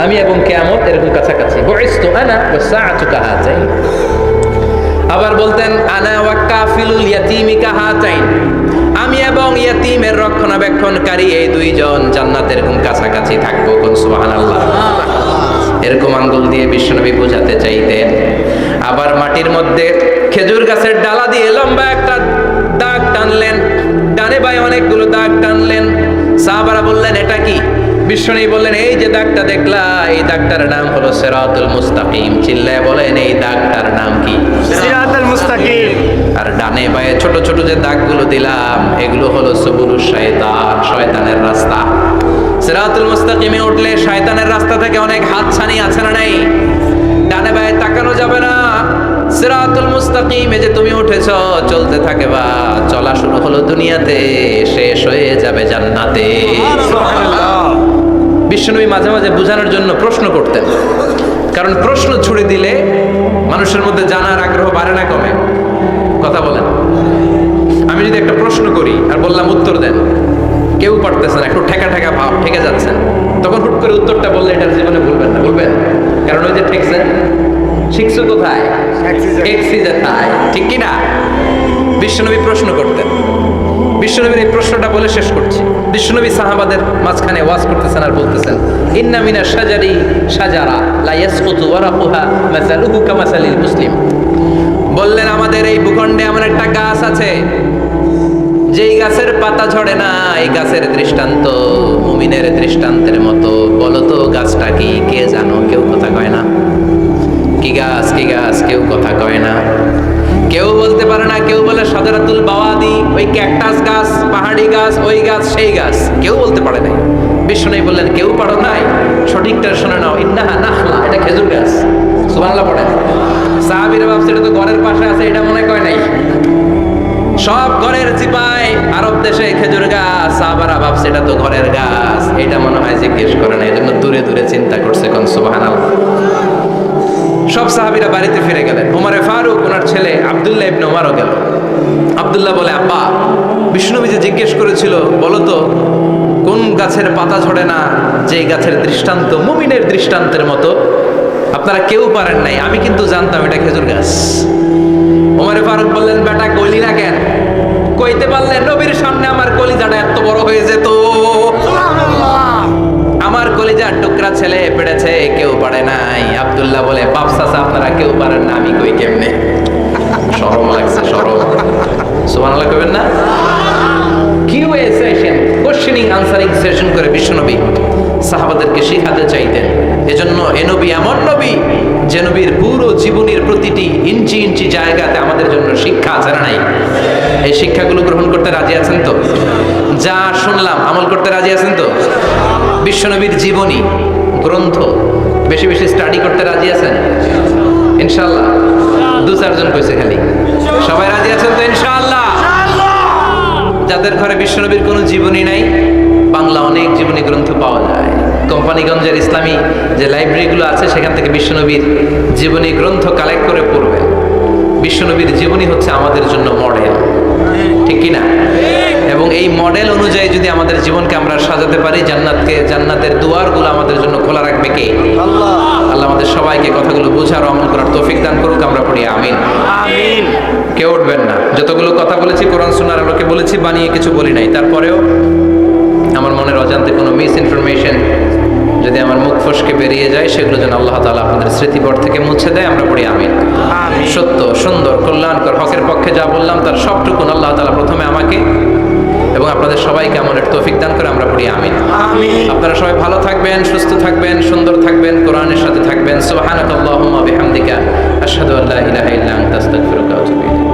আমি এবং কিয়ামত এরকম কাছাকাছি। বুইসতু আনা ওয়াস সাআতু কাহাতাইন। আবার বলতেন, আনা ওয়া কাফিলুল ইয়াতীমি কাহাতাইন, আমি এবং ইয়াতীমের রক্ষণাবেক্ষণকারী এই দুইজন জান্নাতের এরকম কাছাকাছি থাকবো। কোন সুবহানাল্লাহ। এরকম আঙ্গুল দিয়ে বিশ্বনবী বোঝাতে চাইতেন। আবার মাটির মধ্যে খেজুর গাছের ডালা দিয়ে লম্বা একটা দাগ টানলেন, ডানে বায়ে অনেকগুলো দাগ টানলেন। সাহাবারা বললেন এটা কি? বিশ্বনবী বললেন এই যে দাগটা দেখলা, এই দাগটার নাম হলো সিরাতুল মুস্তাকিম। চিল্লায় বলেন এই দাগটার নাম কি? সিরাতুল মুস্তাকিম। আর ডানে বায়ে ছোট ছোট যে দাগগুলো দিলাম এগুলো হলো সুবুলুশ শায়তান, শয়তানের রাস্তা। সিরাতুল মুস্তাকিমে উঠলে শয়তানের রাস্তা থেকে অনেক হাতছানি আছে না নাই? ডানে বায়ে তাকানো যাবে না। সিরাতুল মুস্তাকিমে যে তুমি উঠেছ, চলতে থাকে বা চলা শুরু হলো দুনিয়াতে, শেষ হয়ে যাবে জান্নাতে। বিশ্বনবী মাঝে মাঝে বোঝানোর জন্য প্রশ্ন করতেন, কারণ প্রশ্ন ছুড়ে দিলে মানুষের মধ্যে জানার আগ্রহ বাড়ে না কমে? কথা বলেন। আমি যদি একটা প্রশ্ন করি আর বললাম উত্তর দেন, কেউ পারতেছেন, একটু ঠেকা ঠেকা ভাব, ঠেকে যাচ্ছেন, তখন হুট করে উত্তরটা বললে এটার জীবনে ভুলবেন না, বলবেন। কারণ ওই যে ঠেকছেন, শিখছো কোথায়? এক্সিজেথায়, ঠিক কি না? বিশ্বনবী প্রশ্ন করতেন। বিশ্বনবীর এই প্রশ্নটা বলে শেষ করছি। বিশ্বনবী সাহাবাদের মাঝখানে ওয়াজ করতেছেন আর বলতেছেন, ইন্না মিনা শাজারি শাজারা লা ইয়াসকুতু ওয়ারাকুহা মাসালুহু কামাসালিল মুসলিম। বললেন আমাদের এই ভূখণ্ডে এমন একটা গাছ আছে, যেই গাছের পাতা ঝরে না, এই গাছের দৃষ্টান্ত মুমিনের দৃষ্টান্তের মতো। বলো তো গাছটা কি? কে জানো? কেউ কথা কয় না। কি গাছ? কি গাছ? কেউ কথা কয় না, কেউ বলতে পারে না। কেউ বলে শাজারাতুল বাওয়াদি, ওই ক্যাকটাস গাছ, পাহাড়ি গাছ, ওই গাছ, সেই গাছ, কেউ বলতে পারে নাই। বিষ্ণু বললেন কেউ পারো নাই, সঠিকটা শুনে নাও, ইন্নাহা নাখলা, এটা খেজুর গাছ। সুবহানাল্লাহ পড়েন। সাহাবীরা ভাবছে এটা তো ঘরের পাশে আছে, এটা মনে কয় নাই। সব ঘরের চিপায় আরব দেশে খেজুর গাছ, সাহাবারা ভাবছে এটা তো ঘরের গাছ, এটা মনে হয় জিজ্ঞেস করে না, এজন্য দূরে দূরে চিন্তা করছে। কোন সুবহানাল্লাহ। সব সাহাবীরা বাড়িতে ফিরে গেলেন। ওমরে ফারুক, ওনার ছেলে আব্দুল্লাহ ইবনে ওমরও গেল। আব্দুল্লাহ বলে, আব্বা, বিষ্ণুনবী যে জিজ্ঞেস করেছিল, বলো তো কোন গাছের পাতা ঝরে না, যে গাছের দৃষ্টান্ত মুমিনের দৃষ্টান্তের মতো? আপনারা কেউ পারেন নাই, আমি কিন্তু জানতাম এটা খেজুর গাছ। ওমরে ফারুক বললেন, বেটা কইলি না কেন? কইতে পারলেন নবীর সামনে আমার কলিজাটা এত বড় হয়ে যেত। আমার কলিজার টুকরা ছেলে পেড়েছে, কেউ পারে নাই। আব্দুল্লাহ বলে, বাপ চাচা আপনারা কেউ পারেন না, আমি কই কেমনে? শরম লাগছে, শরম। সুবহানাল্লাহ কইবেন না? QA session, questioning answering session করে বিশ্বনবী সাহাবাদেরকে শিখাতে চাইতেন। এজন্য এ নবী এমন নবী যে নবীর পুরো জীবনের প্রতিটি ইঞ্চি ইঞ্চি জায়গাতে আমাদের জন্য শিক্ষা আছে না নাই? এই শিক্ষাগুলো গ্রহণ করতে রাজি আছেন তো? যা শুনলাম আমল করতে রাজি আছেন তো? বিশ্বনবীর জীবনী গ্রন্থ বেশি বেশি স্টাডি করতে রাজি আছেন ইনশাআল্লাহ? দু চারজন কইছে খালি। সবাই রাজি আছেন তো ইনশাআল্লাহ? যাদের ঘরে বিশ্বনবীর কোনো জীবনী নাই, বাংলা অনেক জীবনী গ্রন্থ পাওয়া যায়। কোম্পানিগঞ্জের ইসলামী যে লাইব্রেরিগুলো আছে, সেখান থেকে বিশ্বনবীর জীবনী গ্রন্থ কালেক্ট করে পড়বেন। বিশ্বনবীর জীবনী হচ্ছে আমাদের জন্য মডেল, ঠিক কি না? এবং এই মডেল অনুযায়ী যদি আমাদের জীবনকে আমরা সাজাতে পারি, জান্নাতের দুয়ারগুলো আমাদের জন্য খোলা রাখবে কে? আল্লাহ। আল্লাহ আমাদের সবাইকে কথাগুলো বোঝার ও আমল করার তৌফিক দান করুক। আমরা পড়ি আমিন। আমিন। কেউ উঠবেন না। যতগুলো কথা বলেছি কোরআন সুন্নাহর আলোকে বলেছি, বানিয়ে কিছু বলি নাই। তারপরেও আমার মনের অজান্তে কোনো মিস ইনফরমেশন যদি আমার মুখ ফসকে বেরিয়ে যায়, সেগুলো যেন আল্লাহ তাআলা আপনাদের স্মৃতিপট থেকে মুছে দেয়। আমরা পড়ি আমিন। সত্য, সুন্দর, কল্যাণকর, হকের পক্ষে যা বললাম তার সবটুকুন আল্লাহ তাআলা প্রথমে আমাকে এবং আপনাদের সবাইকে আমলের তৌফিক দান করে। আমরা পড়ি আমিন। আপনারা সবাই ভালো থাকবেন, সুস্থ থাকবেন, সুন্দর থাকবেন, কোরআনের সাথে থাকবেন। সুবহানাকাল্লাহুম্মা বিহামদিকা আশহাদু আল্লা ইলাহা ইল্লা আনতা আস্তাগফিরুকা ওয়া আতুবু ইলাইক।